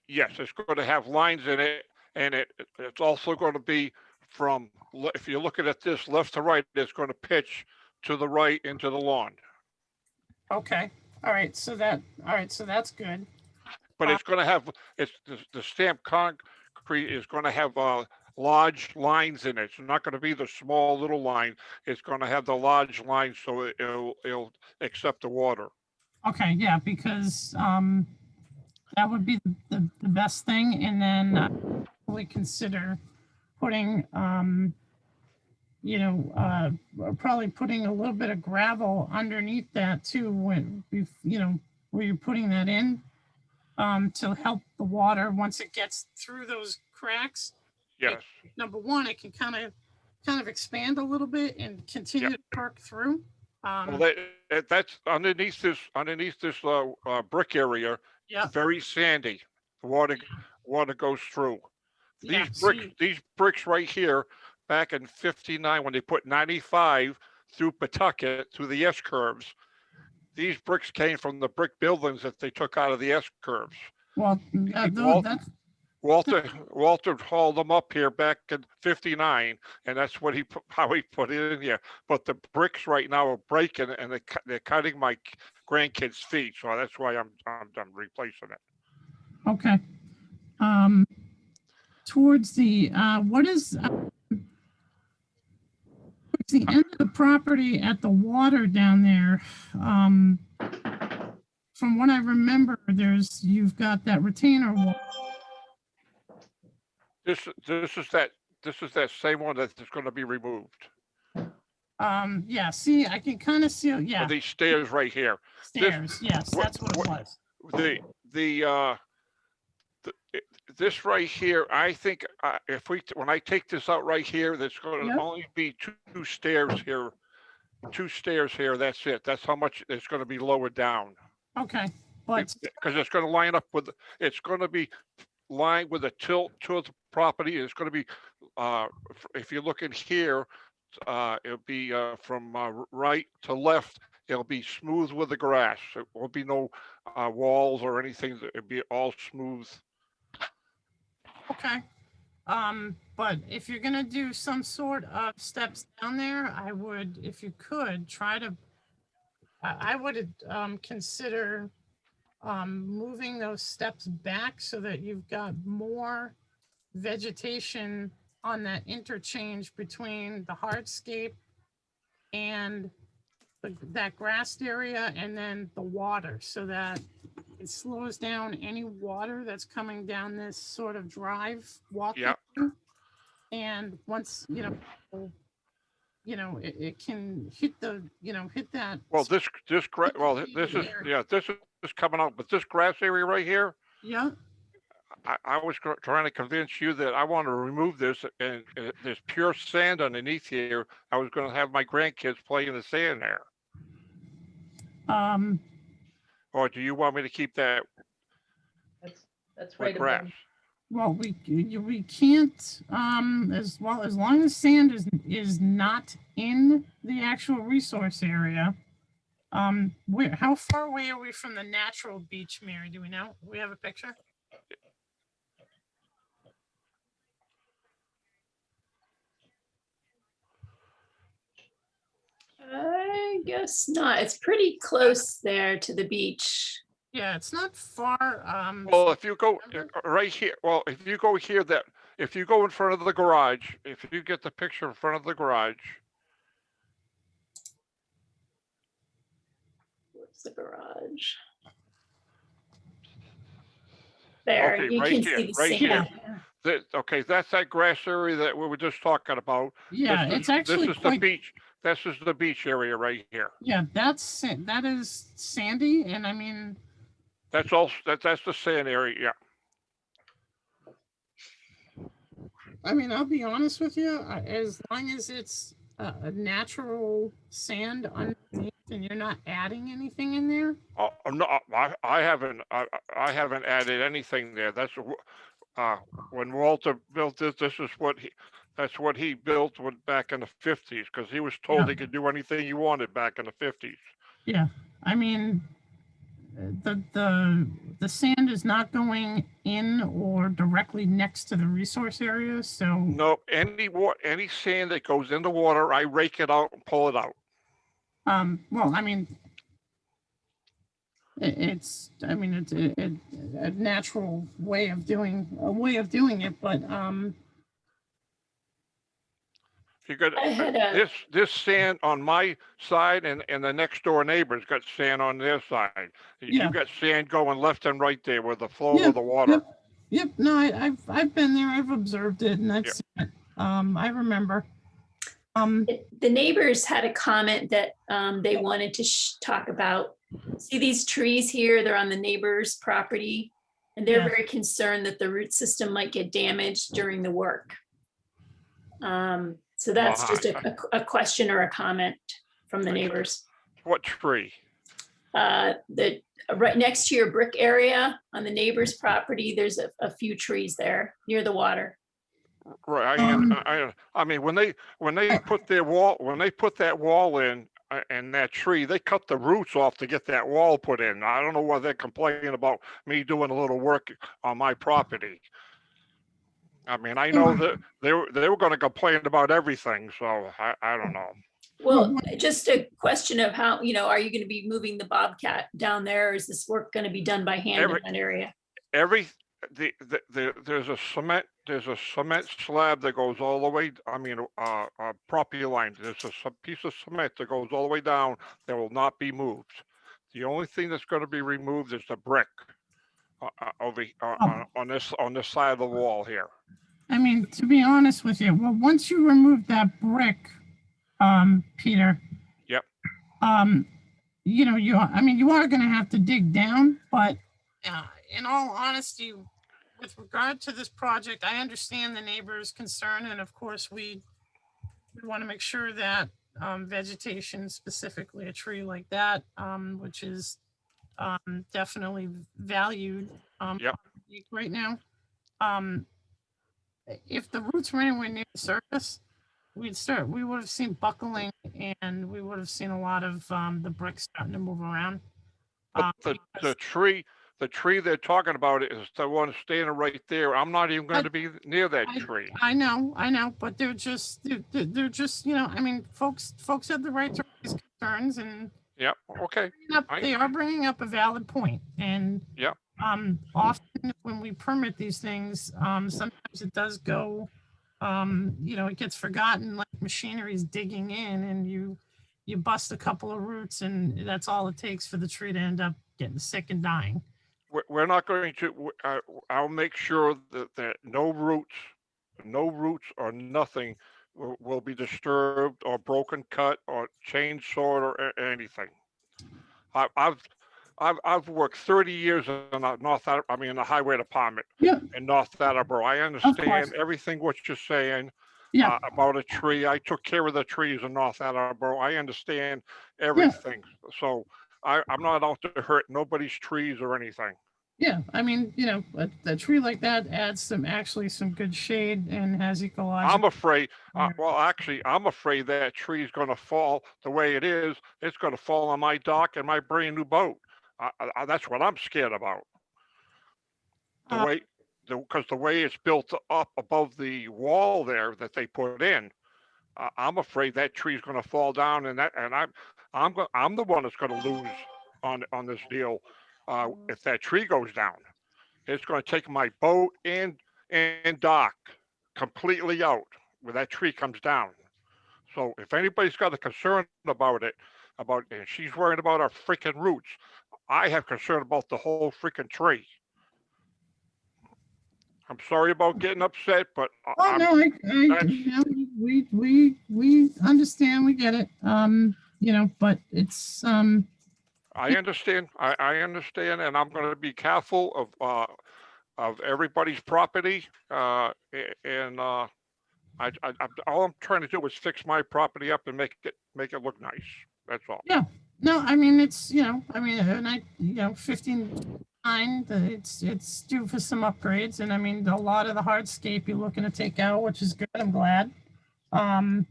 Speaker 16: Yes, it's going to have lines in it, and it's also going to be from, if you're looking at this left to right, it's going to pitch to the right into the lawn.
Speaker 1: Okay. All right. So that's good.
Speaker 16: But it's going to have, the stamped concrete is going to have large lines in it. It's not going to be the small little line. It's going to have the large line, so it'll accept the water.
Speaker 1: Okay, yeah, because that would be the best thing. And then we consider putting, probably putting a little bit of gravel underneath that too, when, where you're putting that in, to help the water once it gets through those cracks.
Speaker 16: Yes.
Speaker 1: Number one, it can kind of expand a little bit and continue to perk through.
Speaker 16: Well, that's underneath this brick area.
Speaker 1: Yeah.
Speaker 16: Very sandy. The water goes through.
Speaker 1: Yeah,
Speaker 16: These bricks right here, back in '59 when they put 95 through Pawtucket through the S curves, these bricks came from the brick buildings that they took out of the S curves.
Speaker 1: Well, that's
Speaker 16: Walter hauled them up here back in '59, and that's what how he put it in here. But the bricks right now are breaking, and they're cutting my grandkids' feet, so that's why I'm replacing it.
Speaker 1: okay. Towards the towards the end of the property at the water down there, from what I remember, you've got that retainer wall.
Speaker 16: This is that same one that's going to be removed.
Speaker 1: Yeah, see, I can kind of see, yeah.
Speaker 16: These stairs right here.
Speaker 1: Stairs, yes, that's what it was.
Speaker 16: This right here, I think when I take this out right here, there's going to only be two stairs here. Two stairs here, that's it. That's how much it's going to be lowered down.
Speaker 1: Okay, but
Speaker 16: because it's going to line up with, it's going to be lined with a tilt to the property. It's going to be, if you look in here, it'll be from right to left. It'll be smooth with the grass. It won't be no walls or anything. It'll be all smooth.
Speaker 1: okay. But if you're gonna do some sort of steps down there, I would, if you could, try to, I would consider moving those steps back so that you've got more vegetation on that interchange between the hardscape and that grassed area and then the water, so that it slows down any water that's coming down this sort of drive walking.
Speaker 16: Yeah.
Speaker 1: And once, it can hit the, hit that.
Speaker 16: Well, this is coming out, but this grass area right here,
Speaker 1: Yeah.
Speaker 16: I was trying to convince you that I want to remove this, and there's pure sand underneath here. I was going to have my grandkids play in the sand there. Or do you want me to keep that?
Speaker 4: That's right.
Speaker 16: Grass.
Speaker 1: Well, we can't, as long as sand is not in the actual resource area. How far away are we from the natural beach, Mary? Do we know? We have a picture?
Speaker 2: I guess not. It's pretty close there to the beach.
Speaker 1: Yeah, it's not far.
Speaker 16: Well, if you go right here, if you go here, if you go in front of the garage, if you get the picture in front of the garage.
Speaker 2: Where's the garage? There,
Speaker 16: Okay,
Speaker 2: you
Speaker 16: right
Speaker 2: can
Speaker 16: here,
Speaker 2: see the
Speaker 16: right
Speaker 2: sand.
Speaker 16: here. Okay, that's that grass area that we were just talking about.
Speaker 1: Yeah,
Speaker 16: this
Speaker 1: it's actually
Speaker 16: this is the beach. This is the beach area right here.
Speaker 1: Yeah, that is sandy, and I mean.
Speaker 16: That's the sand area. Yeah.
Speaker 1: I mean, I'll be honest with you. As long as it's a natural sand underneath, and you're not adding anything in there.
Speaker 16: Oh no, I haven't added anything there. That's when Walter built this. That's what he built back in the '50s, because he was told he could do anything he wanted back in the '50s.
Speaker 1: Yeah, I mean, the sand is not going in or directly next to the resource area, so.
Speaker 16: No, any sand that goes in the water, I rake it out and pull it out.
Speaker 1: Well, I mean, it's, I mean, it's a natural way of doing it, but,
Speaker 16: You got
Speaker 2: I had a,
Speaker 16: this sand on my side and the next door neighbor's got sand on their side.
Speaker 1: Yeah.
Speaker 16: You got sand going left and right there with the flow
Speaker 1: Yeah,
Speaker 16: of the water.
Speaker 1: Yep, no, I've been there, I've observed it, and I've
Speaker 16: Yeah.
Speaker 1: seen it. I remember.
Speaker 2: the neighbors had a comment that they wanted to talk about. See these trees here, they're on the neighbor's property, and they're
Speaker 1: Yeah.
Speaker 2: very concerned that the root system might get damaged during the work. So that's just a question or a comment from the neighbors.
Speaker 16: What tree?
Speaker 2: The right next to your brick area on the neighbor's property, there's a few trees there near the water.
Speaker 16: Right. I mean, when they put their wall, when they put that wall in and that tree, they cut the roots off to get that wall put in. I don't know why they're complaining about me doing a little work on my property. I mean, I know that they were going to complain about everything, so I don't know.
Speaker 2: Well, just a question of how, you know, are you going to be moving the Bobcat down there? Or is this work going to be done by hand in that area?
Speaker 16: There's a cement slab that goes all the way. I mean, property line. There's a piece of cement that goes all the way down that will not be moved. The only thing that's going to be removed is the brick over on this side of the wall here.
Speaker 1: I mean, to be honest with you, well, once you remove that brick, Peter.
Speaker 16: Yep.
Speaker 1: You know, you are going to have to dig down, but in all honesty, with regard to this project, I understand the neighbor's concern, and of course, we want to make sure that vegetation, specifically a tree like that, which is definitely valued right now. If the roots were anywhere near the surface, we would have seen buckling, and we would have seen a lot of the bricks starting to move around.
Speaker 16: But the tree they're talking about is the one standing right there. I'm not even going to be near that tree.
Speaker 1: I know, but they're just, you know, I mean, folks have the right to raise concerns, and
Speaker 16: yeah, okay.
Speaker 1: They are bringing up a valid point, and
Speaker 16: yeah.
Speaker 1: Often when we permit these things, sometimes it does go, you know, it gets forgotten, like machinery is digging in, and you bust a couple of roots, and that's all it takes for the tree to end up getting sick and dying.
Speaker 16: We're not going to. I'll make sure that no roots or nothing will be disturbed or broken, cut, or chainsawed or anything. I've worked 30 years in the highway department in North Attleboro. I understand everything what you're saying about a tree. I took care of the trees in North Attleboro. I understand everything. So I'm not out to hurt nobody's trees or anything.
Speaker 1: Yeah, I mean, you know, a tree like that adds some good shade and has ecological.
Speaker 16: I'm afraid, I'm afraid that tree is going to fall the way it is. It's going to fall on my dock and my brand new boat. That's what I'm scared about. Because the way it's built up above the wall there that they put in, I'm afraid that tree is going to fall down, and I'm the one that's going to lose on this deal. If that tree goes down, it's going to take my boat and dock completely out when that tree comes down. So if anybody's got a concern about it, and she's worried about our freaking roots, I have concern about the whole freaking tree. I'm sorry about getting upset, but
Speaker 1: we understand, we get it. You know, but it's
Speaker 16: I understand. I understand, and I'm going to be careful of everybody's property. All I'm trying to do is fix my property up and make it look nice. That's all.
Speaker 1: Yeah. No, I mean, it's, you know, 15.9, it's due for some upgrades, and I mean, a lot of the hardscape you're looking to take out, which is good. I'm glad. And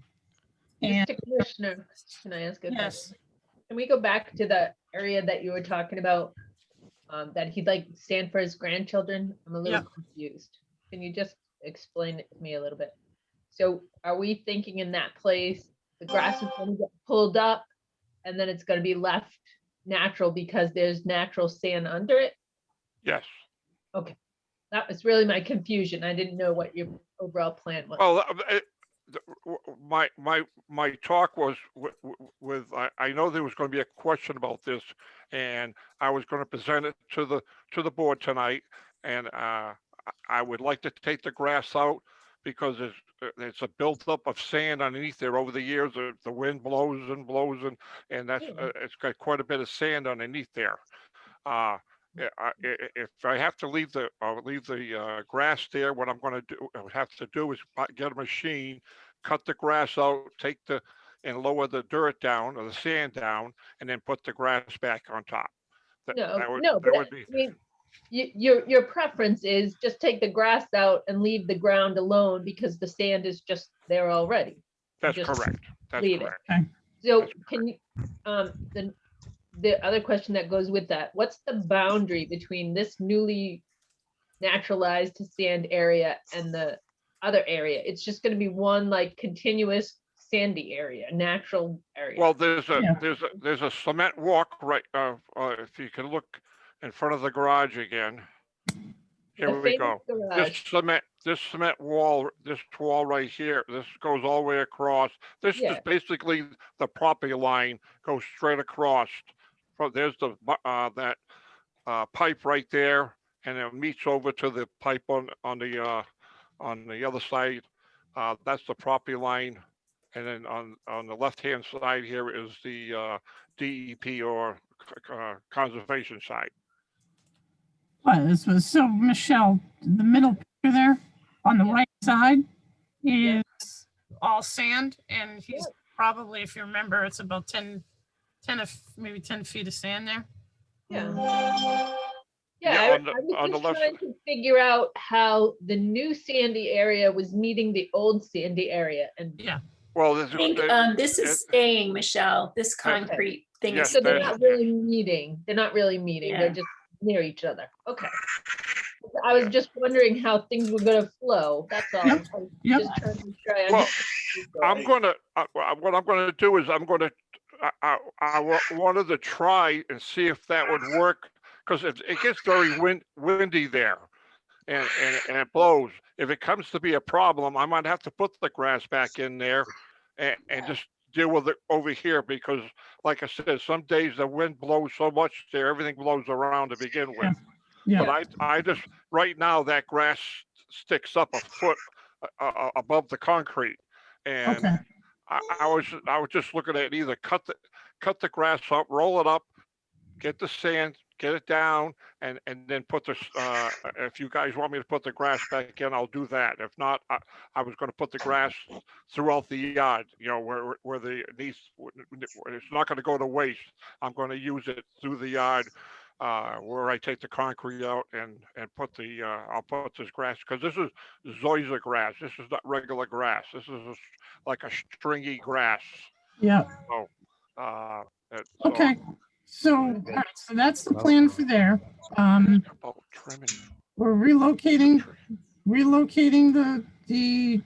Speaker 4: Mr. Commissioner, can I ask a
Speaker 1: yes.
Speaker 4: question? Can we go back to the area that you were talking about, that he'd like to stand for his grandchildren? I'm a little confused. Can you just explain it to me a little bit? So are we thinking in that place, the grass is going to get pulled up and then it's going to be left natural because there's natural sand under it?
Speaker 16: Yes.
Speaker 4: Okay, that was really my confusion. I didn't know what your overall plan was.
Speaker 16: Well, my talk was with, I know there was going to be a question about this, and I was going to present it to the board tonight, and I would like to take the grass out because there's a buildup of sand underneath there over the years. The wind blows and blows, and that's it's got quite a bit of sand underneath there. If I have to leave the grass there, what I'm going to have to do is get a machine, cut the grass out, and lower the dirt down or the sand down, and then put the grass back on top.
Speaker 4: No, but I mean, your preference is just take the grass out and leave the ground alone because the sand is just there already.
Speaker 16: That's
Speaker 4: Just
Speaker 16: correct. That's
Speaker 4: leave
Speaker 16: correct.
Speaker 4: it. So can you, the other question that goes with that, what's the boundary between this newly naturalized sand area and the other area? It's just going to be one like continuous sandy area, natural area.
Speaker 16: Well, there's a cement walk right. If you can look in front of the garage again. Here we go. This cement wall, this wall right here, this goes all the way across. This is basically the property line, goes straight across. There's the that pipe right there, and it meets over to the pipe on the other side. That's the property line, and then on the left-hand side here is the DEP or conservation side.
Speaker 1: So Michelle, the middle picture there on the right side is all sand, and he's probably, if you remember, it's about 10 maybe 10 feet of sand there.
Speaker 4: I was just trying to figure out how the new sandy area was meeting the old sandy area, and
Speaker 16: well,
Speaker 2: I think this is staying, Michelle. This concrete thing is
Speaker 4: so they're
Speaker 2: staying.
Speaker 4: not really meeting. They're not really meeting. They're just near each other. Okay. I was just wondering how things were going to flow. That's all. I was just trying to try.
Speaker 16: Well, I'm gonna. What I'm going to do is I'm going to. I wanted to try and see if that would work because it gets very windy there, and it blows. If it comes to be a problem, I might have to put the grass back in there, and just deal with it over here because, like I said, some days the wind blows so much there, everything blows around to begin with. But I just right now that grass sticks up a foot above the concrete, and I was just looking at either cut the grass up, roll it up, get the sand, get it down, and then put the if you guys want me to put the grass back in, I'll do that. If not, I was going to put the grass throughout the yard, where it's not going to go to waste. I'm going to use it through the yard where I take the concrete out and put I'll put this grass, because this is zoysia grass. This is not regular grass. This is like a stringy grass.
Speaker 1: Yeah. Okay. So, all right, so that's the plan for there. We're relocating the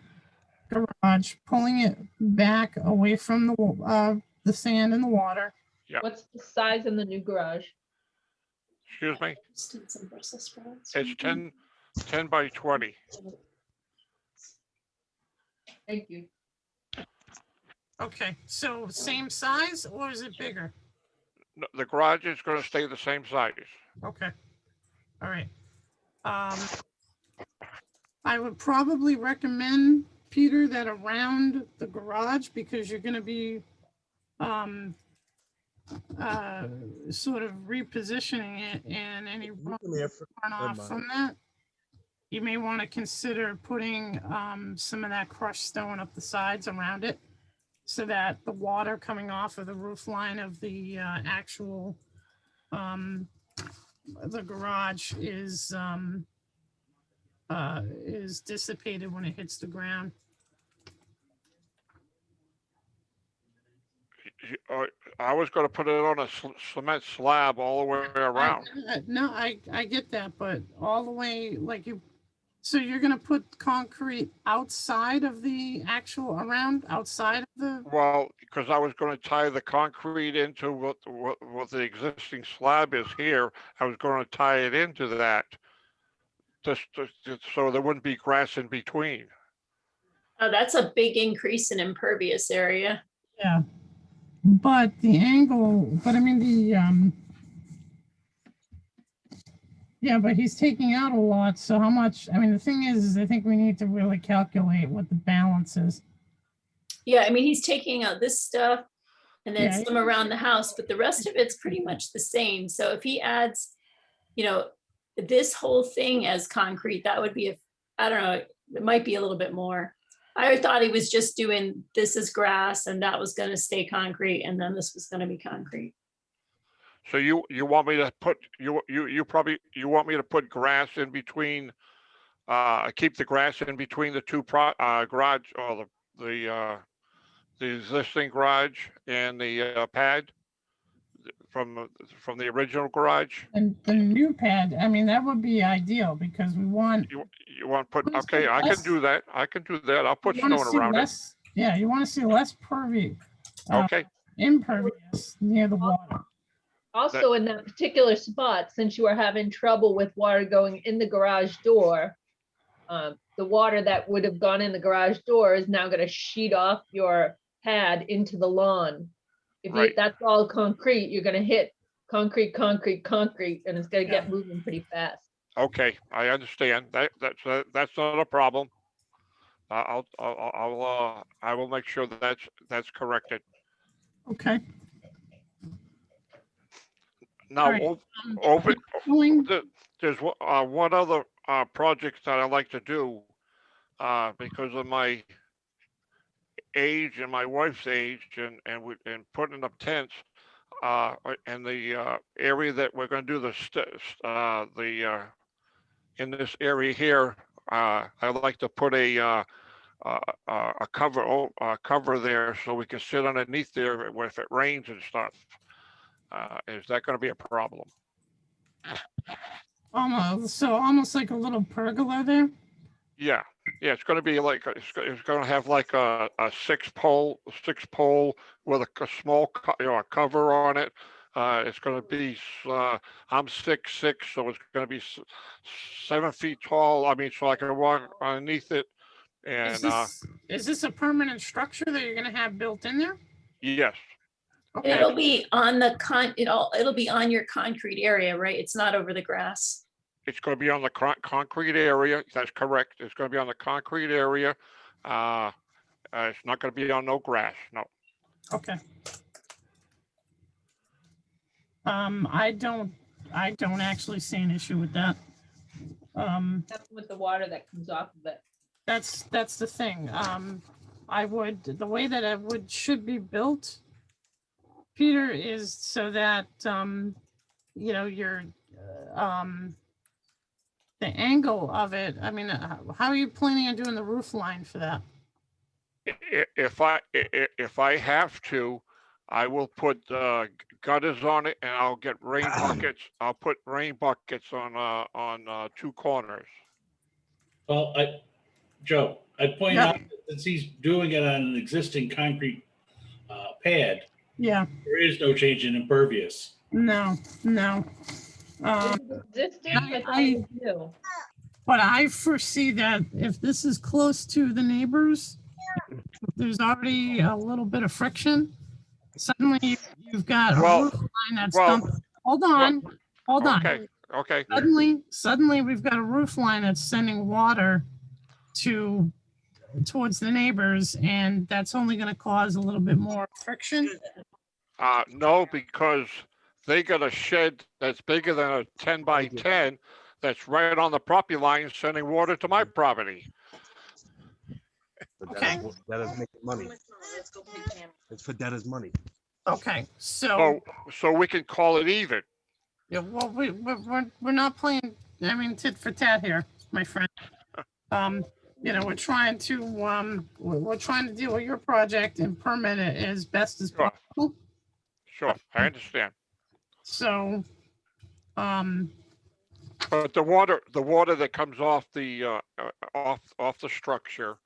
Speaker 1: garage, pulling it back away from the sand and the water.
Speaker 16: Yeah.
Speaker 4: What's the size in the new garage?
Speaker 16: Excuse me? It's 10 by 20.
Speaker 4: Thank you.
Speaker 1: Okay, so same size or is it bigger?
Speaker 16: No, the garage is going to stay the same size.
Speaker 1: Okay. All right. I would probably recommend, Peter, that around the garage, because you're going to be sort of repositioning it, and any runoff from that, you may want to consider putting some of that crushed stone up the sides around it, so that the water coming off of the roof line of the actual the garage is dissipated when it hits the ground.
Speaker 16: I was going to put it on a cement slab all the way around.
Speaker 1: No, I get that, but all the way, like So you're gonna put concrete outside of the actual, outside of the,
Speaker 16: Well, because I was going to tie the concrete into what the existing slab is here. I was going to tie it into that, just so there wouldn't be grass in between.
Speaker 2: Oh, that's a big increase in impervious area.
Speaker 1: yeah. But the angle, but I mean, yeah, but he's taking out a lot, so how much, I mean, the thing is I think we need to really calculate what the balance is.
Speaker 2: Yeah, I mean, he's taking out this stuff and then
Speaker 1: Yeah.
Speaker 2: some around the house, but the rest of it's pretty much the same. So if he adds, this whole thing as concrete, that would be, I don't know, it might be a little bit more. I thought he was just doing, this is grass and that was gonna stay concrete and then this was gonna be concrete.
Speaker 16: So you want me to put, you want me to put grass in between, keep the grass in between the two garage, or the existing garage and the pad from the original garage?
Speaker 1: And the new pad, I mean, that would be ideal because we want.
Speaker 16: You want to put, okay, I can do that. I'll put
Speaker 1: you wanna
Speaker 16: stone
Speaker 1: see
Speaker 16: around it.
Speaker 1: less- Yeah, you want to see less
Speaker 16: Okay,
Speaker 1: impervious near the water.
Speaker 4: Also, in that particular spot, since you are having trouble with water going in the garage door, the water that would have gone in the garage door is now gonna sheet off your pad into the lawn. If
Speaker 16: Right.
Speaker 4: that's all concrete, you're gonna hit concrete, and it's gonna get moving pretty fast.
Speaker 16: okay, I understand. That's not a problem. I will make sure that that's corrected.
Speaker 1: Okay.
Speaker 16: Now,
Speaker 1: All right,
Speaker 16: there's one other project that I like to do because of my age and my wife's age, and putting up tents and the area that we're going to do in this area here. I like to put a cover there so we can sit underneath there if it rains and stuff. Is that going to be a problem?
Speaker 1: Almost like a little pergola there.
Speaker 16: Yeah, it's going to be like it's going to have like a six pole with a small cover on it. It's going to be I'm 6'6", so it's going to be 7 feet tall. I mean, so I can walk underneath it. And
Speaker 1: is this a permanent structure that you're going to have built in there?
Speaker 16: yes.
Speaker 2: And it'll be on the it'll be on your concrete area, right? It's not over the grass.
Speaker 16: It's going to be on the concrete area. That's correct. It's going to be on the concrete area. It's not going to be on no grass. No.
Speaker 1: Okay. I don't actually see an issue with that.
Speaker 4: That's with the water that comes off of it.
Speaker 1: That's the thing. The way that should be built, Peter, is so that the angle of it. I mean, how are you planning on doing the roof line for that?
Speaker 16: If I have to, I will put gutters on it, and I'll get rain buckets. I'll put rain buckets on two corners.
Speaker 5: Well, Joe, I'd point out that since he's doing it on an existing concrete pad,
Speaker 1: yeah,
Speaker 5: there is no change in impervious.
Speaker 1: No. But I foresee that if this is close to the neighbors, there's already a little bit of friction. Suddenly you've got a roof line that's dumped. Hold on.
Speaker 16: Okay.
Speaker 1: Suddenly we've got a roof line that's sending water towards the neighbors, and that's only going to cause a little bit more friction.
Speaker 16: No, because they got a shed that's bigger than a 10 by 10 that's right on the property line sending water to my property.
Speaker 1: Okay.
Speaker 17: That is making money. It's for debtor's money.
Speaker 1: Okay, so
Speaker 16: we can call it even.
Speaker 1: Yeah, well, we're not playing, I mean, tit for tat here, my friend. We're trying to deal with your project and permit it as best as possible.
Speaker 16: Sure, I understand.
Speaker 1: So,
Speaker 16: But the water that comes off the off the structure,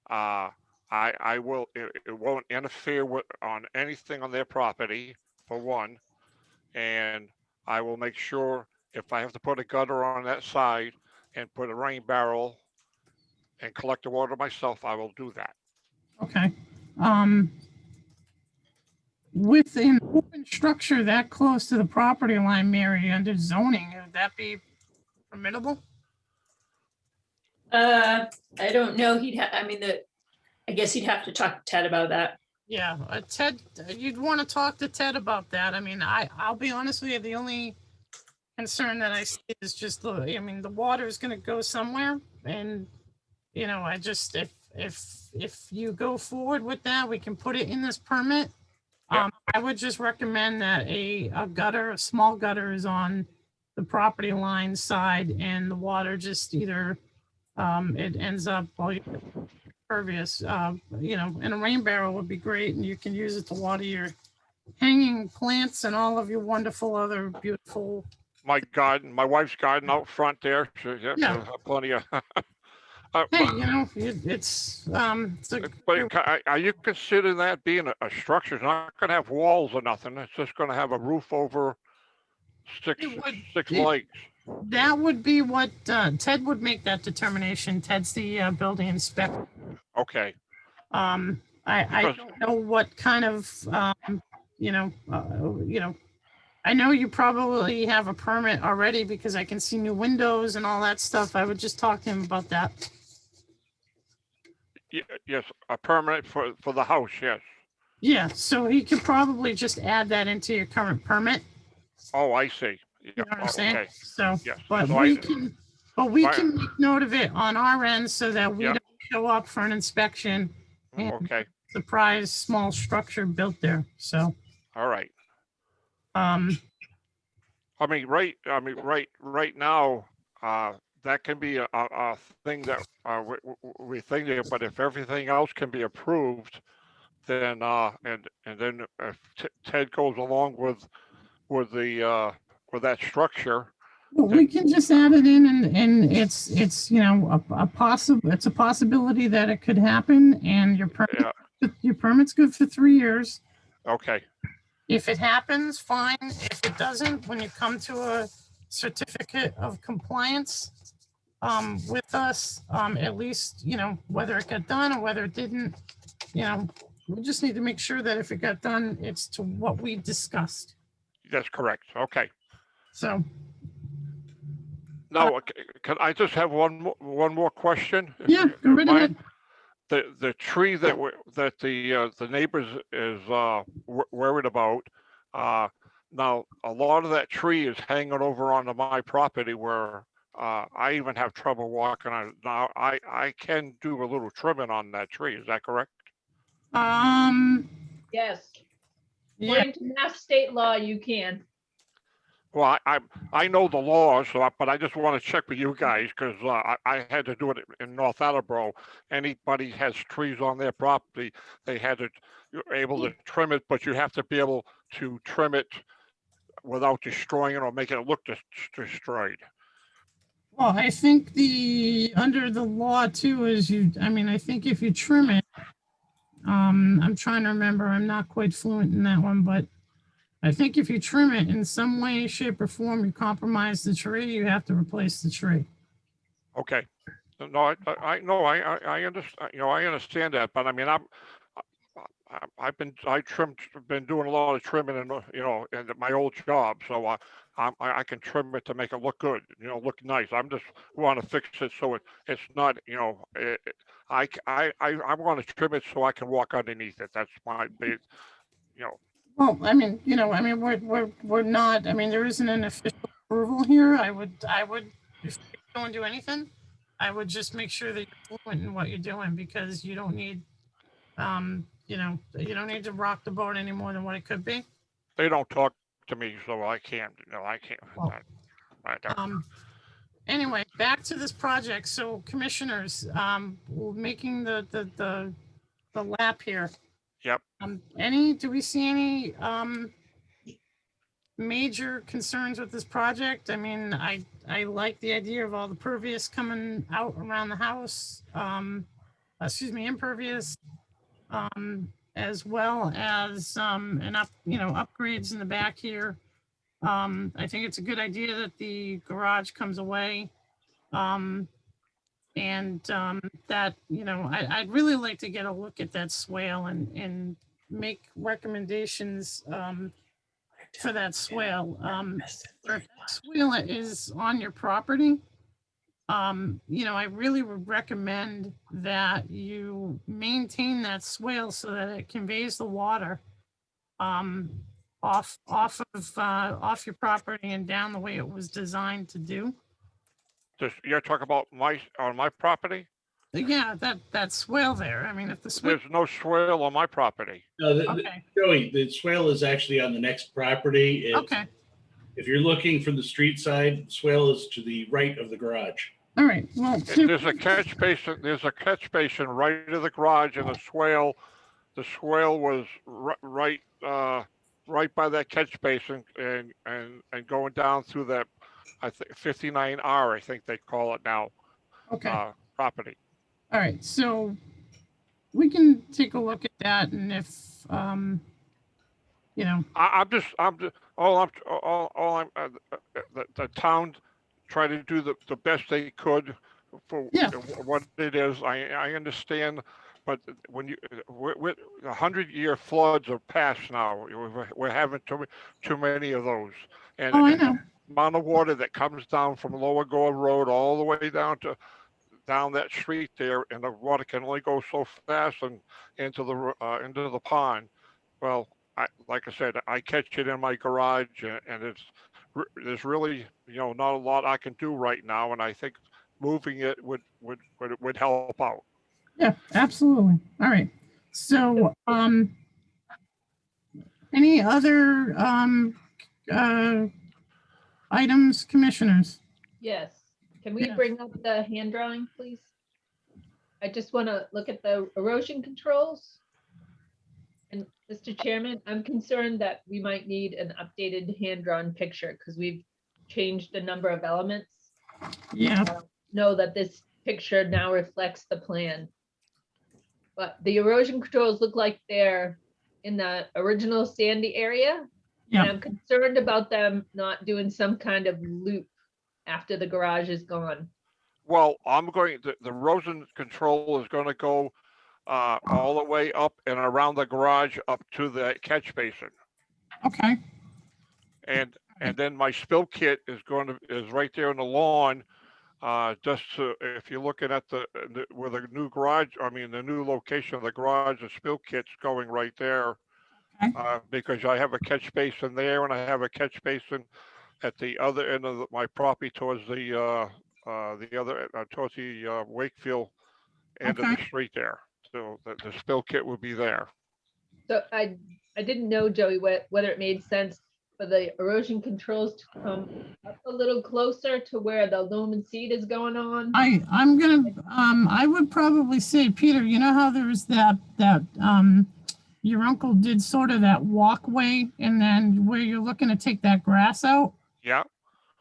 Speaker 16: I will, it won't interfere with on anything on their property, for one. And I will make sure if I have to put a gutter on that side and put a rain barrel and collect the water myself, I will do that.
Speaker 1: Okay. With an open structure that close to the property line, Mary, under zoning, would that be permittable?
Speaker 2: I don't know. I guess you'd have to talk to Ted about that.
Speaker 1: Yeah, Ted, you'd want to talk to Ted about that. I mean, I'll be honest with you, the only concern that I see is just the water is going to go somewhere, and I just if you go forward with that, we can put it in this permit. I would just recommend that a small gutter is on the property line side, and the water just either it ends up impervious, and a rain barrel would be great, and you can use it to water your hanging plants and all of your wonderful other beautiful.
Speaker 16: My garden, my wife's garden out front there,
Speaker 1: Yeah.
Speaker 16: she'll have plenty of.
Speaker 1: Hey, it's
Speaker 16: But are you considering that being a structure? It's not going to have walls or nothing. It's just going to have a roof over six legs.
Speaker 1: That would be what Ted would make that determination. Ted's the building inspector.
Speaker 16: Okay.
Speaker 1: I don't know what kind of I know you probably have a permit already because I can see new windows and all that stuff. I would just talk to him about that.
Speaker 16: Yes, a permit for the house, yes.
Speaker 1: Yeah, so he could probably just add that into your current permit.
Speaker 16: Oh, I see.
Speaker 1: You know what I'm saying?
Speaker 16: Okay.
Speaker 1: So,
Speaker 16: Yes.
Speaker 1: but
Speaker 16: So
Speaker 1: we can make note of it on our end so that we don't show up for an inspection and
Speaker 16: Okay.
Speaker 1: surprise small structure built there. So,
Speaker 16: All right. Right now, that can be a thing that we think of, but if everything else can be approved, then and then if Ted goes along with that structure,
Speaker 1: well, we can just add it in, and it's it's a possibility that it could happen, and your permit's good for 3 years.
Speaker 16: Okay.
Speaker 1: If it happens, fine. If it doesn't, when you come to a certificate of compliance with us, at least, whether it got done or whether it didn't, we just need to make sure that if it got done, it's to what we discussed.
Speaker 16: That's correct. Okay.
Speaker 1: So.
Speaker 16: Now, can I just have one more question?
Speaker 1: Yeah, go right ahead.
Speaker 16: The tree that the neighbors is worried about. Now a lot of that tree is hanging over onto my property where I even have trouble walking on it. Now I can do a little trimming on that tree. Is that correct?
Speaker 4: Yes.
Speaker 1: Yeah.
Speaker 4: According to Mass state law, you can.
Speaker 16: Well, I know the law, but I just want to check with you guys because I had to do it in North Attleboro. Anybody has trees on their property, you're able to trim it, but you have to be able to trim it without destroying it or making it look destroyed.
Speaker 1: Well, I think under the law too is I think if you trim it, I'm trying to remember, I'm not quite fluent in that one, but I think if you trim it in some way, shape, or form, you compromise the tree, you have to replace the tree.
Speaker 16: Okay. No, I know, I understand, I understand that, but I mean, I've been doing a lot of trimming in my old job, so I can trim it to make it look good, look nice. I'm just want to fix it so it's not, I want to trim it so I can walk underneath it. That's my big,
Speaker 1: Well, we're not, there isn't an official approval here. I would, if you don't do anything, I would just make sure that you're fluent in what you're doing, because you don't need, you don't need to rock the boat any more than what it could be.
Speaker 16: They don't talk to me, so I can't, I can't.
Speaker 1: Well, anyway, back to this project. So commissioners, we're making the lap here.
Speaker 16: Yep.
Speaker 1: Do we see any major concerns with this project. I mean, I like the idea of all the pervious coming out around the house. Excuse me, impervious, as well as upgrades in the back here. I think it's a good idea that the garage comes away. That, I'd really like to get a look at that swale and make recommendations for that swale. If that swale is on your property, I really would recommend that you maintain that swale so that it conveys the water off your property and down the way it was designed to do.
Speaker 16: You're talking about on my property?
Speaker 1: Yeah, that swale there. I mean, if the swale.
Speaker 16: There's no swale on my property.
Speaker 5: No,
Speaker 1: Okay.
Speaker 5: Joey, the swale is actually on the next property.
Speaker 1: Okay.
Speaker 5: If you're looking from the street side, the swale is to the right of the garage.
Speaker 1: All right. Well,
Speaker 16: There's a catch basin. There's a catch basin right of the garage, and the swale was right by that catch basin, and going down through that, I think 59R, I think they call it now.
Speaker 1: Okay.
Speaker 16: Property.
Speaker 1: All right. So we can take a look at that, and if
Speaker 16: the town tried to do the best they could for what it is. I understand, but when 100-year floods are past now, we're having too many of those. And
Speaker 1: I know.
Speaker 16: the amount of water that comes down from Lower Gore Road all the way down that street there, and the water can only go so fast and into the pond. Well, like I said, I catch it in my garage, and there's really not a lot I can do right now, and I think moving it would help out.
Speaker 1: Yeah, absolutely. All right. So, any other items, commissioners?
Speaker 4: Yes. Can we bring up the hand drawing, please? I just want to look at the erosion controls. And Mr. Chairman, I'm concerned that we might need an updated hand-drawn picture because we've changed a number of elements.
Speaker 1: Yeah.
Speaker 4: Know that this picture now reflects the plan. But the erosion controls look like they're in the original sandy area.
Speaker 1: Yeah.
Speaker 4: And I'm concerned about them not doing some kind of loop after the garage is gone.
Speaker 16: Well, the erosion control is going to go all the way up and around the garage up to the catch basin.
Speaker 1: Okay.
Speaker 16: And then my spill kit is right there on the lawn. If you're looking at where the new garage, the new location of the garage, the spill kit's going right there.
Speaker 1: Okay.
Speaker 16: Because I have a catch basin there, and I have a catch basin at the other end of my property towards the Wakefield end of the street there. So the spill kit would be there.
Speaker 4: So I didn't know, Joey, whether it made sense for the erosion controls to come up a little closer to where the lumen seed is going on.
Speaker 1: I would probably say, Peter, you know how there's that your uncle did sort of that walkway, and then where you're looking to take that grass out?
Speaker 16: Yeah.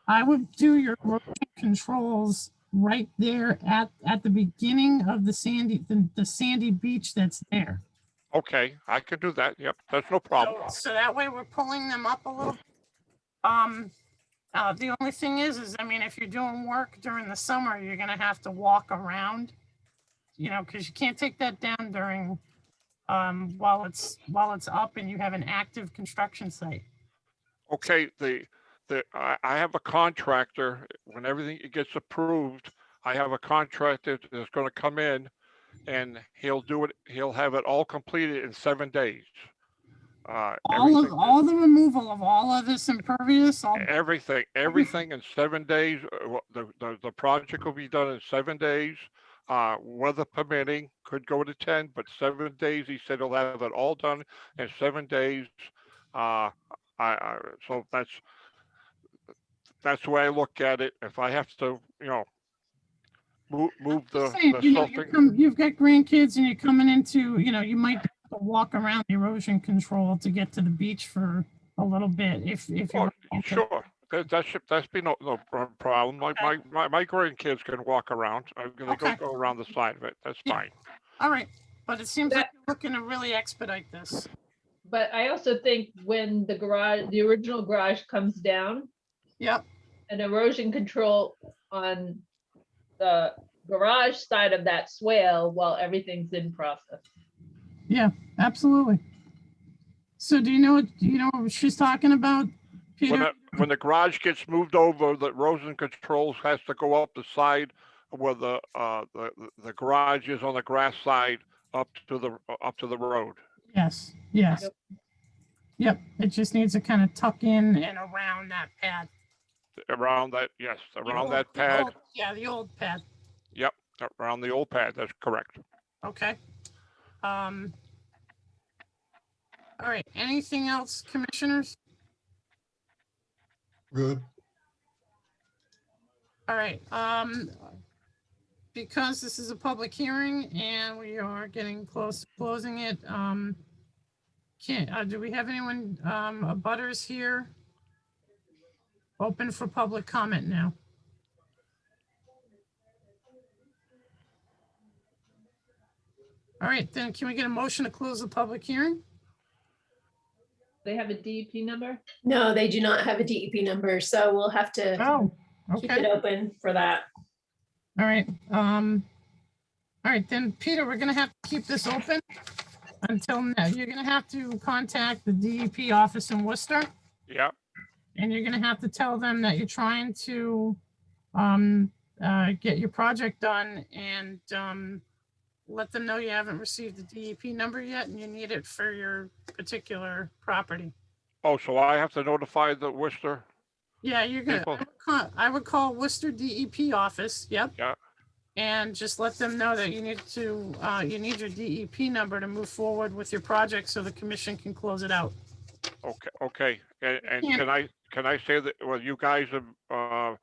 Speaker 1: I would do your erosion controls right there at the beginning of the sandy beach that's there.
Speaker 16: Okay, I could do that. Yep, that's no problem.
Speaker 1: So that way we're pulling them up a little. The only thing is if you're doing work during the summer, you're gonna have to walk around, because you can't take that down during while it's up and you have an active construction site.
Speaker 16: Okay, I have a contractor. When everything gets approved, I have a contractor that's going to come in, and he'll do it. He'll have it all completed in 7 days.
Speaker 1: All the removal of all of this impervious.
Speaker 16: Everything in 7 days. The project will be done in 7 days. Weather permitting, could go to 10, but 7 days. He said he'll have it all done in 7 days. So that's the way I look at it. If I have to, move
Speaker 1: you've got grandkids and you're coming into, you might have to walk around the erosion control to get to the beach for a little bit if
Speaker 16: Oh,
Speaker 1: you're.
Speaker 16: sure. That's be no problem. My grandkids can walk around. I'm gonna
Speaker 1: Okay.
Speaker 16: go around the side of it. That's
Speaker 1: Yeah.
Speaker 16: fine.
Speaker 1: All right, but it seems like you're looking to really expedite this.
Speaker 4: But I also think when the original garage comes down,
Speaker 1: Yep.
Speaker 4: an erosion control on the garage side of that swale while everything's in process.
Speaker 1: Yeah, absolutely. So do you know what she's talking about, Peter?
Speaker 16: When the garage gets moved over, the erosion controls has to go up the side where the garage is on the grass side up to the road.
Speaker 1: Yes, yes. Yep, it just needs to kind of tuck in and around that pad.
Speaker 16: Around that, yes, around that
Speaker 1: The
Speaker 16: pad.
Speaker 1: old- Yeah, the old pad.
Speaker 16: Yep, around the old pad. That's correct.
Speaker 1: Okay. All right, anything else, commissioners?
Speaker 9: Good.
Speaker 1: All right, because this is a public hearing and we are getting close to closing it, do we have anyone, abutters here? Open for public comment now. All right, then can we get a motion to close the public hearing?
Speaker 4: They have a DEP number?
Speaker 2: No, they do not have a DEP number, so we'll have to
Speaker 1: Oh,
Speaker 2: keep
Speaker 1: okay.
Speaker 2: it open for that.
Speaker 1: All right, then, Peter, we're gonna have to keep this open until now. You're gonna have to contact the DEP office in Worcester,
Speaker 16: Yep.
Speaker 1: and you're gonna have to tell them that you're trying to get your project done and let them know you haven't received the DEP number yet and you need it for your particular property.
Speaker 16: Oh, so I have to notify the Worcester?
Speaker 1: Yeah, you're gonna,
Speaker 16: People.
Speaker 1: I would call Worcester DEP office, yep.
Speaker 16: Yeah.
Speaker 1: And just let them know that you need your DEP number to move forward with your project so the commission can close it out.
Speaker 16: Okay. And
Speaker 1: Yeah.
Speaker 16: can I say that, well, you guys are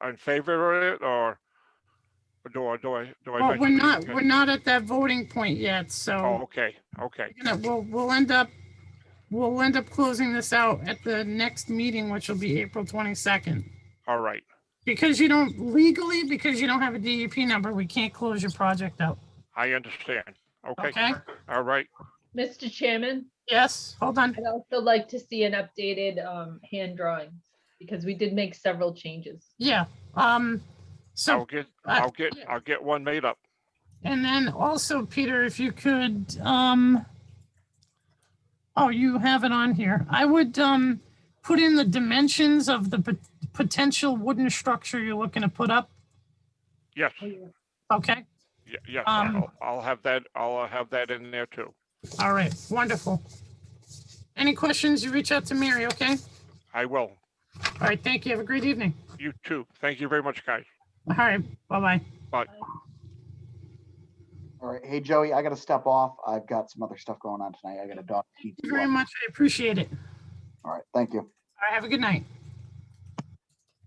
Speaker 16: in favor of it, or do I
Speaker 1: Well,
Speaker 16: mention?
Speaker 1: we're not at that voting point yet,
Speaker 16: Oh,
Speaker 1: so
Speaker 16: okay.
Speaker 1: we'll end up closing this out at the next meeting, which will be April 22nd.
Speaker 16: All right.
Speaker 1: Because you don't have a DEP number, we can't close your project out.
Speaker 16: I understand. Okay.
Speaker 1: Okay?
Speaker 16: All right.
Speaker 4: Mr. Chairman,
Speaker 1: Yes, hold on.
Speaker 4: I'd also like to see an updated hand drawing because we did make several changes.
Speaker 1: Yeah, so,
Speaker 16: I'll get one made up.
Speaker 1: and then also, Peter, if you could, oh, you have it on here. I would, put in the dimensions of the potential wooden structure you're looking to put up.
Speaker 16: Yes.
Speaker 1: Okay,
Speaker 16: Yes.
Speaker 1: Um,
Speaker 16: I'll have that. I'll have that in there too.
Speaker 1: all right, wonderful. Any questions, you reach out to Mary, okay?
Speaker 16: I will.
Speaker 1: All right, thank you. Have a great evening.
Speaker 16: You too. Thank you very much, guys.
Speaker 1: All right, bye-bye.
Speaker 16: Bye.
Speaker 10: All right. Hey, Joey, I got to step off. I've got some other stuff going on tonight. I got a dog.
Speaker 1: Thank you very much. I appreciate it.
Speaker 10: All right. Thank you.
Speaker 1: All right, have a good night.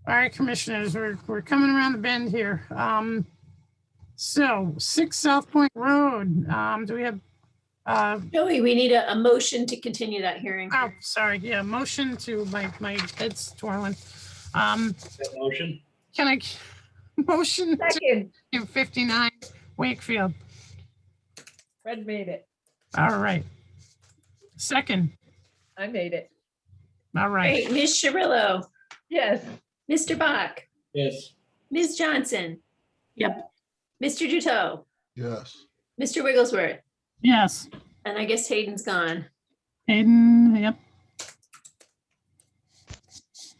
Speaker 1: All right, commissioners, we're coming around the bend here. So 6 South Point Road, do we have,
Speaker 2: Joey, we need a motion to continue that hearing.
Speaker 1: oh, sorry, yeah, motion to, my head's twirling.
Speaker 5: That motion?
Speaker 1: Can I, motion
Speaker 4: Second,
Speaker 1: to 59 Wakefield?
Speaker 4: Fred made it.
Speaker 1: All right. Second,
Speaker 4: I made it.
Speaker 1: all right.
Speaker 2: Great, Ms. Cirillo,
Speaker 4: Yes.
Speaker 2: Mr. Bach,
Speaker 5: Yes.
Speaker 2: Ms. Johnson.
Speaker 6: Yep.
Speaker 2: Mr. Duto,
Speaker 9: Yes.
Speaker 2: Mr. Wigglesworth,
Speaker 1: Yes,
Speaker 2: and I guess Hayden's gone.
Speaker 1: Hayden, yep.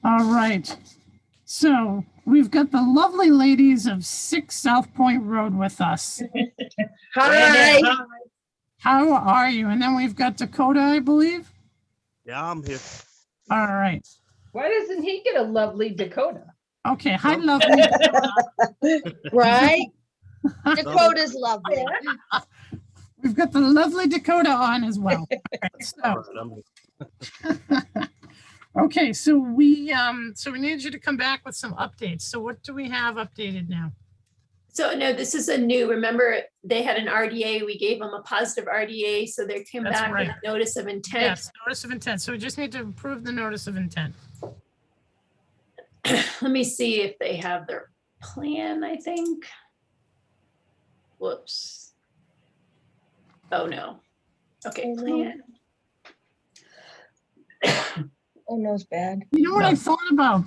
Speaker 1: All right. So we've got the lovely ladies of 6 South Point Road with us.
Speaker 6: Hi.
Speaker 1: How are you? And then we've got Dakota, I believe.
Speaker 17: Yeah, I'm here.
Speaker 1: All right.
Speaker 4: Why doesn't he get a lovely Dakota?
Speaker 1: Okay. Hi, lovely.
Speaker 6: Right? Dakota's lovely.
Speaker 1: We've got the lovely Dakota on as well.
Speaker 17: All
Speaker 1: So,
Speaker 17: right, I'm here.
Speaker 1: okay, so we need you to come back with some updates. So what do we have updated now?
Speaker 2: So no, this is a new, remember, they had an RDA, we gave them a positive RDA, so they came
Speaker 1: That's
Speaker 2: back with
Speaker 1: right.
Speaker 2: a notice of intent.
Speaker 1: Yes, notice of intent. So we just need to approve the notice of intent.
Speaker 2: Let me see if they have their plan, I think. Whoops. Oh, no. Okay, plan.
Speaker 6: Oh, no, it's bad.
Speaker 1: You know what I thought about?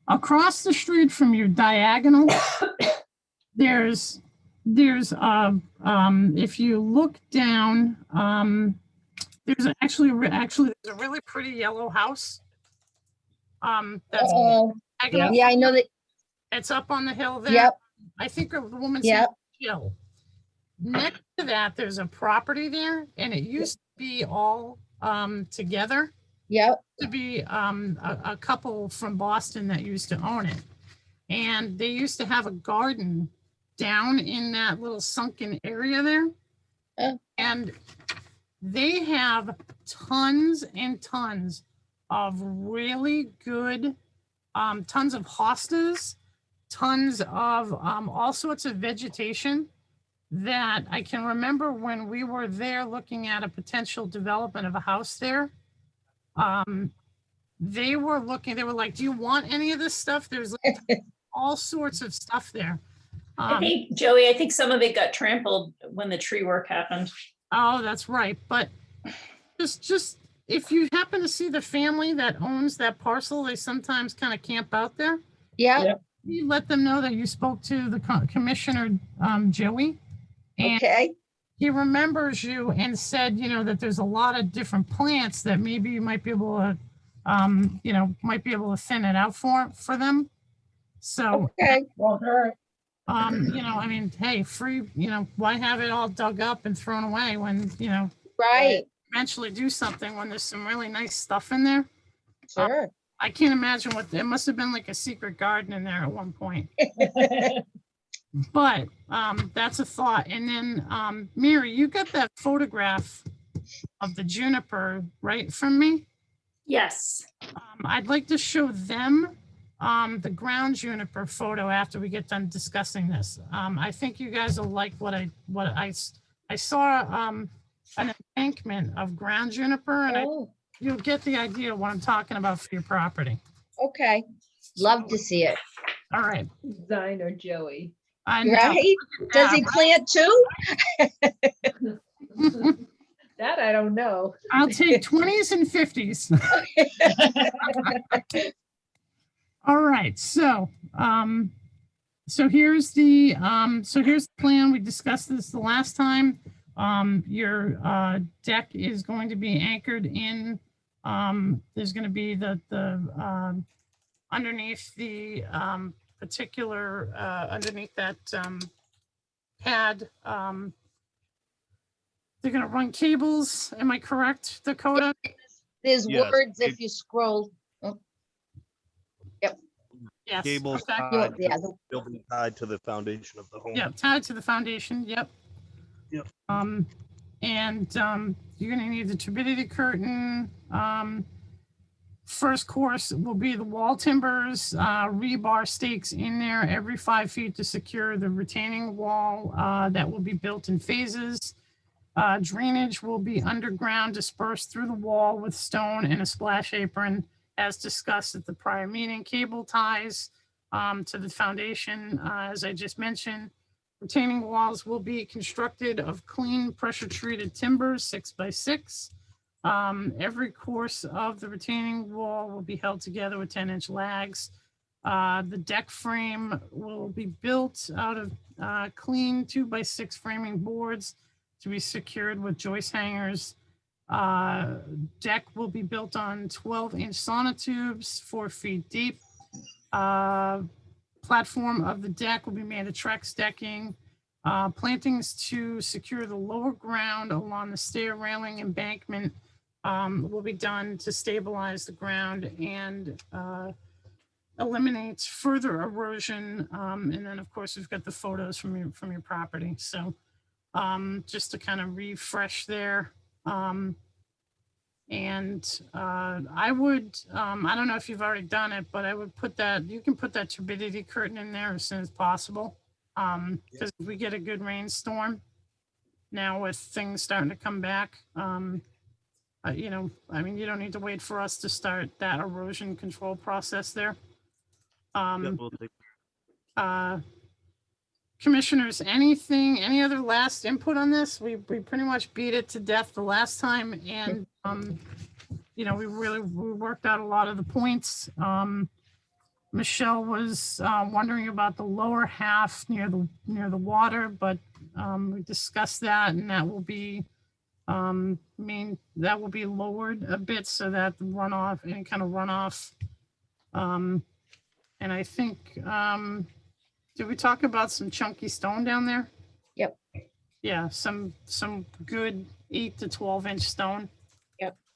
Speaker 1: Across the street from you, diagonal, there's if you look down, there's actually there's a really pretty yellow house. That's
Speaker 6: Uh-oh.
Speaker 1: diagonal.
Speaker 6: Yeah, I know that.
Speaker 1: It's up on the hill there.
Speaker 6: Yep.
Speaker 1: I think the woman's
Speaker 6: Yep.
Speaker 1: name is Jill. Next to that, there's a property there, and it used to be all together.
Speaker 6: Yep.
Speaker 1: To be a couple from Boston that used to own it, and they used to have a garden down in that little sunken area there, and they have tons and tons of really good, tons of hostas, tons of all sorts of vegetation that I can remember when we were there looking at a potential development of a house there. They were like, do you want any of this stuff? There's like all sorts of stuff there.
Speaker 2: I think, Joey, I think some of it got trampled when the tree work happened.
Speaker 1: Oh, that's right. But just if you happen to see the family that owns that parcel, they sometimes kind of camp out there.
Speaker 6: Yeah.
Speaker 1: You let them know that you spoke to the commissioner, Joey. And he remembers you and said, that there's a lot of different plants that maybe you might be able to, thin it out for them. So, I mean, hey, free, why have it all dug up and thrown away when,
Speaker 6: Right.
Speaker 1: eventually do something when there's some really nice stuff in there.
Speaker 6: Sure.
Speaker 1: I can't imagine it must have been like a secret garden in there at one point. But that's a thought. And then, Mary, you got that photograph of the juniper, right, from me?
Speaker 2: Yes.
Speaker 1: I'd like to show them the ground juniper photo after we get done discussing this. I think you guys will like what I saw an embankment of ground juniper, and you'll get the idea of what I'm talking about for your property.
Speaker 6: Okay. Love to see it.
Speaker 1: All right.
Speaker 4: Designer Joey.
Speaker 1: I know.
Speaker 6: Right? Does he plant too?
Speaker 4: That I don't know.
Speaker 1: I'll take 20s and 50s. All right, so here's the plan. We discussed this the last time. Your deck is going to be anchored in. There's going to be the underneath the particular underneath that pad. They're going to run cables. Am I correct, Dakota?
Speaker 6: There's
Speaker 17: Yes.
Speaker 6: words if you scroll. Oh. Yep.
Speaker 1: Yes.
Speaker 17: Cables
Speaker 1: okay.
Speaker 17: tied,
Speaker 6: Yeah,
Speaker 17: building tied to the foundation of the home.
Speaker 1: Yeah, tied to the foundation. Yep.
Speaker 17: Yep.
Speaker 1: You're going to need the turbidity curtain. First course will be the wall timbers, rebar stakes in there every 5 feet to secure the retaining wall that will be built in phases. Drainage will be underground, dispersed through the wall with stone and a splash apron, as discussed at the prior meeting. Cable ties to the foundation, as I just mentioned. Retaining walls will be constructed of clean pressure-treated timbers, 6x6. Every course of the retaining wall will be held together with 10-inch lags. The deck frame will be built out of clean 2x6 framing boards to be secured with joist hangers. Deck will be built on 12-inch sonotubes, 4 feet deep. Platform of the deck will be made of Trex decking. Plantings to secure the lower ground along the stair railing embankment will be done to stabilize the ground and eliminates further erosion. And then, of course, we've got the photos from your property. So just to kind of refresh there. And I would, I don't know if you've already done it, but I would put that, you can put that turbidity curtain in there as soon as possible. Because if we get a good rainstorm, now with things starting to come back, you know, I mean, you don't need to wait for us to start that erosion control process there. Commissioners, any other last input on this? We pretty much beat it to death the last time, and you know, we worked out a lot of the points. Michelle was wondering about the lower half near the water, but we discussed that, and that will be that will be lowered a bit so that the runoff, any kind of runoff. And I think, did we talk about some chunky stone down there?
Speaker 6: Yep.
Speaker 1: Yeah, some good 8 to 12-inch stone.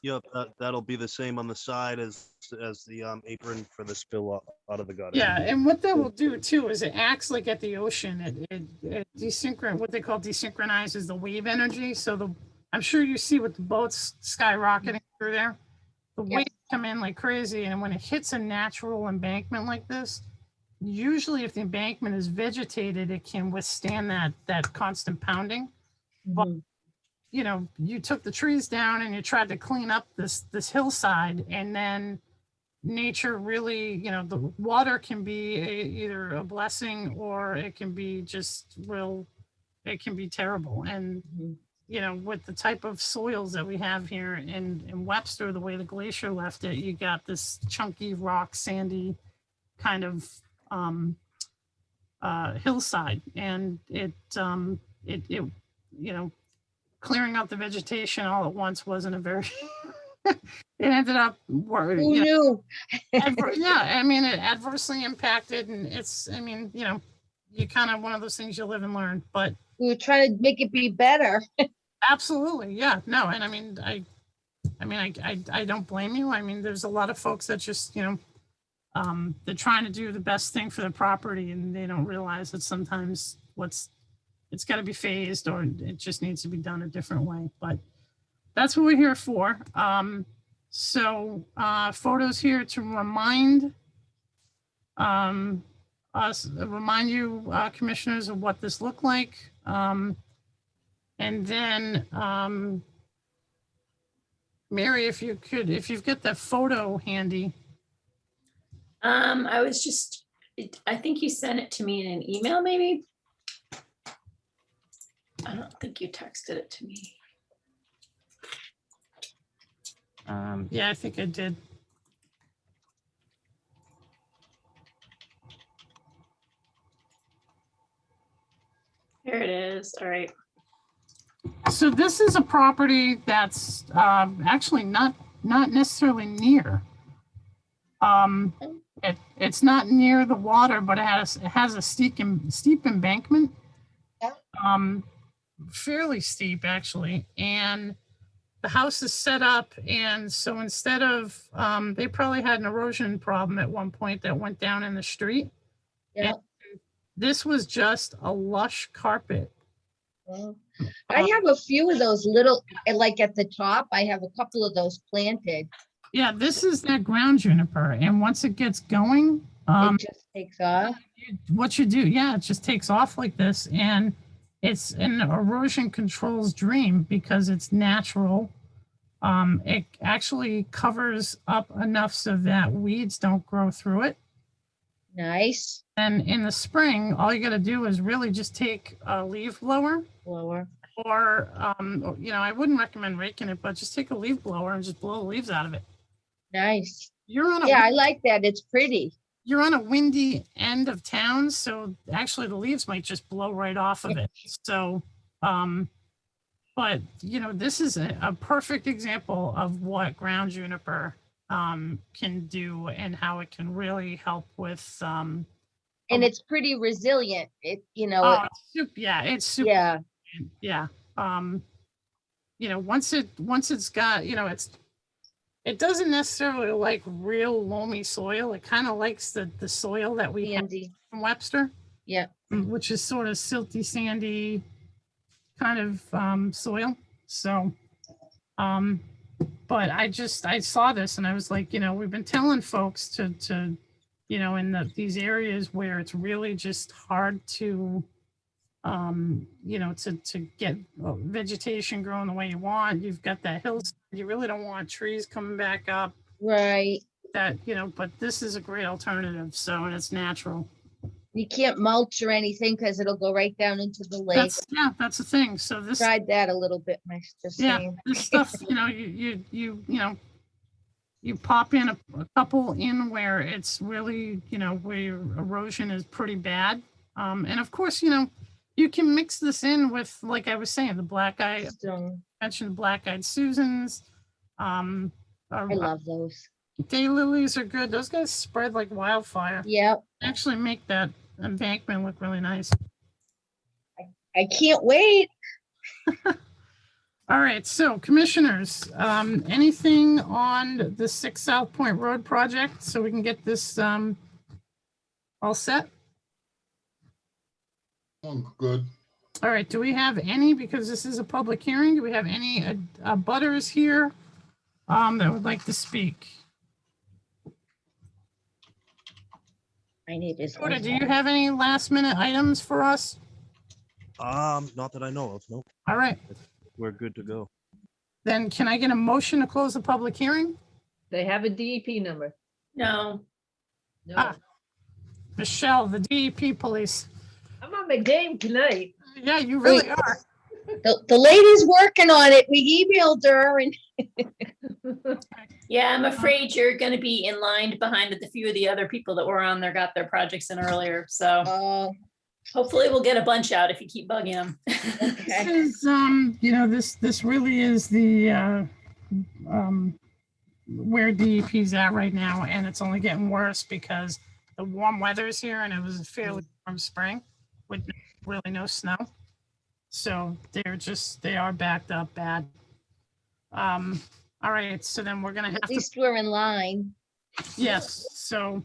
Speaker 17: Yep, that'll be the same on the side as the apron for the spill out of the gutter.
Speaker 1: Yeah, and what that will do too is it acts like at the ocean. It what they call desynchronizes the wave energy. So I'm sure you see with the boats skyrocketing through there, the waves come in like crazy, and when it hits a natural embankment like this, usually if the embankment is vegetated, it can withstand that constant pounding. But you know, you took the trees down and you tried to clean up this hillside, and then nature really, you know, the water can be either a blessing or it can be just it can be terrible. And you know, with the type of soils that we have here in Webster, the way the glacier left it, you got this chunky rock, sandy kind of hillside, and it you know, clearing out the vegetation all at once wasn't a very it ended up
Speaker 6: Who knew?
Speaker 1: yeah, I mean, it adversely impacted, and it's, I mean, you know, you kind of one of those things you live and learn, but
Speaker 6: We were trying to make it be better.
Speaker 1: absolutely, yeah, no, and I mean, I don't blame you. I mean, there's a lot of folks that just, you know, they're trying to do the best thing for the property, and they don't realize that sometimes it's got to be phased, or it just needs to be done a different way. But that's what we're here for. So photos here to remind you commissioners of what this looked like. And then Mary, if you've got that photo handy.
Speaker 2: I think you sent it to me in an email, maybe. I don't think you texted it to me.
Speaker 1: Yeah, I think I did.
Speaker 2: Here it is. All right.
Speaker 1: So this is a property that's actually not necessarily near. It's not near the water, but it has a steep embankment. Fairly steep actually, and the house is set up, and so instead of they probably had an erosion problem at one point that went down in the street.
Speaker 6: Yeah.
Speaker 1: This was just a lush carpet.
Speaker 6: I have a few of those little, like at the top, I have a couple of those planted.
Speaker 1: Yeah, this is that ground juniper, and once it gets going,
Speaker 6: it just takes off.
Speaker 1: What you do, yeah, it just takes off like this, and it's an erosion control's dream because it's natural. It actually covers up enough so that weeds don't grow through it.
Speaker 6: Nice.
Speaker 1: And in the spring, all you got to do is really just take a leaf blower. Or, you know, I wouldn't recommend raking it, but just take a leaf blower and just blow the leaves out of it.
Speaker 6: Nice.
Speaker 1: You're on
Speaker 6: I like that. It's pretty.
Speaker 1: You're on a windy end of town, so actually the leaves might just blow right off of it. So, but you know, this is a perfect example of what ground juniper can do and how it can really help with.
Speaker 6: And it's pretty resilient. It, you know.
Speaker 1: It's super.
Speaker 6: Yeah.
Speaker 1: Yeah. You know, once it's got, you know, it doesn't necessarily like real loamy soil. It kind of likes the soil that we have in Webster.
Speaker 6: Yeah.
Speaker 1: Which is sort of silty, sandy kind of soil. So, But I saw this and I was like, we've been telling folks to in these areas where it's really just hard to, to get vegetation growing the way you want. You've got that hillside. You really don't want trees coming back up.
Speaker 6: Right.
Speaker 1: That, but this is a great alternative. So, and it's natural.
Speaker 6: You can't mulch or anything because it'll go right down into the lake.
Speaker 1: That's the thing. So this
Speaker 6: Tried that a little bit, just saying.
Speaker 1: this stuff, you pop in a couple in where it's really, where your erosion is pretty bad. And of course, you can mix this in with, like I was saying, the mentioned black-eyed Susans.
Speaker 6: I love those.
Speaker 1: Daylilies are good. Those guys spread like wildfire.
Speaker 6: Yep.
Speaker 1: Actually make that embankment look really nice.
Speaker 6: I can't wait.
Speaker 1: All right, so commissioners, anything on the 6 South Point Road project so we can get this all set?
Speaker 9: Good.
Speaker 1: All right, do we have any, because this is a public hearing, do we have any butters here that would like to speak?
Speaker 6: I need this.
Speaker 1: Dakota, do you have any last minute items for us?
Speaker 17: Not that I know of, no.
Speaker 1: All right,
Speaker 17: We're good to go.
Speaker 1: then can I get a motion to close the public hearing?
Speaker 4: They have a DEP number.
Speaker 2: No,
Speaker 4: No,
Speaker 1: Ah. Michelle, the DEP police.
Speaker 4: I'm on my game tonight.
Speaker 1: Yeah, you really are.
Speaker 6: The lady's working on it. We emailed her and
Speaker 2: yeah, I'm afraid you're going to be in line behind a few of the other people that were on there, got their projects in earlier. So hopefully we'll get a bunch out if you keep bugging them.
Speaker 1: This is, this really is the, where DEP's at right now, and it's only getting worse because the warm weather's here and it was a fairly warm spring with really no snow. So they are backed up bad. All right, so then we're gonna have
Speaker 6: at least we're in line.
Speaker 1: yes, so,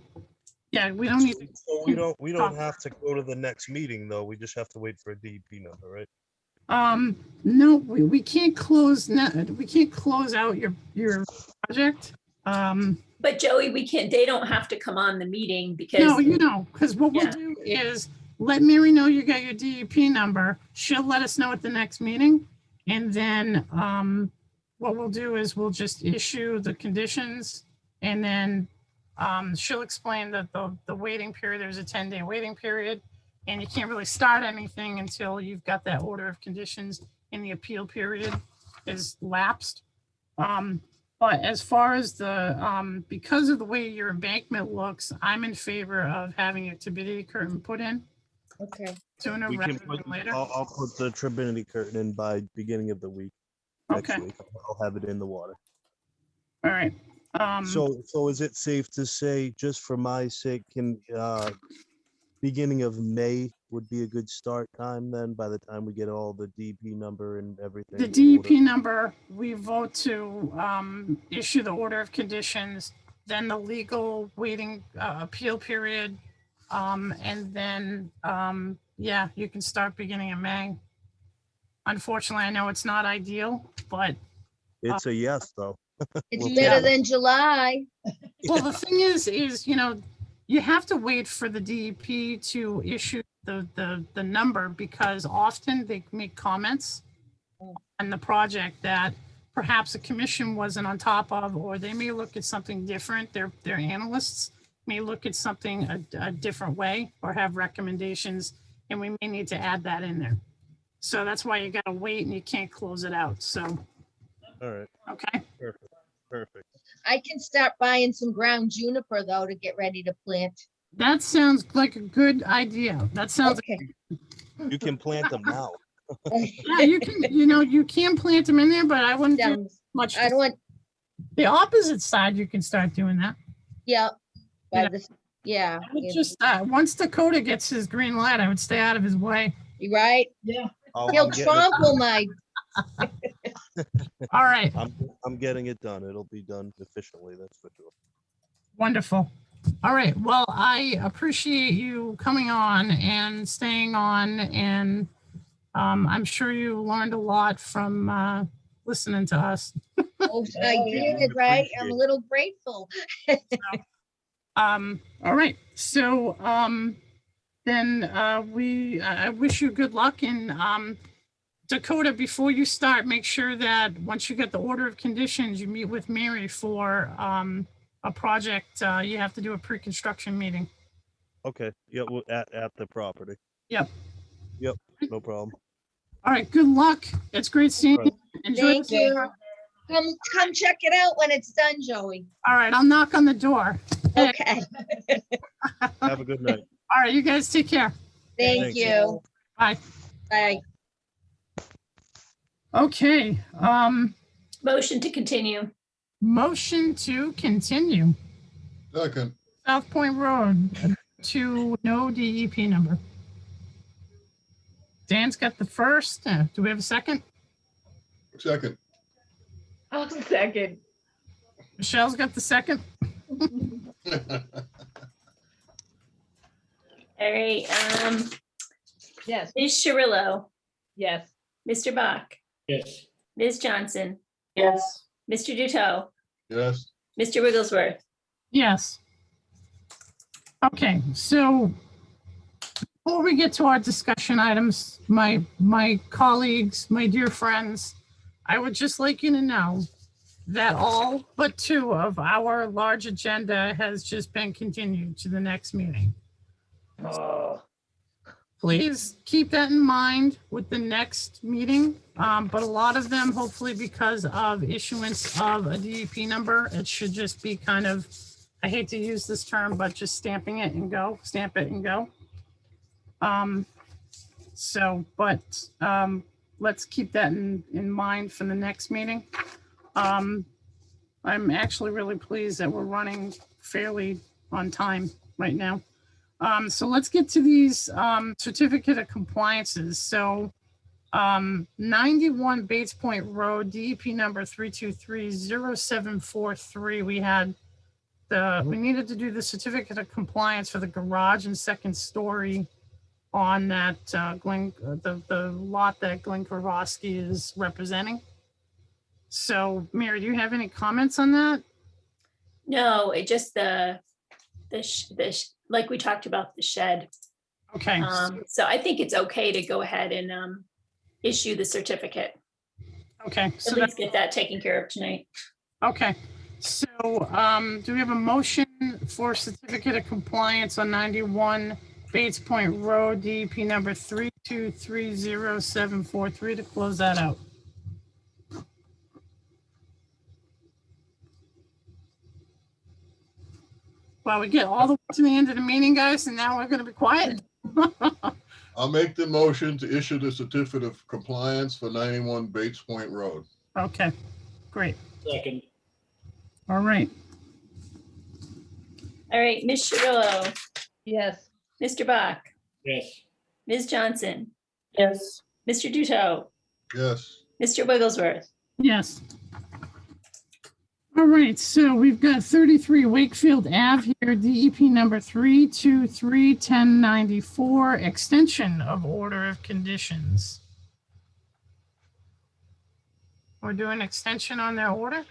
Speaker 1: yeah, we don't need.
Speaker 17: So we don't have to go to the next meeting though. We just have to wait for a DEP number, right?
Speaker 1: No, we can't close, we can't close out your project.
Speaker 2: But Joey, they don't have to come on the meeting because.
Speaker 1: No, because what we'll do is let Mary know you got your DEP number. She'll let us know at the next meeting. And then what we'll do is we'll just issue the conditions, and then she'll explain that the waiting period, there's a 10-day waiting period, and you can't really start anything until you've got that order of conditions and the appeal period is lapsed. But as far as the, because of the way your embankment looks, I'm in favor of having a turbidity curtain put in.
Speaker 6: Okay.
Speaker 1: Sooner
Speaker 17: We
Speaker 1: rather
Speaker 17: can put,
Speaker 1: than later.
Speaker 17: I'll put the turbidity curtain in by beginning of the week. Next
Speaker 1: Okay.
Speaker 17: week. I'll have it in the water.
Speaker 1: All right.
Speaker 17: So is it safe to say, just for my sake, beginning of May would be a good start time then, by the time we get all the DEP number and everything?
Speaker 1: The DEP number, we vote to issue the order of conditions, then the legal waiting appeal period. And then, yeah, you can start beginning of May. Unfortunately, I know it's not ideal, but
Speaker 17: It's a yes, though.
Speaker 6: It's
Speaker 17: We'll
Speaker 6: better
Speaker 17: take it.
Speaker 6: than July.
Speaker 1: well, the thing is, you have to wait for the DEP to issue the number, because often they make comments on the project that perhaps a commission wasn't on top of, or they may look at something different. Their analysts may look at something a different way or have recommendations, and we may need to add that in there. So that's why you gotta wait and you can't close it out. So,
Speaker 17: All right.
Speaker 1: okay.
Speaker 17: Perfect.
Speaker 6: I can start buying some ground juniper though to get ready to plant.
Speaker 1: That sounds like a good idea. That sounds
Speaker 6: Okay.
Speaker 17: You can plant them now.
Speaker 1: yeah, you can, you can plant them in there, but I wouldn't do much.
Speaker 6: I don't want,
Speaker 1: The opposite side, you can start doing that.
Speaker 6: yeah.
Speaker 1: Yeah.
Speaker 6: By this, yeah.
Speaker 1: I would just, once Dakota gets his green light, I would stay out of his way.
Speaker 6: You right?
Speaker 1: Yeah.
Speaker 6: He'll trample my,
Speaker 1: All right,
Speaker 17: I'm getting it done. It'll be done efficiently, that's for sure.
Speaker 1: wonderful. All right, well, I appreciate you coming on and staying on, and I'm sure you learned a lot from listening to us.
Speaker 6: Oh, I did, right? I'm a little grateful.
Speaker 1: All right, so, then, I wish you good luck and, Dakota, before you start, make sure that once you get the order of conditions, you meet with Mary for, a project, you have to do a pre-construction meeting.
Speaker 17: Okay, yeah, well, at the property.
Speaker 1: Yep.
Speaker 17: Yep, no problem.
Speaker 1: All right, good luck. It's great seeing you.
Speaker 17: Right.
Speaker 1: Enjoy.
Speaker 6: Thank you. Come check it out when it's done, Joey.
Speaker 1: All right, I'll knock on the door.
Speaker 6: Okay.
Speaker 17: Have a good night.
Speaker 1: All right, you guys take care.
Speaker 6: Thank
Speaker 17: Thanks.
Speaker 6: you.
Speaker 1: Bye.
Speaker 6: Bye.
Speaker 1: Okay,
Speaker 2: Motion to continue.
Speaker 1: motion to continue.
Speaker 9: Second,
Speaker 1: South Point Road to no DEP number. Dan's got the first. Do we have a second?
Speaker 9: second.
Speaker 4: I'll second.
Speaker 1: Michelle's got the second.
Speaker 2: All right,
Speaker 4: Yes,
Speaker 2: Ms. Cirillo,
Speaker 4: yes.
Speaker 2: Mr. Bach,
Speaker 5: Yes.
Speaker 2: Ms. Johnson,
Speaker 1: Yes.
Speaker 2: Mr. Duto,
Speaker 9: Yes,
Speaker 2: Mr. Wigglesworth.
Speaker 1: Yes. Okay, so before we get to our discussion items, my colleagues, my dear friends, I would just like you to know that all but 2 of our large agenda has just been continued to the next meeting. Please keep that in mind with the next meeting. But a lot of them, hopefully because of issuance of a DEP number, it should just be kind of, I hate to use this term, but just stamping it and go, stamp it and go. Let's keep that in mind for the next meeting. I'm actually really pleased that we're running fairly on time right now. So let's get to these certificate of compliances. So 91 Bates Point Road, DEP number 3230743. We needed to do the certificate of compliance for the garage and second story on that the lot that Glenn Kowalski is representing. So Mary, do you have any comments on that?
Speaker 2: No, it just like we talked about the shed.
Speaker 1: Okay.
Speaker 2: So I think it's okay to go ahead and issue the certificate.
Speaker 1: Okay.
Speaker 2: At
Speaker 1: So
Speaker 2: least get that taken care of tonight.
Speaker 1: okay. So do we have a motion for certificate of compliance on 91 Bates Point Road, DEP number 3230743 to close that out? Well, we get all the way to the end of the meeting, guys, and now we're going to be quiet.
Speaker 9: I'll make the motion to issue the certificate of compliance for 91 Bates Point Road.
Speaker 1: Okay, great.
Speaker 5: Second.
Speaker 1: All right.
Speaker 2: All right, Ms. Cirillo,
Speaker 4: Yes.
Speaker 2: Mr. Bach,
Speaker 5: Yes.
Speaker 2: Ms. Johnson,
Speaker 1: Yes.
Speaker 2: Mr. Duto,
Speaker 9: Yes,
Speaker 2: Mr. Wigglesworth.
Speaker 1: Yes. All right, so we've got 33 Wakefield Ave here, DEP number 3231094, extension of order of conditions. We're doing extension on their order?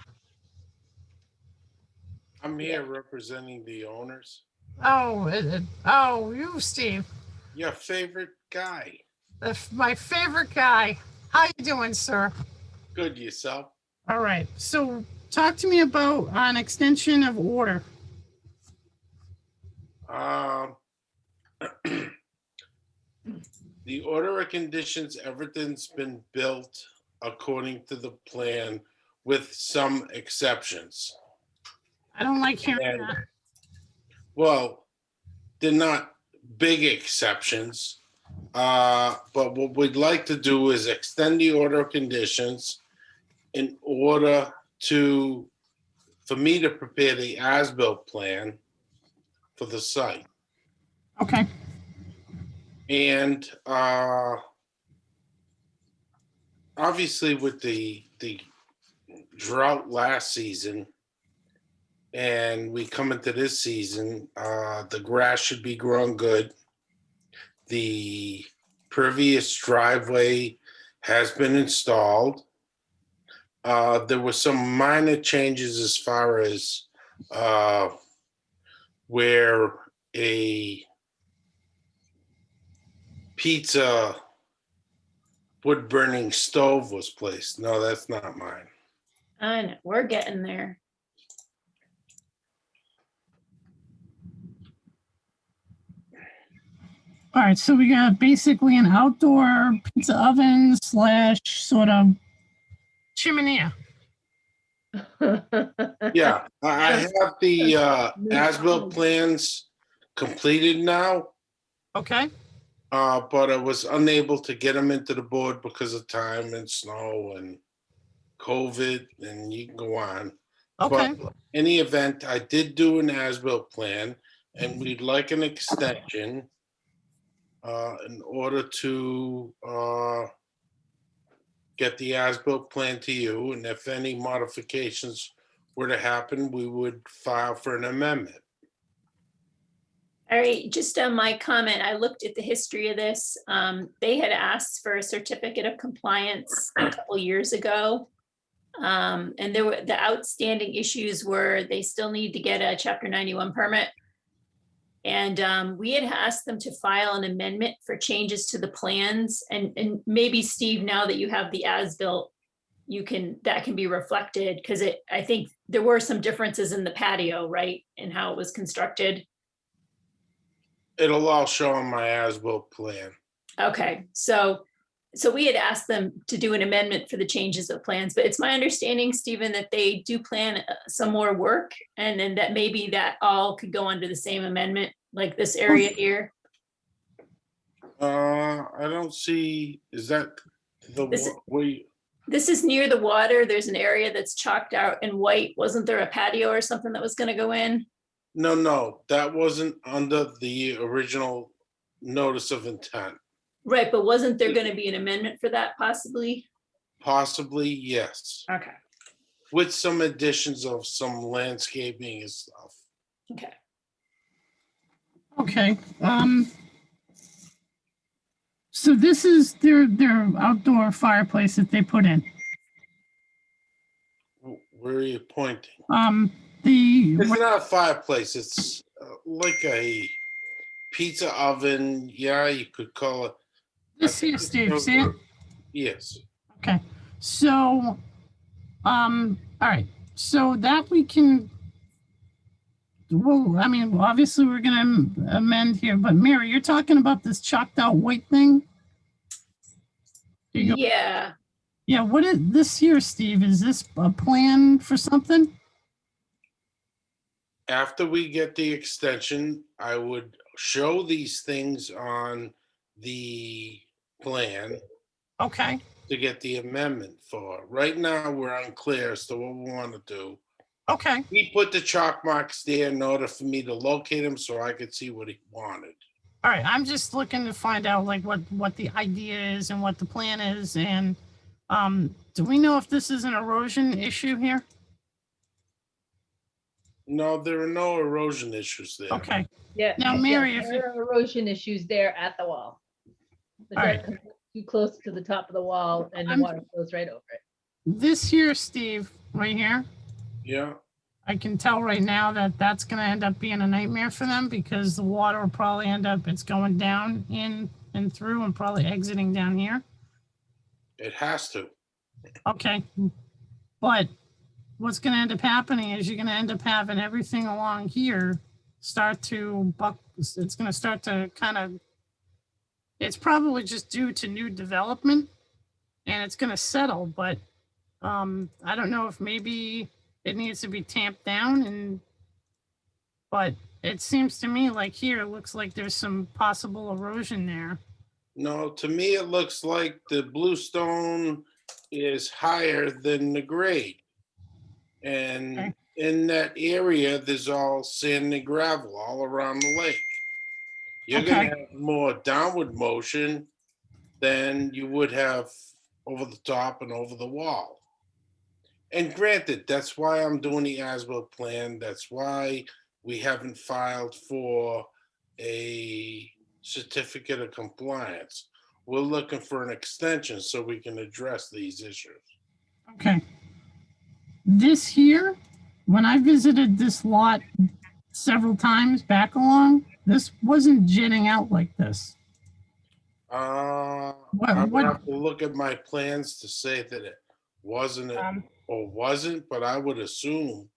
Speaker 8: I'm here representing the owners.
Speaker 1: Oh, you, Steve,
Speaker 8: Your favorite guy.
Speaker 1: my favorite guy. How you doing, sir?
Speaker 8: Good, yourself?
Speaker 1: All right, so talk to me about an extension of order.
Speaker 8: The order of conditions, everything's been built according to the plan with some exceptions.
Speaker 1: I don't like hearing
Speaker 8: And-
Speaker 1: that.
Speaker 8: Well, they're not big exceptions. But what we'd like to do is extend the order of conditions in order for me to prepare the as-built plan for the site.
Speaker 1: Okay.
Speaker 8: And obviously with the drought last season, and we come into this season, the grass should be growing good. The pervious driveway has been installed. There were some minor changes as far as where a pizza wood burning stove was placed. No, that's not mine.
Speaker 2: I know, we're getting there.
Speaker 1: All right, so we got basically an outdoor pizza oven slash sort of chimney.
Speaker 8: Yeah, I have the as-built plans completed now,
Speaker 1: Okay,
Speaker 8: but I was unable to get them into the board because of time and snow and COVID, and you can go on.
Speaker 1: okay,
Speaker 8: But in the event, I did do an as-built plan, and we'd like an extension in order to get the as-built plan to you, and if any modifications were to happen, we would file for an amendment.
Speaker 2: All right, just on my comment, I looked at the history of this. They had asked for a certificate of compliance a couple years ago. And there were, the outstanding issues were they still need to get a Chapter 91 permit. And we had asked them to file an amendment for changes to the plans. And maybe Steve, now that you have the as-built, you can, that can be reflected, because I think there were some differences in the patio, right? And how it was constructed.
Speaker 8: It'll all show on my as-built plan.
Speaker 2: Okay, so we had asked them to do an amendment for the changes of plans, but it's my understanding, Stephen, that they do plan some more work, and then that maybe that all could go under the same amendment, like this area here.
Speaker 8: I don't see, is that the
Speaker 2: This-
Speaker 8: way?
Speaker 2: This is near the water. There's an area that's chalked out in white. Wasn't there a patio or something that was gonna go in?
Speaker 8: No, that wasn't under the original notice of intent.
Speaker 2: Right, but wasn't there gonna be an amendment for that possibly?
Speaker 8: Possibly, yes,
Speaker 2: Okay,
Speaker 8: with some additions of some landscaping and stuff.
Speaker 2: okay.
Speaker 1: okay. So this is their outdoor fireplace that they put in.
Speaker 8: Where are you pointing?
Speaker 1: The,
Speaker 8: It's not a fireplace, it's like a pizza oven. Yeah, you could call it.
Speaker 1: this here, Steve, see it?
Speaker 8: Yes.
Speaker 1: Okay, so, all right, so that we can, well, I mean, obviously, we're gonna amend here, but Mary, you're talking about this chalked out white thing? There you go.
Speaker 2: Yeah,
Speaker 1: Yeah, what is this here, Steve? Is this a plan for something?
Speaker 8: After we get the extension, I would show these things on the plan
Speaker 1: Okay,
Speaker 8: to get the amendment for. Right now, we're unclear as to what we want to do.
Speaker 1: okay,
Speaker 8: He put the chalk marks there in order for me to locate him so I could see what he wanted.
Speaker 1: all right, I'm just looking to find out like what the idea is and what the plan is, and do we know if this is an erosion issue here?
Speaker 8: No, there are no erosion issues there.
Speaker 1: Okay,
Speaker 4: Yeah.
Speaker 1: Now, Mary, if
Speaker 4: There are erosion issues there at the wall. The
Speaker 1: All right.
Speaker 4: dirt comes too close to the top of the wall and the
Speaker 1: I'm-
Speaker 4: water flows right over it.
Speaker 1: this here, Steve, right here,
Speaker 8: Yeah,
Speaker 1: I can tell right now that that's gonna end up being a nightmare for them because the water will probably end up, it's going down in and through and probably exiting down here.
Speaker 8: it has to.
Speaker 1: Okay, but what's gonna end up happening is you're gonna end up having everything along here start to buck, it's gonna start to kind of, it's probably just due to new development and it's gonna settle, but I don't know if maybe it needs to be tamped down and, but it seems to me like here, it looks like there's some possible erosion there.
Speaker 8: No, to me, it looks like the bluestone is higher than the grade. And
Speaker 1: Okay.
Speaker 8: in that area, there's all sand and gravel all around the lake. You're gonna
Speaker 1: Okay.
Speaker 8: have more downward motion than you would have over the top and over the wall. And granted, that's why I'm doing the as-built plan. That's why we haven't filed for a certificate of compliance. We're looking for an extension so we can address these issues.
Speaker 1: Okay, this here, when I visited this lot several times back along, this wasn't jetting out like this.
Speaker 8: I'm
Speaker 1: what-
Speaker 8: gonna have to look at my plans to say that it wasn't or wasn't, but I would assume,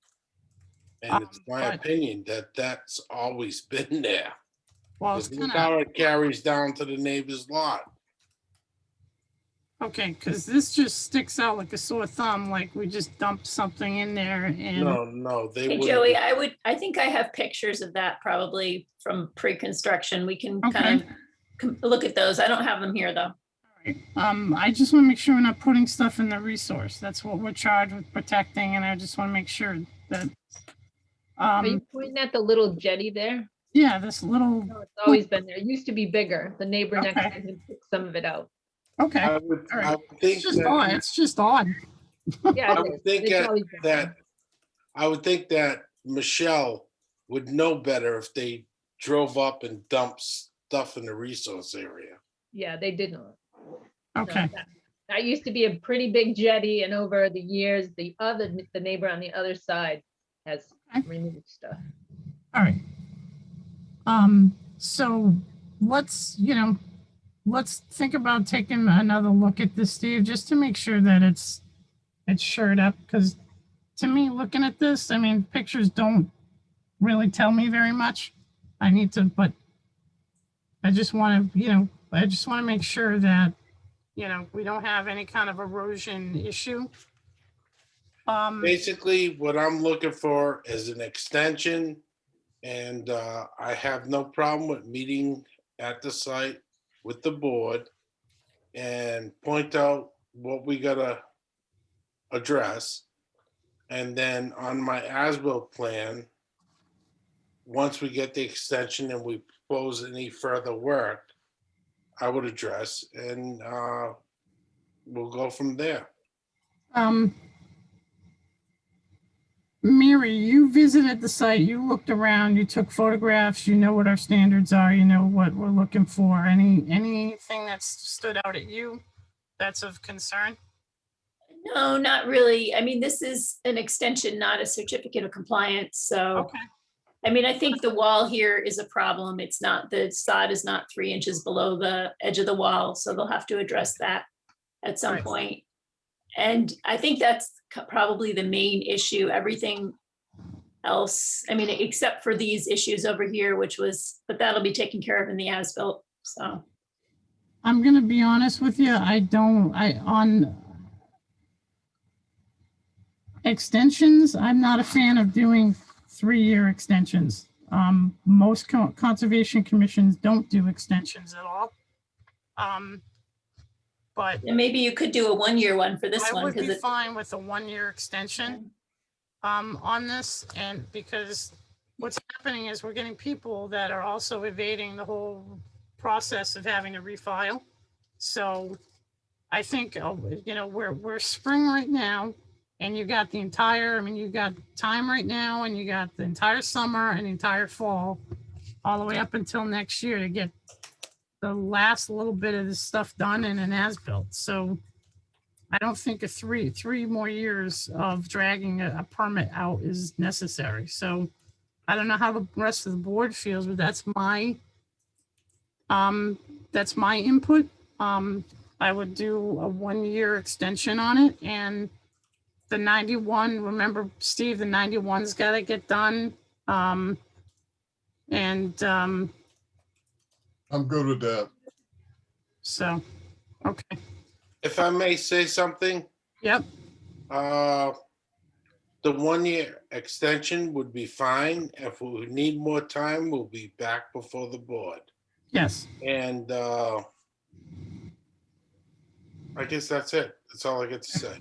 Speaker 8: and it's my
Speaker 1: but-
Speaker 8: opinion, that that's always been there.
Speaker 1: Well, it's
Speaker 8: Because look
Speaker 1: kind
Speaker 8: how
Speaker 1: of,
Speaker 8: it carries down to the neighbor's lot.
Speaker 1: okay, because this just sticks out like a sore thumb, like we just dumped something in there and.
Speaker 8: No, they
Speaker 2: Hey,
Speaker 8: wouldn't.
Speaker 2: Joey, I think I have pictures of that probably from pre-construction. We can kind of look at those. I don't have them here, though.
Speaker 1: I just want to make sure we're not putting stuff in the resource. That's what we're charged with protecting, and I just want to make sure that.
Speaker 4: Are you pointing at the little jetty there?
Speaker 1: Yeah, this little.
Speaker 4: No, it's always been there. It used to be bigger. The neighbor next
Speaker 1: Okay.
Speaker 4: to him took some of it out.
Speaker 1: Okay.
Speaker 8: I would
Speaker 1: All right.
Speaker 8: think
Speaker 1: It's just
Speaker 8: that-
Speaker 1: odd. It's just odd.
Speaker 4: Yeah,
Speaker 8: I would think I would think that Michelle would know better if they drove up and dumped stuff in the resource area.
Speaker 4: Yeah, they did not. No,
Speaker 1: Okay.
Speaker 4: that used to be a pretty big jetty, and over the years, the neighbor on the other side has removed stuff.
Speaker 1: All right. So let's think about taking another look at this, Steve, just to make sure that it's shored up. Because to me, looking at this, I mean, pictures don't really tell me very much. But I just want to, make sure that, we don't have any kind of erosion issue.
Speaker 8: Basically, what I'm looking for is an extension, and I have no problem with meeting at the site with the board and point out what we gotta address. And then on my as-built plan, once we get the extension and we propose any further work, I would address, and we'll go from there.
Speaker 1: Mary, you visited the site, you looked around, you took photographs, you know what our standards are, you know what we're looking for. Anything that's stood out at you that's of concern?
Speaker 2: No, not really. I mean, this is an extension, not a certificate of compliance, so.
Speaker 1: Okay.
Speaker 2: I mean, I think the wall here is a problem. It's not, the sod is not 3 inches below the edge of the wall, so they'll have to address that at some point. And I think that's probably the main issue. Everything else, I mean, except for these issues over here, but that'll be taken care of in the as-built, so.
Speaker 1: I'm gonna be honest with you, on extensions, I'm not a fan of doing 3-year extensions. Most conservation commissions don't do extensions at all. But
Speaker 2: And maybe you could do a 1-year one for this
Speaker 1: I
Speaker 2: one,
Speaker 1: would
Speaker 2: because
Speaker 1: be
Speaker 2: it,
Speaker 1: fine with a 1-year extension on this, and because what's happening is we're getting people that are also evading the whole process of having to refile. So I think, we're spring right now, and you got the entire, you got time right now, and you got the entire summer and the entire fall, all the way up until next year to get the last little bit of this stuff done in an as-built. So I don't think a three more years of dragging a permit out is necessary. So I don't know how the rest of the board feels, but that's my input. I would do a 1-year extension on it, and the 91, remember, Steve, the 91's got to get done.
Speaker 9: I'm good with that.
Speaker 1: So, okay.
Speaker 8: If I may say something,
Speaker 1: Yep.
Speaker 8: the 1-year extension would be fine. If we need more time, we'll be back before the board.
Speaker 1: Yes.
Speaker 8: And I guess that's it. That's all I get to say.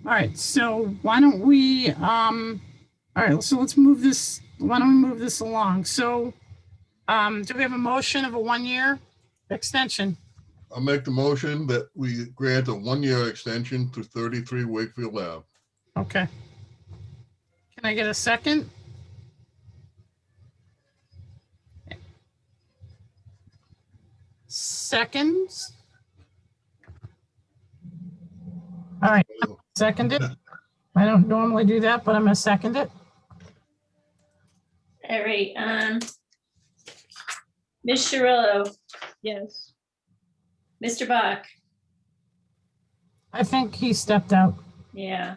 Speaker 1: All right. So why don't we, all right, so let's move this. Why don't we move this along? So do we have a motion of a 1-year extension?
Speaker 9: I'll make the motion that we grant a 1-year extension to 33 Wakefield Ave.
Speaker 1: Okay. Can I get a second? Seconds? All right, seconded. I don't normally do that, but I'm gonna second it.
Speaker 2: All right, Ms. Cirillo,
Speaker 4: Yes.
Speaker 2: Mr. Bach,
Speaker 1: I think he stepped out.
Speaker 2: yeah.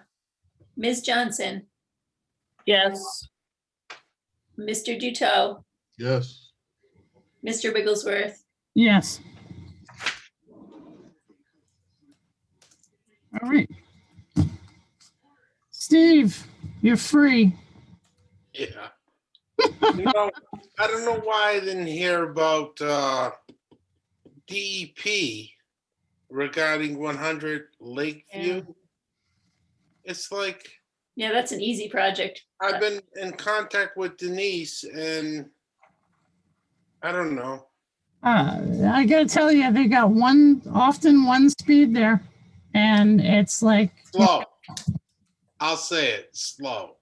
Speaker 2: Ms. Johnson,
Speaker 1: Yes.
Speaker 2: Mr. Duto,
Speaker 9: Yes.
Speaker 2: Mr. Wigglesworth,
Speaker 1: Yes. All right. Steve, you're free.
Speaker 8: Yeah. You know, I don't know why I didn't hear about DEP regarding 100 Lakeview. It's like,
Speaker 2: yeah, that's an easy project.
Speaker 8: I've been in contact with Denise and I don't know.
Speaker 1: I gotta tell you, they got often one speed there, and it's like
Speaker 8: Slow. I'll say it, slow.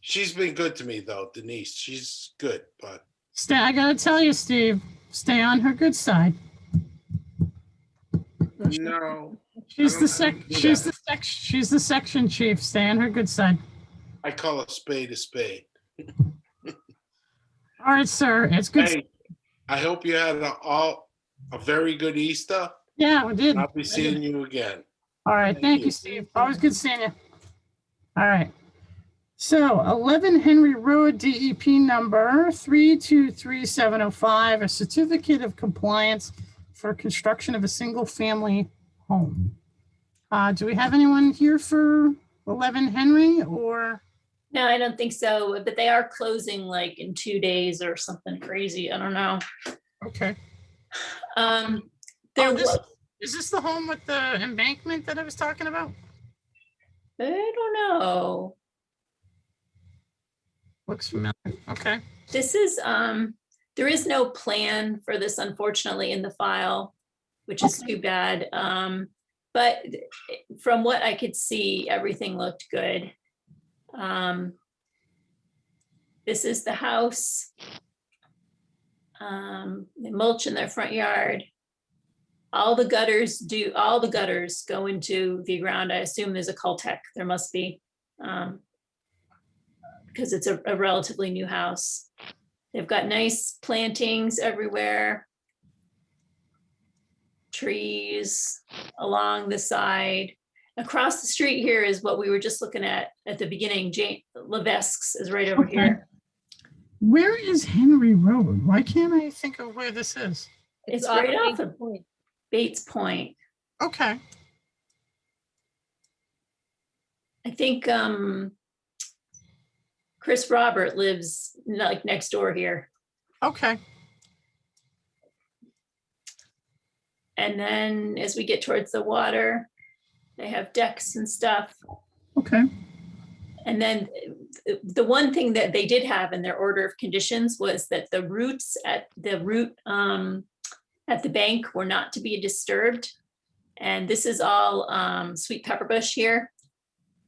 Speaker 8: She's been good to me though, Denise. She's good, but
Speaker 1: I gotta tell you, Steve, stay on her good side.
Speaker 8: no.
Speaker 1: She's the section chief. Stay on her good side.
Speaker 8: I call a spade a spade.
Speaker 1: All right, sir. It's good.
Speaker 8: Hey, I hope you had a very good Easter.
Speaker 1: Yeah, we did.
Speaker 8: I'll be seeing you again.
Speaker 1: All right. Thank you, Steve. Always good seeing you. All right. So 11 Henry Road, DEP number 323705, a certificate of compliance for construction of a single family home. Do we have anyone here for 11 Henry or?
Speaker 2: No, I don't think so, but they are closing like in 2 days or something crazy. I don't know.
Speaker 1: Okay. Is this the home with the embankment that I was talking about?
Speaker 2: I don't know.
Speaker 1: Looks familiar. Okay.
Speaker 2: This is, there is no plan for this, unfortunately, in the file, which is too bad. But from what I could see, everything looked good. This is the house. They mulch in their front yard. All the gutters go into the ground. I assume there's a cul-de-sac. There must be. Because it's a relatively new house. They've got nice plantings everywhere. Trees along the side. Across the street here is what we were just looking at the beginning. Jane Levesque's is right over here.
Speaker 1: Where is Henry Road? Why can't I think of where this is?
Speaker 2: It's right off of Bates Point.
Speaker 1: Okay.
Speaker 2: I think Chris Robert lives like next door here.
Speaker 1: Okay.
Speaker 2: And then as we get towards the water, they have decks and stuff.
Speaker 1: Okay.
Speaker 2: And then the one thing that they did have in their order of conditions was that the roots at the bank were not to be disturbed. And this is all sweet pepper bush here.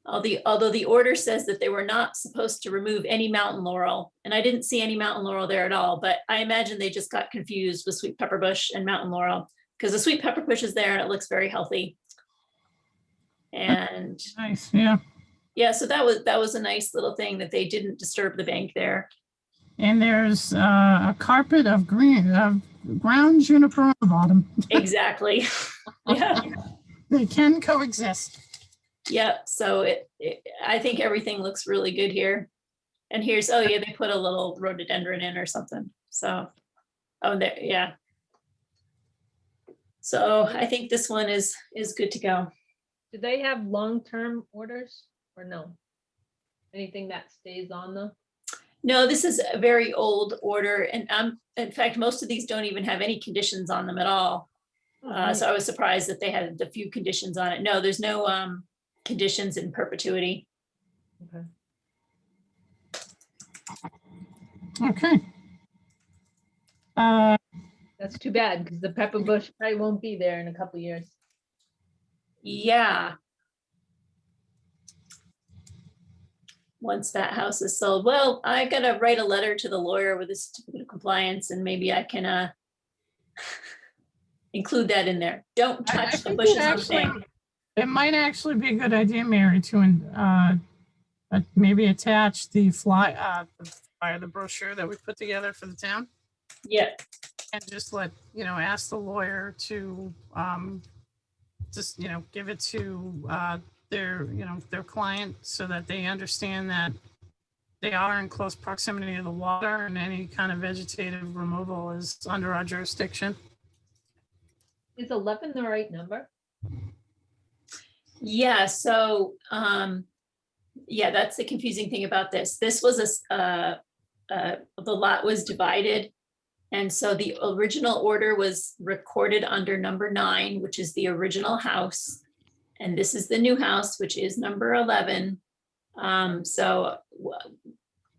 Speaker 2: Although the order says that they were not supposed to remove any mountain laurel, and I didn't see any mountain laurel there at all, but I imagine they just got confused with sweet pepper bush and mountain laurel, because the sweet pepper bush is there and it looks very healthy. And
Speaker 1: nice, yeah.
Speaker 2: Yeah, so that was a nice little thing that they didn't disturb the bank there.
Speaker 1: And there's a carpet of ground juniper on the bottom.
Speaker 2: Exactly. Yeah.
Speaker 1: They can coexist.
Speaker 2: Yeah, so I think everything looks really good here. And here's, oh yeah, they put a little rhododendron in or something. So, oh, there, yeah. So I think this one is good to go.
Speaker 4: Do they have long-term orders or no? Anything that stays on them?
Speaker 2: No, this is a very old order, and in fact, most of these don't even have any conditions on them at all. So I was surprised that they had a few conditions on it. No, there's no conditions in perpetuity.
Speaker 1: Okay.
Speaker 4: That's too bad, because the pepper bush probably won't be there in a couple of years.
Speaker 2: Yeah. Once that house is sold. Well, I gotta write a letter to the lawyer with a certificate of compliance, and maybe I can include that in there. Don't touch the bushes on the bank.
Speaker 1: It might actually be a good idea, Mary, to maybe attach the the brochure that we put together for the town.
Speaker 2: Yeah,
Speaker 1: And just ask the lawyer to, just, give it to, their client so that they understand that they are in close proximity to the water and any kind of vegetative removal is under our jurisdiction.
Speaker 4: Is 11 the right number?
Speaker 2: yeah, so, yeah, that's the confusing thing about this. This was the lot was divided. And so the original order was recorded under number 9, which is the original house. And this is the new house, which is number 11. So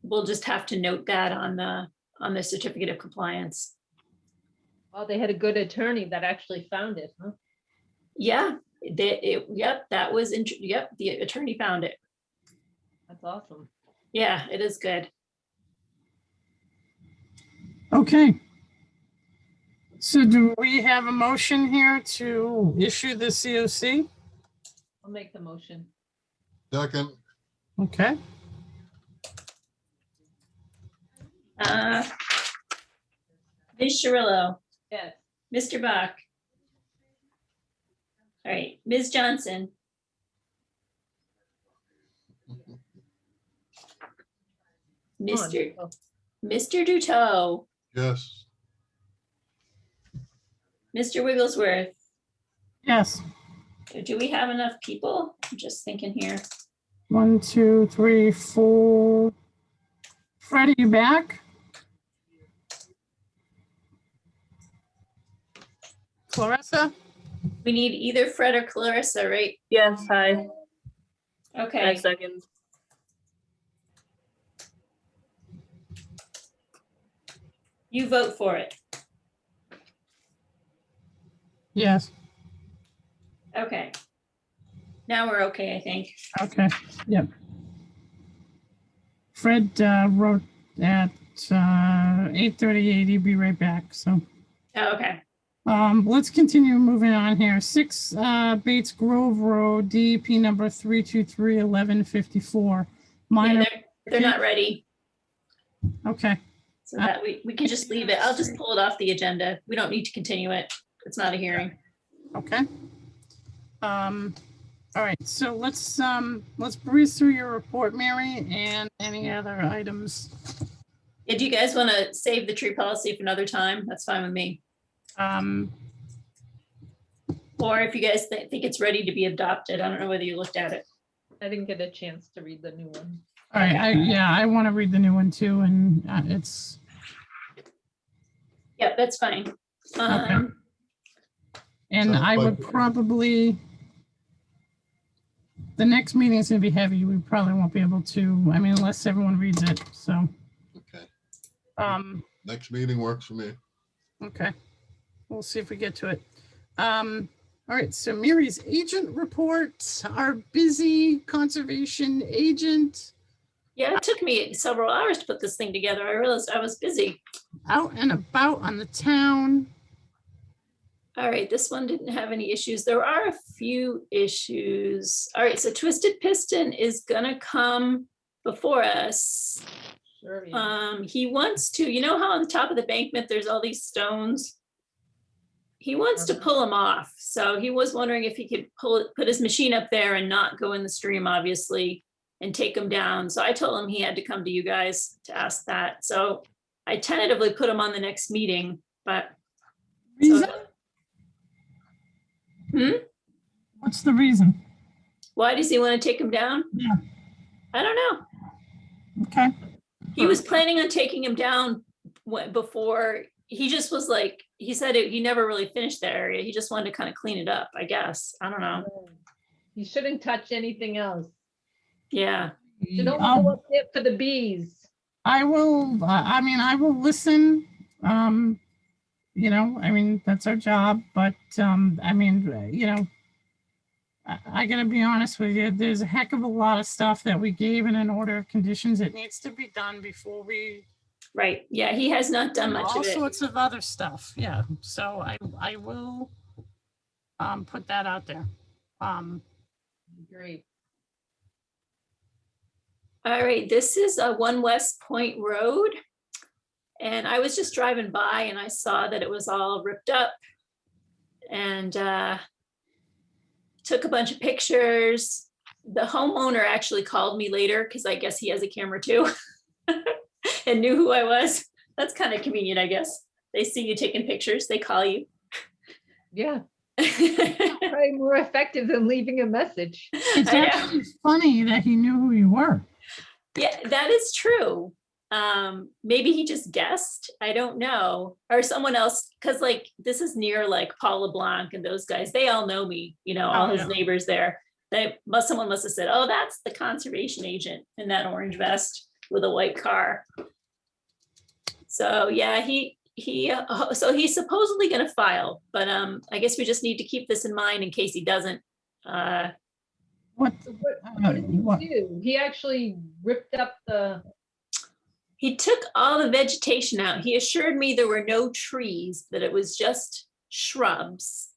Speaker 2: we'll just have to note that on the certificate of compliance.
Speaker 4: Oh, they had a good attorney that actually found it, huh?
Speaker 2: Yeah, yep, that was, yep, the attorney found it.
Speaker 4: That's awesome.
Speaker 2: Yeah, it is good.
Speaker 1: Okay. So do we have a motion here to issue the COC?
Speaker 4: I'll make the motion.
Speaker 9: Second,
Speaker 1: Okay.
Speaker 2: Ms. Cirillo,
Speaker 4: Yes.
Speaker 2: Mr. Bach. All right, Ms. Johnson. Mr. Duto,
Speaker 9: yes.
Speaker 2: Mr. Wigglesworth.
Speaker 1: Yes.
Speaker 2: Do we have enough people? I'm just thinking here.
Speaker 1: 1, 2, 3, 4. Fred, are you back? Clarissa?
Speaker 2: We need either Fred or Clarissa, right?
Speaker 18: Yes, hi.
Speaker 2: Okay.
Speaker 18: 5 seconds.
Speaker 2: You vote for it.
Speaker 1: Yes.
Speaker 2: Okay. Now we're okay, I think.
Speaker 1: Okay. Yep. Fred wrote at 8:38. He'll be right back. So.
Speaker 2: Oh, okay.
Speaker 1: Let's continue moving on here. 6 Bates Grove Road, DEP number 323-1154. Minor.
Speaker 2: Yeah, they're not ready.
Speaker 1: Okay.
Speaker 2: So that we can just leave it. I'll just pull it off the agenda. We don't need to continue it. It's not a hearing.
Speaker 1: Okay. All right, so let's breeze through your report, Mary, and any other items.
Speaker 2: Yeah, do you guys want to save the tree policy for another time? That's fine with me. Or if you guys think it's ready to be adopted, I don't know whether you looked at it.
Speaker 4: I didn't get a chance to read the new one.
Speaker 1: All right, I want to read the new one too, and it's.
Speaker 2: Yeah, that's fine.
Speaker 1: Okay. And I would probably, the next meeting is going to be heavy. We probably won't be able to, I mean, unless everyone reads it, so.
Speaker 9: Okay.
Speaker 1: Next
Speaker 9: meeting works for me.
Speaker 1: Okay. We'll see if we get to it. All right, so Mary's agent report, our busy conservation agent.
Speaker 2: Yeah, it took me several hours to put this thing together. I realized I was busy.
Speaker 1: Out and about on the town.
Speaker 2: All right, this one didn't have any issues. There are a few issues. All right, so Twisted Piston is gonna come before us.
Speaker 4: Sure, yeah.
Speaker 2: He wants to, you know how on the top of the embankment, there's all these stones? He wants to pull them off. So he was wondering if he could put his machine up there and not go in the stream, obviously, and take them down. So I told him he had to come to you guys to ask that. So I tentatively put him on the next meeting, but.
Speaker 1: Reason? What's the reason?
Speaker 2: Why does he want to take him down?
Speaker 1: Yeah.
Speaker 2: I don't know.
Speaker 1: Okay.
Speaker 2: He was planning on taking him down before, he just was like, he said he never really finished that area. He just wanted to kind of clean it up, I guess. I don't know.
Speaker 4: You shouldn't touch anything else.
Speaker 2: Yeah.
Speaker 4: You don't want to go up there for the bees.
Speaker 1: I will, I mean, I will listen. You know, I mean, that's our job, but I mean, you know, I gotta be honest with you, there's a heck of a lot of stuff that we gave in an order of conditions that needs to be done before we.
Speaker 2: Right, yeah, he has not done much
Speaker 1: all
Speaker 2: of it.
Speaker 1: sorts of other stuff, yeah, so I will put that out there.
Speaker 4: Great.
Speaker 2: All right, this is One West Point Road. And I was just driving by and I saw that it was all ripped up. And took a bunch of pictures. The homeowner actually called me later because I guess he has a camera too and knew who I was. That's kind of convenient, I guess. They see you taking pictures, they call you.
Speaker 4: Yeah. Probably more effective than leaving a message.
Speaker 1: It's
Speaker 2: I know.
Speaker 1: actually funny that he knew who you were.
Speaker 2: Yeah, that is true. Maybe he just guessed. I don't know. Or someone else, because like this is near like Paul LeBlanc and those guys. They all know me, you know, all
Speaker 1: Oh,
Speaker 2: his
Speaker 1: yeah.
Speaker 2: neighbors there. Someone must have said, oh, that's the conservation agent in that orange vest with a white car. So yeah, so he's supposedly gonna file, but I guess we just need to keep this in mind in case he doesn't.
Speaker 1: What?
Speaker 4: What did he do? He actually ripped up the.
Speaker 2: He took all the vegetation out. He assured me there were no trees, that it was just shrubs.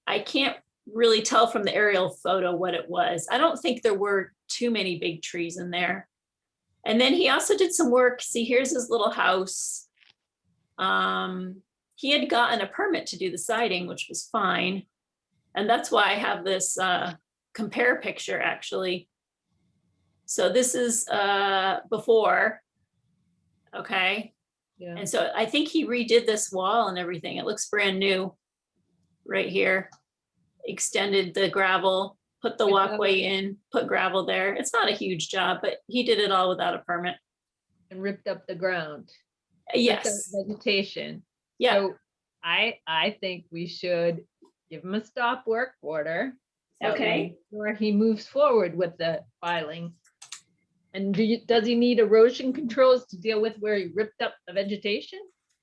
Speaker 2: I can't really tell from the aerial photo what it was. I don't think there were too many big trees in there. And then he also did some work. See, here's his little house. He had gotten a permit to do the siding, which was fine. And that's why I have this compare picture actually. So this is before. Okay.
Speaker 4: Yeah.
Speaker 2: And so I think he redid this wall and everything. It looks brand new right here. Extended the gravel, put the walkway in, put gravel there. It's not a huge job, but he did it all without a permit.
Speaker 4: And ripped up the ground.
Speaker 2: Yes.
Speaker 4: Ripped up vegetation.
Speaker 2: Yeah.
Speaker 4: So I think we should give him a stop work order.
Speaker 2: Okay.
Speaker 4: Or he moves forward with the filing. And does he need erosion controls to deal with where he ripped up the vegetation?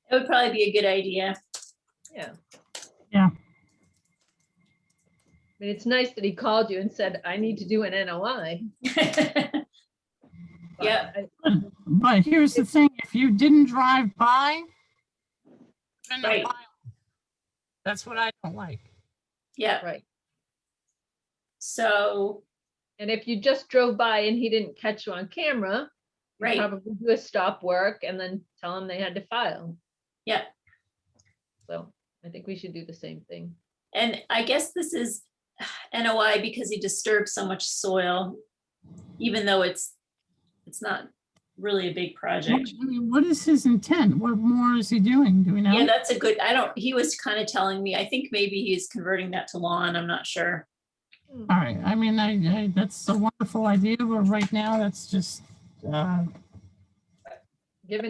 Speaker 2: It would probably be a good idea.
Speaker 4: Yeah.
Speaker 1: Yeah.
Speaker 4: I mean, it's nice that he called you and said, I need to do an NOI.
Speaker 2: Yeah.
Speaker 1: But here's the thing, if you didn't drive by, then the
Speaker 2: Right.
Speaker 1: file. That's what I don't like.
Speaker 2: Yeah.
Speaker 4: Right.
Speaker 2: So.
Speaker 4: And if you just drove by and he didn't catch you on camera, you
Speaker 2: Right.
Speaker 4: probably do a stop work and then tell him they had to file.
Speaker 2: Yeah.
Speaker 4: So I think we should do the same thing.
Speaker 2: And I guess this is NOI because he disturbed so much soil, even though it's not really a big project.
Speaker 1: I mean, what is his intent? What more is he doing? Do we know?
Speaker 2: Yeah, that's a good, he was kind of telling me, I think maybe he's converting that to lawn. I'm not sure.
Speaker 1: All right. I mean, I that's a wonderful idea, but right now that's just.
Speaker 4: Given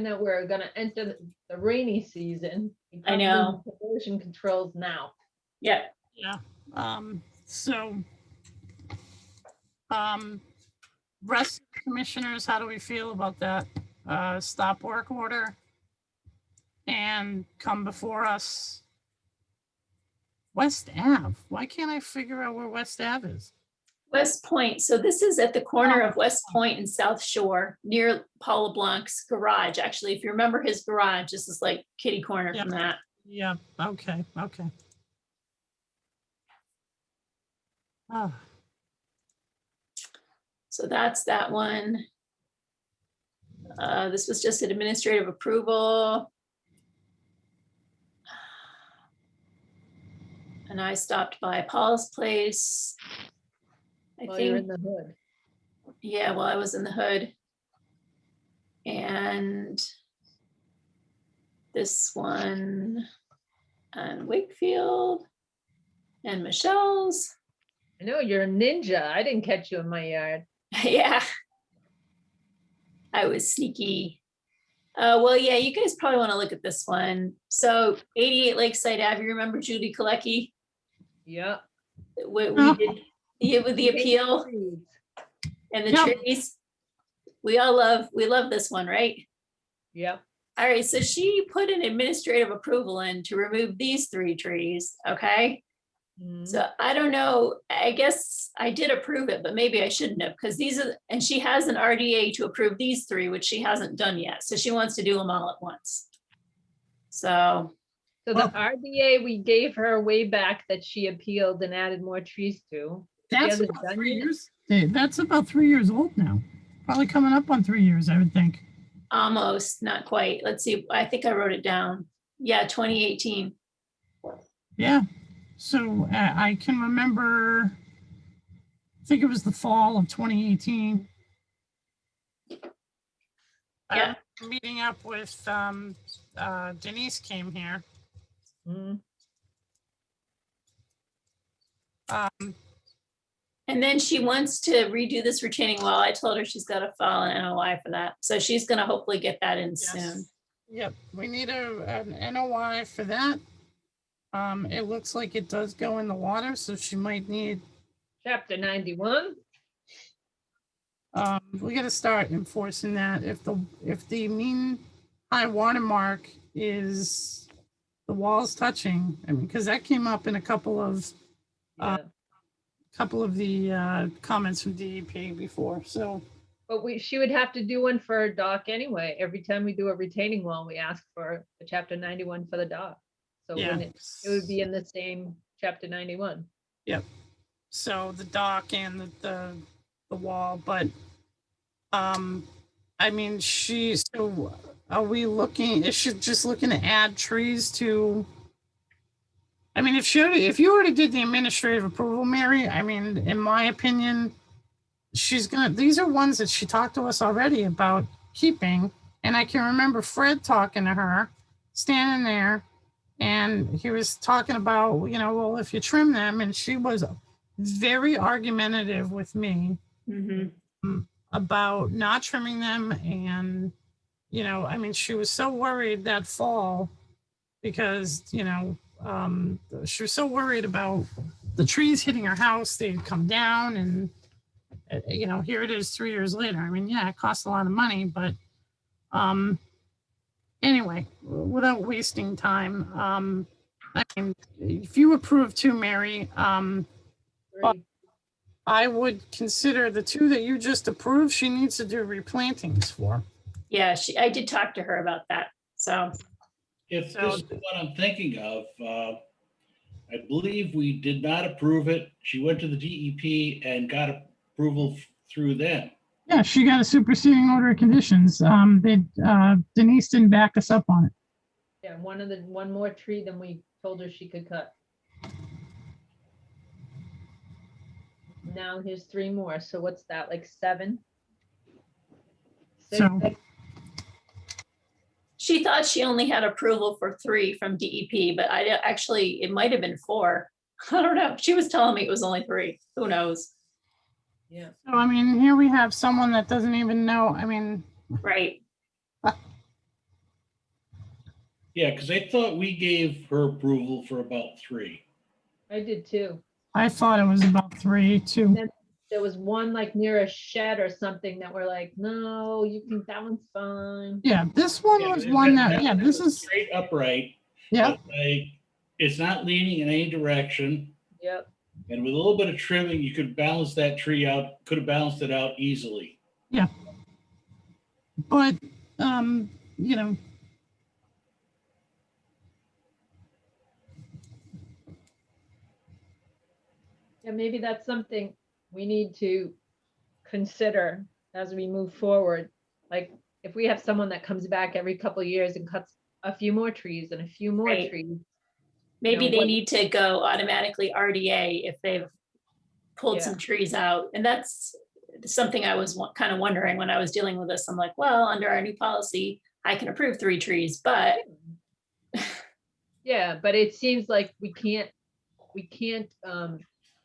Speaker 4: that we're gonna enter the rainy season. we
Speaker 2: I know.
Speaker 4: probably need erosion controls now.
Speaker 2: Yeah.
Speaker 1: Yeah. So. Rest of the commissioners, how do we feel about that? Stop work order and come before us. West Ave. Why can't I figure out where West Ave is?
Speaker 2: West Point. So this is at the corner of West Point and South Shore near Paul LeBlanc's garage. Actually, if you remember his garage, this is like kitty corner from that.
Speaker 1: Yeah. Okay. Okay. Oh.
Speaker 2: So that's that one. This was just an administrative approval. And I stopped by Paul's place. I
Speaker 4: While you're in
Speaker 2: think,
Speaker 4: the hood.
Speaker 2: yeah, while I was in the hood. And this one on Wakefield and Michelle's.
Speaker 4: I know you're a ninja. I didn't catch you in my yard.
Speaker 2: Yeah. I was sneaky. Well, yeah, you guys probably want to look at this one. So 88 Lakeside Ave, you remember Judy Kalecki?
Speaker 4: Yeah.
Speaker 2: We did with the appeal and the trees. We love this one, right?
Speaker 4: Yep.
Speaker 2: All right, so she put an administrative approval in to remove these 3 trees, okay? So I don't know, I guess I did approve it, but maybe I shouldn't have, because these are, and she has an RDA to approve these 3, which she hasn't done yet. So she wants to do them all at once. So
Speaker 4: the RDA we gave her way back that she appealed and added more trees to.
Speaker 1: That's
Speaker 4: hasn't
Speaker 1: about
Speaker 4: done
Speaker 1: 3
Speaker 4: yet?
Speaker 1: years. That's about 3 years old now. Probably coming up on 3 years, I would think.
Speaker 2: Almost, not quite. Let's see, I think I wrote it down. Yeah, 2018.
Speaker 1: Yeah. So I can remember, I think it was the fall of 2018. I
Speaker 2: Yeah.
Speaker 1: remember meeting up with Denise came here.
Speaker 4: Mhm.
Speaker 2: And then she wants to redo this retaining wall. I told her she's got to file an NOI for that. So she's going to hopefully get that in soon.
Speaker 1: Yep, we need an NOI for that. It looks like it does go in the water, so she might need,
Speaker 4: Chapter 91.
Speaker 1: we gotta start enforcing that. If the mean high water mark is the walls touching, I mean, because that came up in a couple of
Speaker 4: Yeah.
Speaker 1: the comments from DEP before, so.
Speaker 4: But she would have to do one for a dock anyway. Every time we do a retaining wall, we ask for a chapter 91 for the dock. So
Speaker 1: Yeah.
Speaker 4: it would be in the same chapter 91.
Speaker 1: Yep. So the dock and the wall, but I mean, so are we looking, is she just looking to add trees to? I mean, if you already did the administrative approval, Mary, I mean, in my opinion, these are ones that she talked to us already about keeping. And I can remember Fred talking to her, standing there, and he was talking about, well, if you trim them, and she was very argumentative with me about not trimming them. And, I mean, she was so worried that fall because, she was so worried about the trees hitting her house. They'd come down and, here it is 3 years later. I mean, yeah, it costs a lot of money, but anyway, without wasting time, I mean, if you approve too, Mary, I would consider the two that you just approved, she needs to do replantings for.
Speaker 2: Yeah, I did talk to her about that. So
Speaker 5: If this is what I'm thinking of, I believe we did not approve it. She went to the DEP and got approval through them.
Speaker 1: Yeah, she got a superseding order of conditions. Denise didn't back us up on it.
Speaker 4: Yeah, one more tree than we told her she could cut. Now here's 3 more. So what's that, like 7? 6?
Speaker 1: So
Speaker 2: she thought she only had approval for 3 from DEP, but it might have been 4. I don't know. She was telling me it was only 3. Who knows?
Speaker 4: Yeah.
Speaker 1: So, I mean, here we have someone that doesn't even know, I mean.
Speaker 2: Right.
Speaker 5: Yeah, because I thought we gave her approval for about 3.
Speaker 4: I did too.
Speaker 1: I thought it was about 3 too.
Speaker 4: Then there was one like near a shed or something that we're like, no, you think that one's fine.
Speaker 1: Yeah, this one was one that, yeah, this is.
Speaker 5: Straight upright.
Speaker 1: Yeah.
Speaker 5: Like, it's not leaning in any direction.
Speaker 4: Yep.
Speaker 5: And with a little bit of trimming, you could balance that tree out, could have balanced it out easily.
Speaker 1: Yeah. But,
Speaker 4: Yeah, maybe that's something we need to consider as we move forward. Like if we have someone that comes back every couple of years and cuts a few more trees and a few more
Speaker 2: Right.
Speaker 4: trees.
Speaker 2: Maybe they
Speaker 4: what-
Speaker 2: need to go automatically RDA if they've pulled
Speaker 4: Yeah.
Speaker 2: some trees out. And that's something I was kind of wondering when I was dealing with this. I'm like, well, under our new policy, I can approve 3 trees, but
Speaker 4: Yeah, but it seems like we can't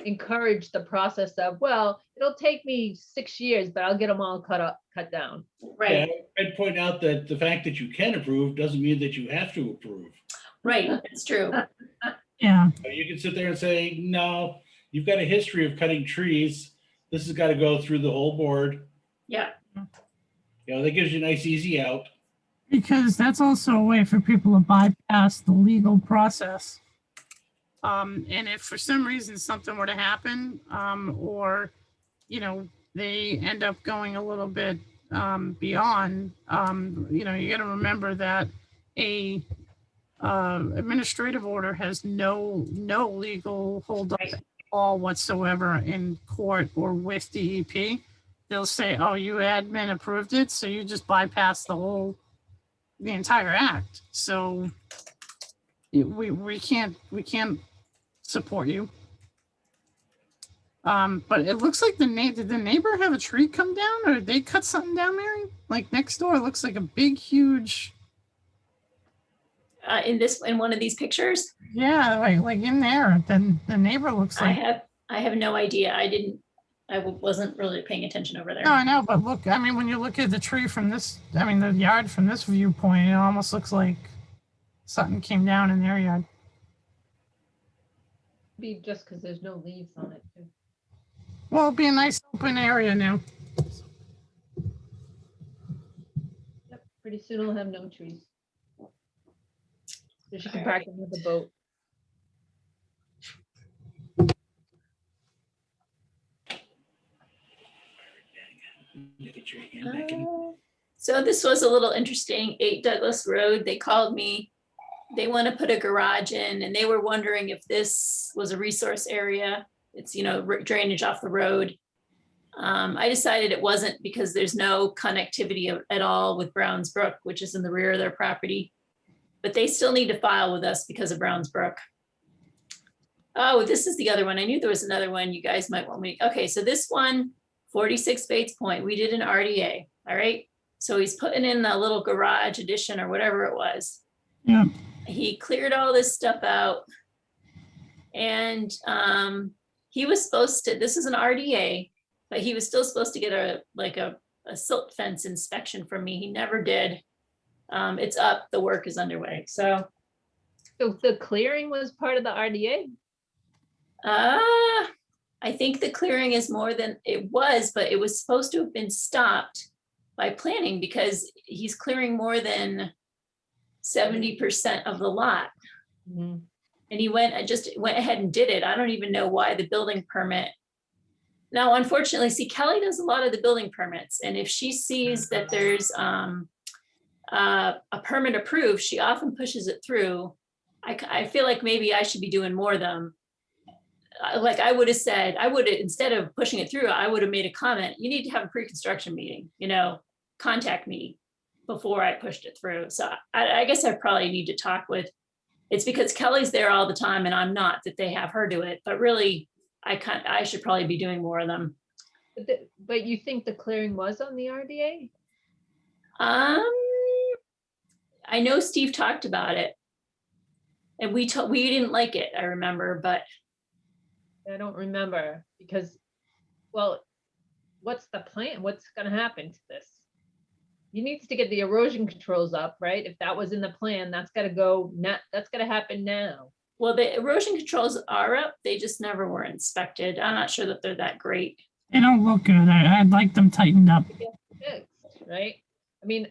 Speaker 4: encourage the process of, well, it'll take me 6 years, but I'll get them all cut down.
Speaker 2: right,
Speaker 5: Yeah, I'd point out that the fact that you can approve doesn't mean that you have to approve.
Speaker 2: right, it's true.
Speaker 1: yeah,
Speaker 5: You can sit there and say, no, you've got a history of cutting trees. This has got to go through the whole board.
Speaker 2: Yeah,
Speaker 5: That gives you a nice, easy out.
Speaker 1: because that's also a way for people to bypass the legal process. And if for some reason something were to happen, or, they end up going a little bit beyond, you got to remember that administrative order has no legal hold up all whatsoever in court or with DEP. They'll say, oh, you admin approved it, so you just bypass the entire act. So we can't support you. But it looks like did the neighbor have a tree come down, or did they cut something down, Mary? Like next door, it looks like a big, huge.
Speaker 2: In one of these pictures?
Speaker 1: Yeah, like in there. Then the neighbor looks like.
Speaker 2: I have no idea. I wasn't really paying attention over there.
Speaker 1: No, I know, but look, I mean, when you look at the tree from this, I mean, the yard from this viewpoint, it almost looks like something came down in their yard.
Speaker 4: Be just because there's no leaves on it. Too.
Speaker 1: Well, it'll be a nice open area now.
Speaker 4: Yep, pretty soon we'll have no trees. So she can park them with the boat.
Speaker 2: So this was a little interesting. 8 Douglas Road, they called me. They want to put a garage in, and they were wondering if this was a resource area. It's, drainage off the road. I decided it wasn't because there's no connectivity at all with Browns Brook, which is in the rear of their property. But they still need to file with us because of Browns Brook. Oh, this is the other one. I knew there was another one you guys might want me. Okay, so this one, 46 Bates Point, we did an RDA, all right? So he's putting in a little garage addition or whatever it was.
Speaker 1: Yeah.
Speaker 2: He cleared all this stuff out. And he was supposed to, this is an RDA, but he was still supposed to get a silt fence inspection from me. He never did. It's up, the work is underway, so.
Speaker 4: So the clearing was part of the RDA?
Speaker 2: I think the clearing is more than it was, but it was supposed to have been stopped by planning because he's clearing more than 70% of the lot.
Speaker 4: Mm-hmm.
Speaker 2: And he went ahead and did it. I don't even know why the building permit. Now, unfortunately, see, Kelly does a lot of the building permits. And if she sees that there's a permit approved, she often pushes it through. I feel like maybe I should be doing more of them. Like I would have said, instead of pushing it through, I would have made a comment, you need to have a pre-construction meeting, contact me before I pushed it through. So I guess I probably need to talk with, it's because Kelly's there all the time and I'm not, that they have her do it, but really I should probably be doing more of them.
Speaker 4: But you think the clearing was on the RDA?
Speaker 2: I know Steve talked about it and we didn't like it, I remember, but.
Speaker 4: I don't remember because, well, what's the plan? What's going to happen to this? He needs to get the erosion controls up, right? If that was in the plan, that's got to go, that's going to happen now.
Speaker 2: Well, the erosion controls are up. They just never were inspected. I'm not sure that they're that great.
Speaker 1: They don't look good. I'd like them tightened up.
Speaker 4: Fixed, right? I mean,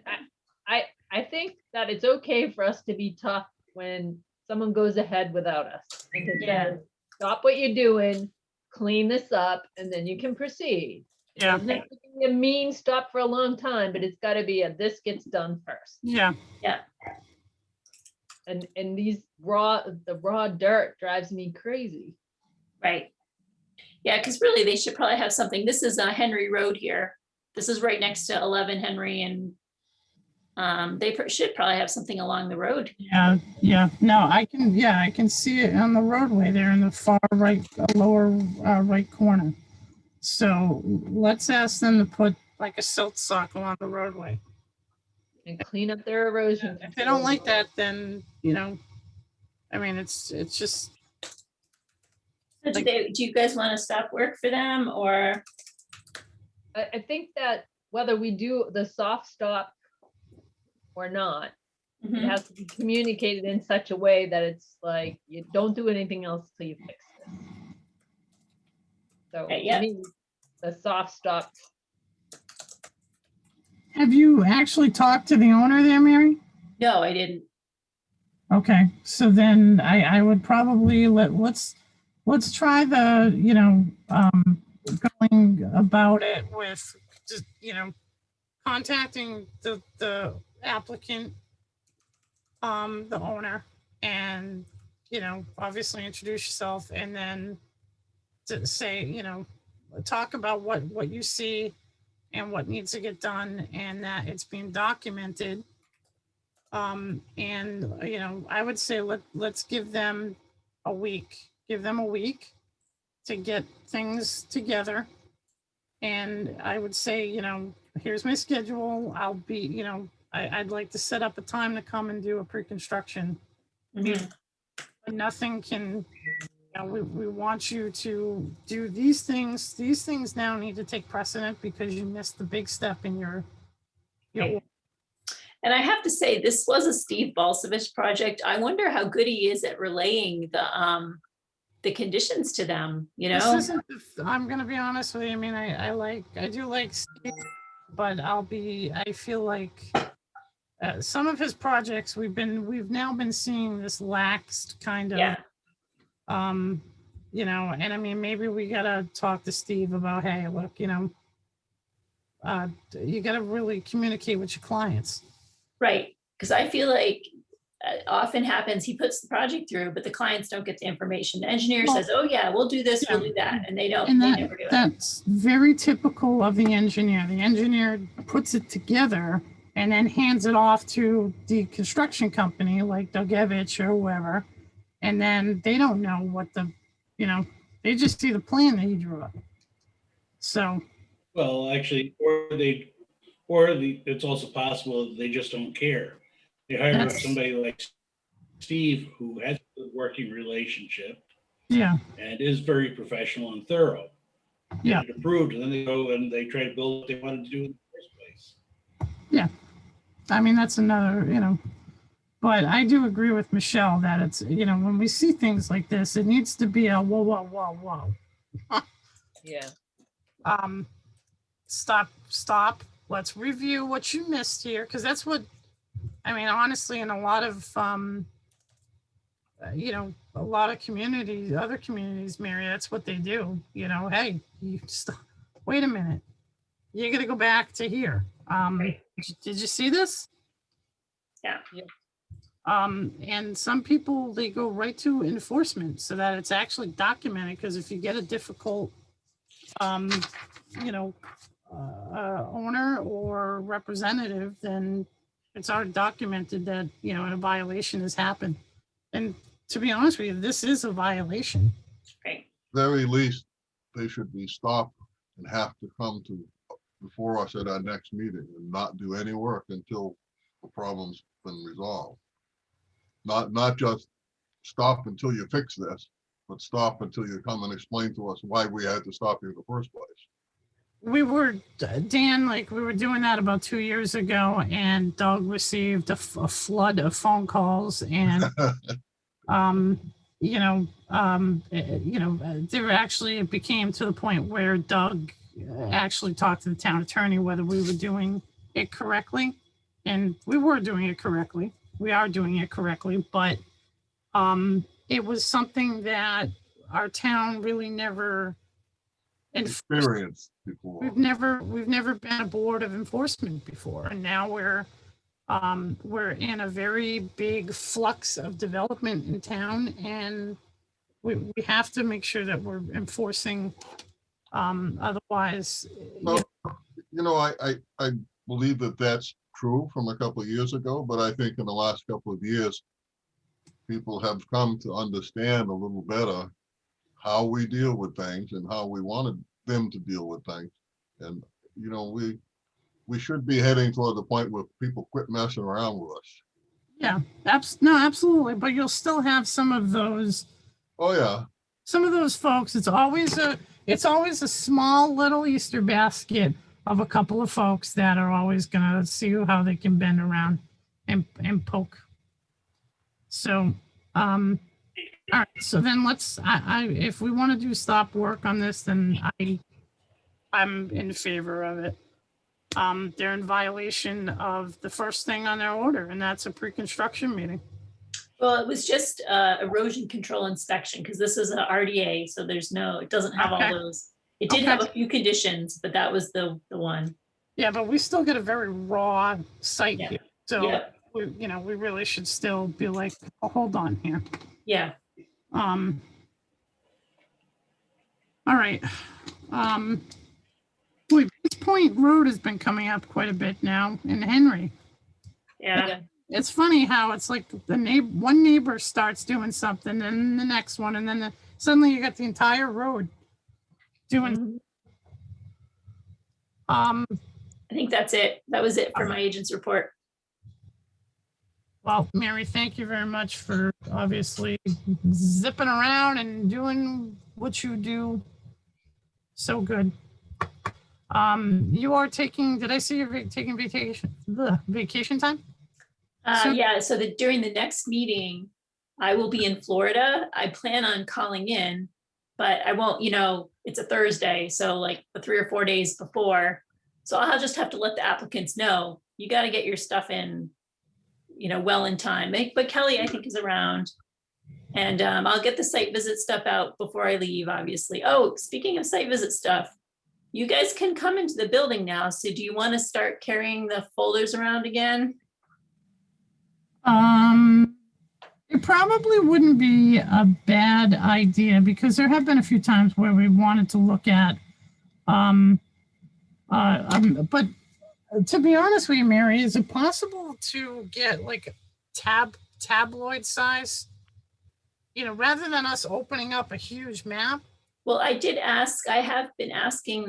Speaker 4: I think that it's okay for us to be tough when someone goes ahead without us.
Speaker 2: Yeah.
Speaker 4: Stop what you're doing, clean this up, and then you can proceed.
Speaker 1: Yeah.
Speaker 4: Doesn't have to be a mean stop for a long time, but it's got to be this gets done first.
Speaker 1: Yeah.
Speaker 2: Yeah.
Speaker 4: And the raw dirt drives me crazy.
Speaker 2: Right. Yeah, because really they should probably have something. This is Henry Road here. This is right next to 11 Henry, and they should probably have something along the road.
Speaker 1: Yeah. No, I can see it on the roadway there in the far right, lower right corner. So let's ask them to put like a silt sock along the roadway.
Speaker 4: And clean up their erosion.
Speaker 1: If they don't like that, then, I mean, it's just.
Speaker 2: So do you guys want to stop work for them or?
Speaker 4: I think that whether we do the soft stop or not, it has to be communicated in such a way that it's like, you don't do anything else till you fix this. So to me, the soft stop.
Speaker 1: Have you actually talked to the owner there, Mary?
Speaker 2: No, I didn't.
Speaker 1: Okay, so then I would probably let's try the, going about it with just, contacting the applicant, the owner, and, obviously introduce yourself, and then to say, you know, talk about what you see and what needs to get done, and that it's being documented. And, you know, I would say let's give them a week, to get things together. And I would say, you know, here's my schedule. I'll be, you know, I'd like to set up a time to come and do a pre-construction.
Speaker 2: Mhm.
Speaker 1: But nothing can, you know, we want you to do these things. These things now need to take precedent because you missed the big step in your
Speaker 2: And I have to say, this was a Steve Balsavich project. I wonder how good he is at relaying the conditions to them, you
Speaker 1: This
Speaker 2: know?
Speaker 1: isn't, I'm gonna be honest with you. I mean, I do like Steve, but I feel like some of his projects we've now been seeing this laxed kind of,
Speaker 2: Yeah.
Speaker 1: you know, and I mean, maybe we gotta talk to Steve about, hey, look, you know, you gotta really communicate with your clients.
Speaker 2: Right, because I feel like often happens, he puts the project through, but the clients don't get the information. The engineer
Speaker 1: Well,
Speaker 2: says, oh yeah, we'll do this, we'll
Speaker 1: yeah.
Speaker 2: do that, and they don't,
Speaker 1: And
Speaker 2: they never do it.
Speaker 1: that's very typical of the engineer. The engineer puts it together and then hands it off to the construction company like Dugevich or whoever. And then they don't know what you know, they just see the plan that he drew up. So,
Speaker 5: Well, actually, it's also possible that they just don't care. They hire
Speaker 1: That's-
Speaker 5: somebody like Steve who has a good working relationship
Speaker 1: yeah,
Speaker 5: and is very professional and thorough.
Speaker 1: yeah,
Speaker 5: Get it approved, and then they go and they try to build what they wanted to do in the first place.
Speaker 1: yeah. I mean, that's another, you know, but I do agree with Michelle that it's, you know, when we see things like this, it needs to be a whoa, whoa, whoa, whoa.
Speaker 4: Yeah.
Speaker 1: Stop. Let's review what you missed here, because that's what, I mean, honestly, in a lot of, you know, a lot of communities, other communities, Mary, that's what they do. You know, hey, you stop. Wait a minute, you got to go back to here. Did you see this?
Speaker 2: Yeah.
Speaker 1: And some people, they go right to enforcement so that it's actually documented, because if you get a difficult, you know, owner or representative, then it's already documented that, you know, a violation has happened. And to be honest with you, this is a violation.
Speaker 2: Right.
Speaker 9: Very least, they should be stopped and have to come to before us at our next meeting and not do any work until the problem's been resolved. Not just stop until you fix this, but stop until you come and explain to us why we had to stop you in the first place.
Speaker 1: We were, Dan, like we were doing that about 2 years ago, and Doug received a flood of phone calls, and there were actually, it became to the point where Doug actually talked to the town attorney whether we were doing it correctly, and we were doing it correctly. We are doing it correctly, but it was something that our town really never
Speaker 9: experienced before.
Speaker 1: We've never been a board of enforcement before, and now we're in a very big flux of development in town, and we have to make sure that we're enforcing. Otherwise,
Speaker 9: Well, you know, I believe that that's true from a couple of years ago, but I think in the last couple of years, people have come to understand a little better how we deal with things and how we wanted them to deal with things. And, you know, we should be heading toward the point where people quit messing around with us.
Speaker 1: yeah, absolutely. But you'll still have some of those.
Speaker 9: Oh yeah.
Speaker 1: Some of those folks. It's always a small little Easter basket of a couple of folks that are always gonna see how they can bend around and poke. So, all right. So then if we want to do stop work on this, then I'm in favor of it. They're in violation of the first thing on their order, and that's a pre-construction meeting.
Speaker 2: Well, it was just erosion control inspection, because this is a RDA, so it doesn't have all
Speaker 1: Okay.
Speaker 2: those. It did have a few conditions, but that was the one.
Speaker 1: Yeah, but we still get a very raw site here. So,
Speaker 2: Yeah.
Speaker 1: we really should still be like, oh, hold on here.
Speaker 2: Yeah.
Speaker 1: All All right. Boy, Base Point Road has been coming up quite a bit now in Henry.
Speaker 18: Yeah.
Speaker 1: It's funny how it's like one neighbor starts doing something, and the next one, and then suddenly you got the entire road doing.
Speaker 2: I think that's it. That was it for my agent's report.
Speaker 1: Well, Mary, thank you very much for obviously zipping around and doing what you do so good. You are taking, did I see you're taking vacation time?
Speaker 2: Yeah, so that during the next meeting, I will be in Florida. I plan on calling in, but I won't, it's a Thursday, so like the 3 or 4 days before. So I'll just have to let the applicants know, you got to get your stuff in, well in time. But Kelly, I think, is around. And I'll get the site visit stuff out before I leave, obviously. Oh, speaking of site visit stuff, you guys can come into the building now. So do you want to start carrying the folders around again?
Speaker 1: It probably wouldn't be a bad idea because there have been a few times where we wanted to look at, but to be honest with you, Mary, is it possible to get like a tabloid size, rather than us opening up a huge map?
Speaker 2: Well, I have been asking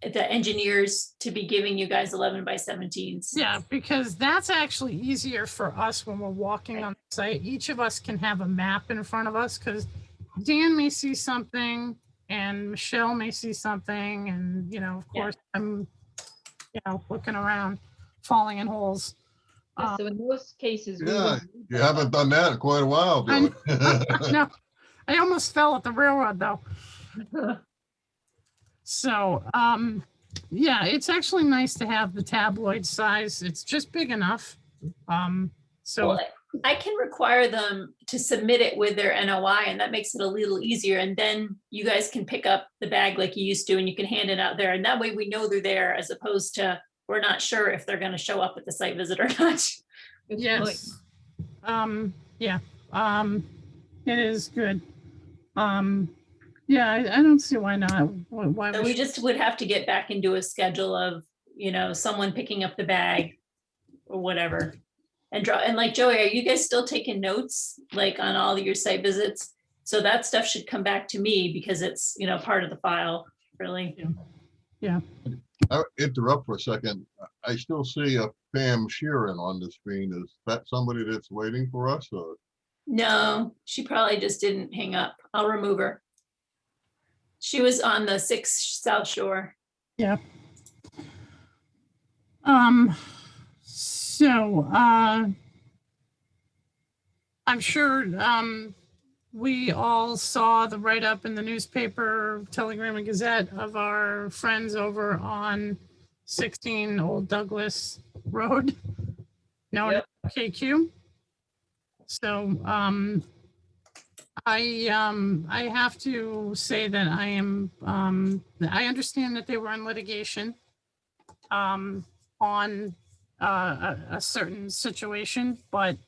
Speaker 2: the engineers to be giving you guys 11 by 17s.
Speaker 1: Yeah, because that's actually easier for us when we're walking on the site. Each of us can have a map in front of us because Dan may see something and Michelle may see something. And, of course, I'm, looking around, falling in holes.
Speaker 4: So in those cases, we
Speaker 9: Yeah,
Speaker 4: would-
Speaker 9: you haven't done that in quite a while, Joey.
Speaker 1: No, I almost fell at the railroad though. So, yeah, it's actually nice to have the tabloid size. It's just big enough. So
Speaker 2: Well, I can require them to submit it with their NOI, and that makes it a little easier. And then you guys can pick up the bag like you used to, and you can hand it out there. And that way we know they're there, as opposed to we're not sure if they're going to show up at the site visit or not.
Speaker 1: yes. Yeah. It is good. Yeah, I don't see why not. Why
Speaker 2: So we just would have to get back into a schedule of, someone picking up the bag or whatever. And like Joey, are you guys still taking notes like on all of your site visits? So that stuff should come back to me because it's, part of the file, really.
Speaker 1: Yeah.
Speaker 9: I'll interrupt for a second. I still see a Pam Sheeran on the screen. Is that somebody that's waiting for us or?
Speaker 2: No, she probably just didn't hang up. I'll remove her. She was on the 6 South Shore.
Speaker 1: Yeah. So, I'm sure, we all saw the write-up in the newspaper, Telegram and Gazette of our friends over on 16 Old Douglas Road, known as KQ. So, I have to say that I am, I understand that they were in litigation on a certain situation, but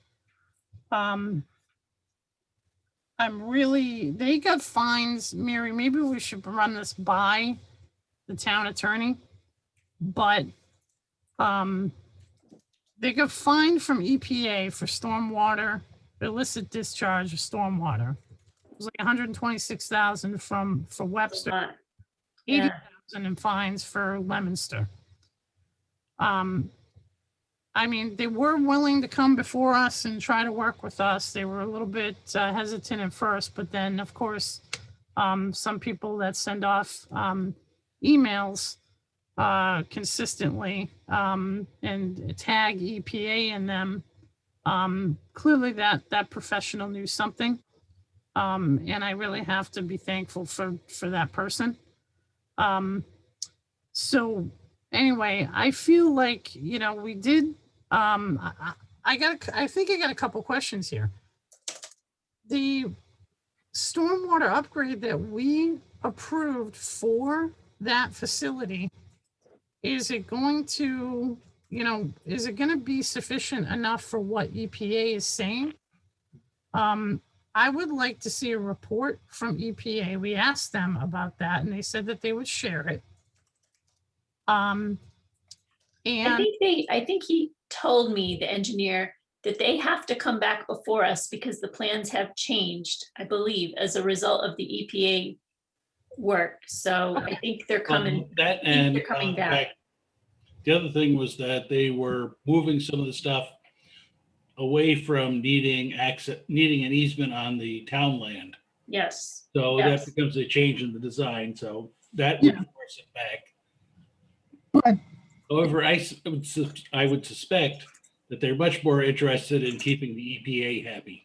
Speaker 1: they got fines, Mary, maybe we should run this by the town attorney, but they got fined from EPA for stormwater, illicit discharge of stormwater. It was like 126,000 for Webster, 80,000 in fines for Leominster. I mean, they were willing to come before us and try to work with us. They were a little bit hesitant at first, but then, of course, some people that send off emails consistently and tag EPA in them, clearly that professional knew something. And I really have to be thankful for that person. So anyway, I feel like, we did, I think I got a couple questions here. The stormwater upgrade that we approved for that facility, is it going to, is it going to be sufficient enough for what EPA is saying? I would like to see a report from EPA. We asked them about that and they said that they would share it.
Speaker 2: I
Speaker 1: And
Speaker 2: I think he told me, the engineer, that they have to come back before us because the plans have changed, I believe, as a result of the EPA work. So I think they're coming,
Speaker 5: That
Speaker 2: I think
Speaker 5: and
Speaker 2: they're coming
Speaker 5: in
Speaker 2: back.
Speaker 5: fact, the other thing was that they were moving some of the stuff away from needing an easement on the town land.
Speaker 2: Yes.
Speaker 5: So
Speaker 2: yes.
Speaker 5: that becomes a change in the design. So that would force it back.
Speaker 1: But
Speaker 5: however, I would suspect that they're much more interested in keeping the EPA happy.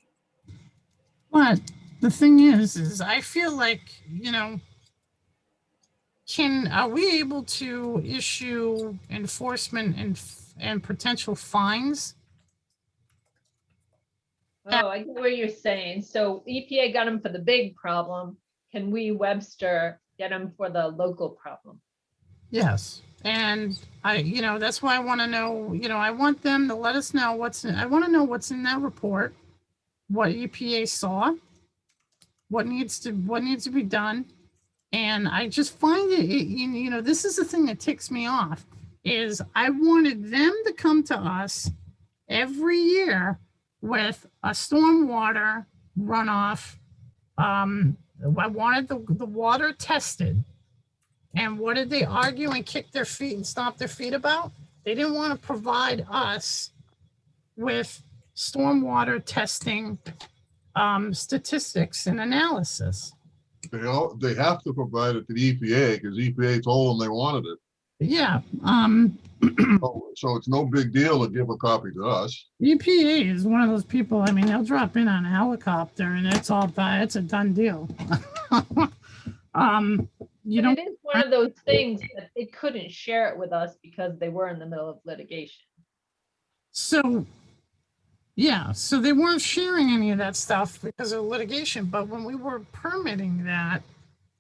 Speaker 1: But the thing is I feel like, you know, are we able to issue enforcement and potential fines?
Speaker 4: Oh, I get what you're saying. So EPA got them for the big problem. Can we, Webster, get them for the local problem?
Speaker 1: Yes. And you know, that's why I want to know, you know, I want them to let us know I want to know what's in that report, what EPA saw, what needs to be done. And I just find you know, this is the thing that ticks me off is I wanted them to come to us every year with a stormwater runoff. I wanted the water tested. And what did they argue and kick their feet and stomp their feet about? They didn't want to provide us with stormwater testing statistics and analysis.
Speaker 9: They have to provide it to the EPA because EPA told them they wanted it.
Speaker 1: Yeah.
Speaker 9: So it's no big deal to give a copy to us.
Speaker 1: EPA is one of those people, I mean, they'll drop in on a helicopter and it's a done deal. You know,
Speaker 4: it is one of those things that they couldn't share it with us because they were in the middle of litigation.
Speaker 1: So, yeah, so they weren't sharing any of that stuff because of litigation. But when we were permitting that,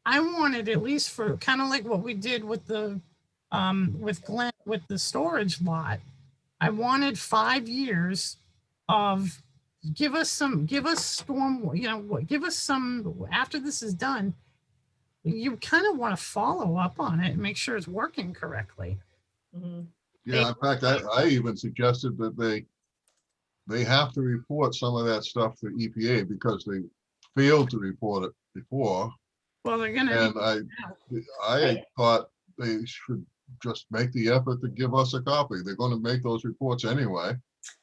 Speaker 1: I wanted at least for kind of like what we did with the with Glenn with the storage lot. I wanted 5 years of give us storm, you know, give us some after this is done. You kind of want to follow up on it and make sure it's working correctly.
Speaker 4: Mm-hmm.
Speaker 9: Yeah, in fact, I even suggested that they have to report some of that stuff to EPA because they failed to report it before.
Speaker 1: Well, they're gonna.
Speaker 9: And I thought they should just make the effort to give us a copy. They're going to make those reports anyway.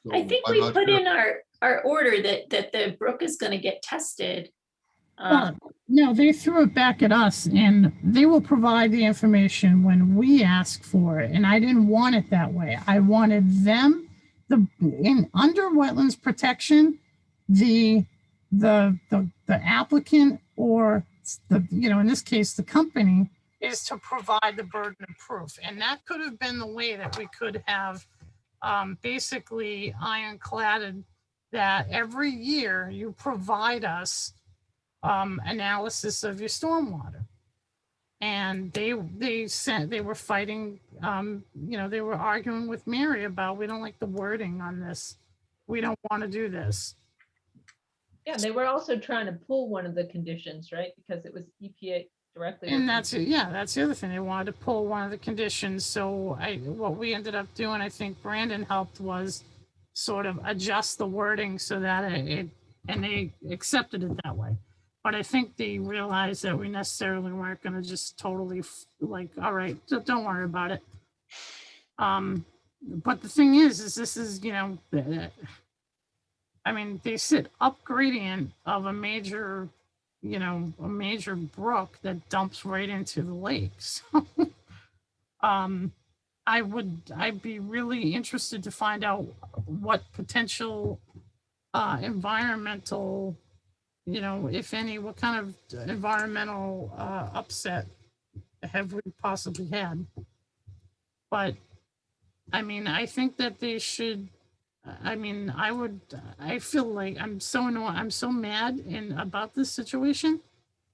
Speaker 9: So
Speaker 2: I think we put in our order that the brook is going to get tested.
Speaker 1: Well, no, they threw it back at us and they will provide the information when we ask for it. And I didn't want it that way. I wanted them under wetlands protection, the applicant or you know, in this case, the company is to provide the burden of proof. And that could have been the way that we could have basically ironcladded that every year you provide us analysis of your stormwater. And they were fighting, you know, they were arguing with Mary about, we don't like the wording on this. We don't want to do this.
Speaker 4: Yeah, they were also trying to pull one of the conditions, right? Because it was EPA directly.
Speaker 1: And that's the other thing. They wanted to pull one of the conditions. So what we ended up doing, I think Brandon helped, was sort of adjust the wording so that and they accepted it that way. But I think they realized that we necessarily weren't going to just totally like, all right, don't worry about it. But the thing is this is, you know, I mean, they sit up gradient of a major, you know, a major brook that dumps right into the lakes. I'd be really interested to find out what potential environmental, you know, if any, what kind of environmental upset have we possibly had? But I mean, I think that they should. I mean, I feel like I'm so annoyed. I'm so mad about this situation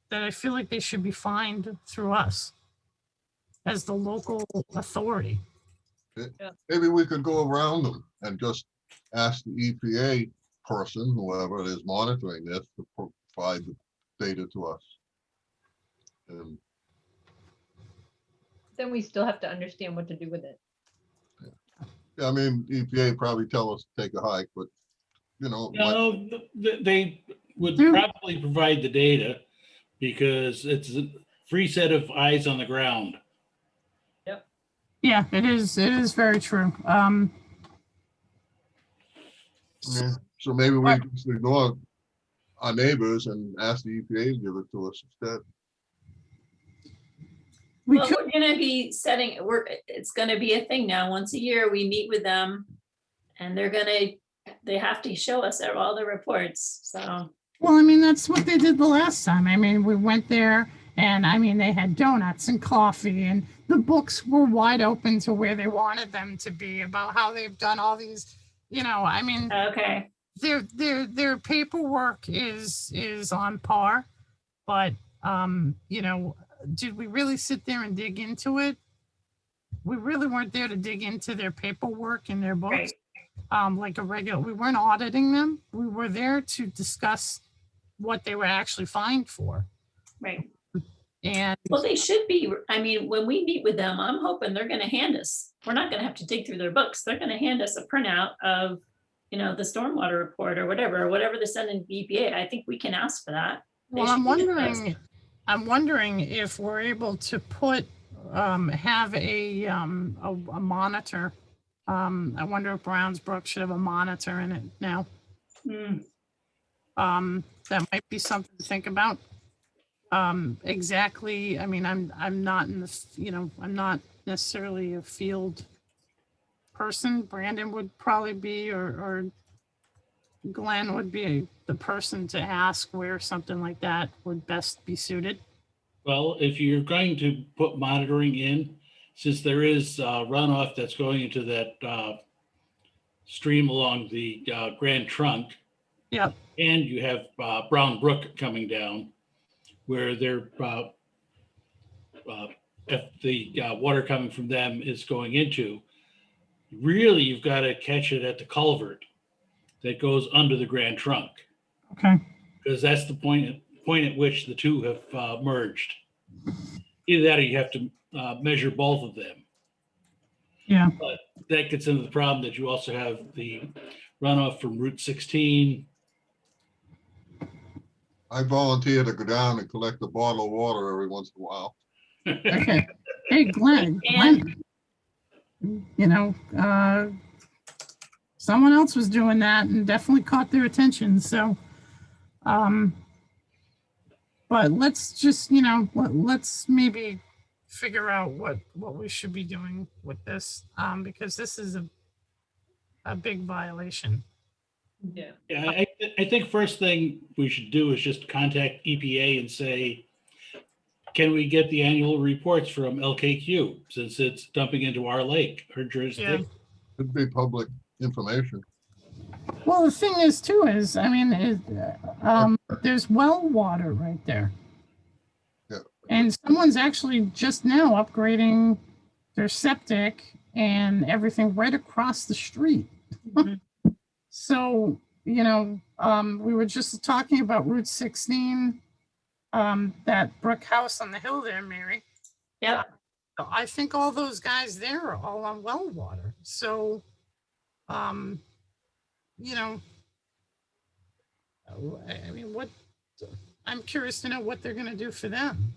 Speaker 1: that I feel like they should be fined through us as the local authority.
Speaker 9: Maybe we could go around them and just ask the EPA person, whoever it is monitoring this, to provide the data to us. And
Speaker 4: Then we still have to understand what to do with it.
Speaker 9: yeah, I mean, EPA probably tell us to take a hike, but you know,
Speaker 5: No, they would
Speaker 1: Hmm.
Speaker 5: probably provide the data because it's a free set of eyes on the ground.
Speaker 1: Yeah, it is. It is very true.
Speaker 9: yeah, so maybe we just ignore our neighbors and ask the EPA to give it to us instead.
Speaker 2: Well, we're gonna be setting, it's gonna be a thing now. Once a year, we meet with them. And they have to show us all the reports, so.
Speaker 1: Well, I mean, that's what they did the last time. I mean, we went there and I mean, they had donuts and coffee and the books were wide open to where they wanted them to be about how they've done all these, you know, I mean,
Speaker 2: Okay.
Speaker 1: Their paperwork is on par, but, you know, did we really sit there and dig into it? We really weren't there to dig into their paperwork and their books. Like a regular, we weren't auditing them. We were there to discuss what they were actually fined for.
Speaker 2: Right.
Speaker 1: And
Speaker 2: Well, they should be, I mean, when we meet with them, I'm hoping they're gonna hand us, we're not gonna have to dig through their books. They're gonna hand us a printout of, you know, the stormwater report or whatever they're sending the EPA. I think we can ask for that. They
Speaker 1: well,
Speaker 2: should get those.
Speaker 1: I'm wondering if we're able to have a monitor. I wonder if Brownsbrook should have a monitor in it now. That might be something to think about. Exactly. I mean, I'm not in the, you know, I'm not necessarily a field person. Brandon would probably be, or Glenn would be the person to ask where something like that would best be suited.
Speaker 5: Well, if you're going to put monitoring in, since there is runoff that's going into that stream along the Grand Trunk.
Speaker 1: Yep.
Speaker 5: And you have Brown Brook coming down where they're, if the water coming from them is going into, really, you've got to catch it at the culvert that goes under the Grand Trunk.
Speaker 1: Okay.
Speaker 5: Because that's the point at which the two have merged. Either that or you have to measure both of them.
Speaker 1: Yeah.
Speaker 5: But that gets into the problem that you also have the runoff from Route 16.
Speaker 9: I volunteer to go down and collect a bottle of water every once in a while.
Speaker 1: Okay. Hey, Glenn, you know, someone else was doing that and definitely caught their attention. So, but let's just, you know, let's maybe figure out what we should be doing with this, because this is a big violation.
Speaker 4: Yeah.
Speaker 5: Yeah, I think first thing we should do is just contact EPA and say, can we get the annual reports from LKQ since it's dumping into our lake, our jurisdiction?
Speaker 9: It'd be public information.
Speaker 1: Well, the thing is too, is, I mean, there's well water right there.
Speaker 9: Yeah.
Speaker 1: And someone's actually just now upgrading their septic and everything right across the street. So, you know, we were just talking about Route 16, that brick house on the hill there, Mary.
Speaker 2: Yeah.
Speaker 1: I think all those guys there are all on well water. So, you know, I mean, I'm curious to know what they're going to do for them.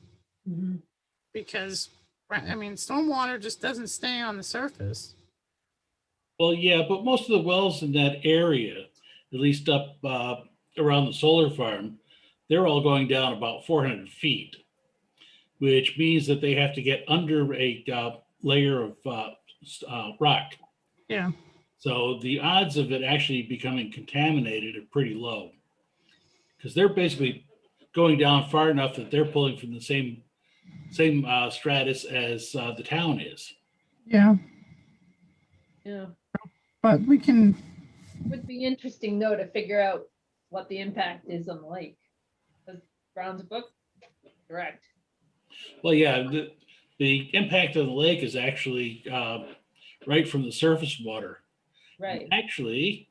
Speaker 1: Because, I mean, stormwater just doesn't stay on the surface.
Speaker 5: Well, yeah, but most of the wells in that area, at least up around the solar farm, they're all going down about 400 feet, which means that they have to get under a layer of rock.
Speaker 1: Yeah.
Speaker 5: So the odds of it actually becoming contaminated are pretty low because they're basically going down far enough that they're pulling from the same stratus as the town is.
Speaker 1: Yeah.
Speaker 4: Yeah.
Speaker 1: But we can.
Speaker 4: Would be interesting though to figure out what the impact is on the lake. Because Brown's book, correct.
Speaker 5: Well, yeah, the impact of the lake is actually right from the surface water.
Speaker 4: Right.
Speaker 5: Actually,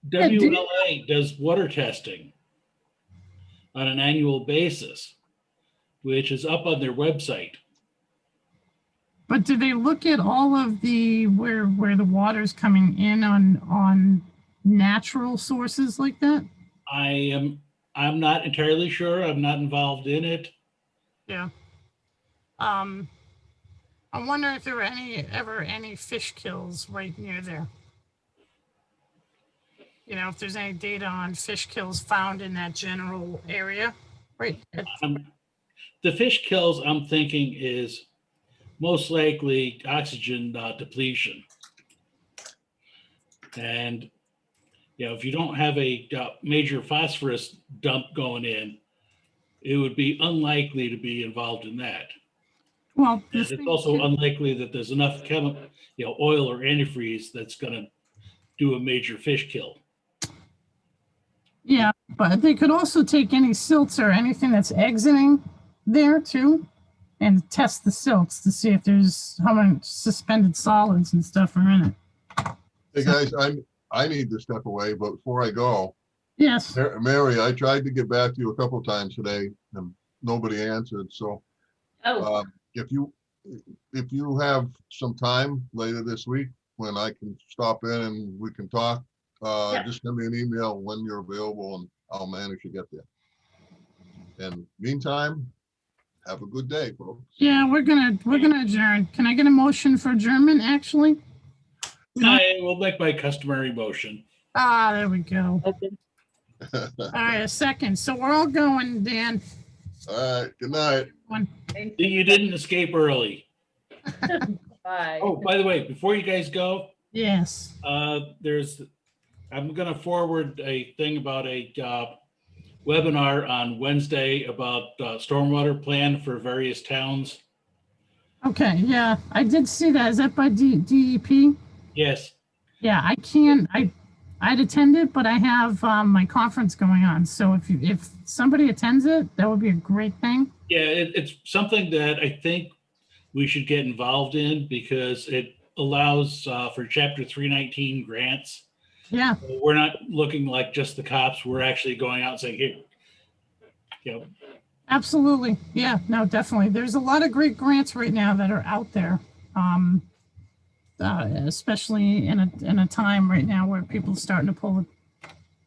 Speaker 5: WLA does water testing on an annual basis, which is up on their website.
Speaker 1: But do they look at all of the, where the water's coming in on natural sources like that?
Speaker 5: I'm not entirely sure. I'm not involved in it.
Speaker 1: Yeah. I'm wondering if there were ever any fish kills right near there. You know, if there's any data on fish kills found in that general area, right?
Speaker 5: The fish kills, I'm thinking, is most likely oxygen depletion. And, you know, if you don't have a major phosphorus dump going in, it would be unlikely to be involved in that.
Speaker 1: Well,
Speaker 5: and it's also unlikely that there's enough oil or antifreeze that's going to do a major fish kill.
Speaker 1: Yeah, but they could also take any silts or anything that's exiting there too, and test the silts to see if there's how many suspended solids and stuff are in it.
Speaker 9: Hey guys, I need to step away, but before I go,
Speaker 1: yes,
Speaker 9: Mary, I tried to get back to you a couple of times today and nobody answered. So if you have some time later this week when I can stop in and we can talk, just send me an email when you're available and I'll manage to get there. And meantime, have a good day, folks.
Speaker 1: Yeah, we're gonna adjourn. Can I get a motion for adjournment, actually?
Speaker 5: I will make my customary motion.
Speaker 1: Ah, there we go. All right, a second. So we're all going, Dan.
Speaker 9: All right, good night.
Speaker 5: You didn't escape early.
Speaker 4: Bye.
Speaker 5: Oh, by the way, before you guys go,
Speaker 1: yes,
Speaker 5: I'm going to forward a thing about a webinar on Wednesday about stormwater plan for various towns.
Speaker 1: Okay, yeah, I did see that. Is that by DEP?
Speaker 5: Yes.
Speaker 1: Yeah, I can't. I'd attend it, but I have my conference going on. So if somebody attends it, that would be a great thing.
Speaker 5: Yeah, it's something that I think we should get involved in because it allows for Chapter 319 grants.
Speaker 1: Yeah.
Speaker 5: So we're not looking like just the cops. We're actually going out and saying, hey,
Speaker 1: Absolutely. Yeah, no, definitely. There's a lot of great grants right now that are out there. Especially in a time right now where people are starting to pull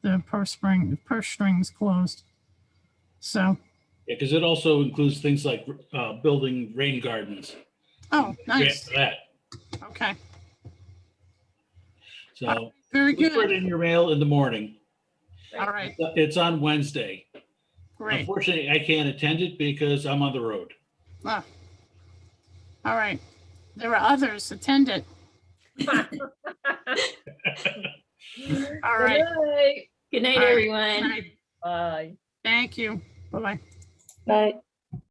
Speaker 1: the purse strings closed. So.
Speaker 5: Yeah, because it also includes things like building rain gardens.
Speaker 1: Oh, nice.
Speaker 5: That.
Speaker 1: Okay.
Speaker 5: So
Speaker 1: very good.
Speaker 5: Put it in your mail in the morning.
Speaker 1: All right.
Speaker 5: It's on Wednesday.
Speaker 1: Great.
Speaker 5: Unfortunately, I can't attend it because I'm on the road.
Speaker 1: Ah. All right. There are others. Attend it. All right.
Speaker 2: Good night, everyone.
Speaker 1: Good night.
Speaker 4: Bye.
Speaker 1: Thank you. Bye-bye.
Speaker 18: Bye.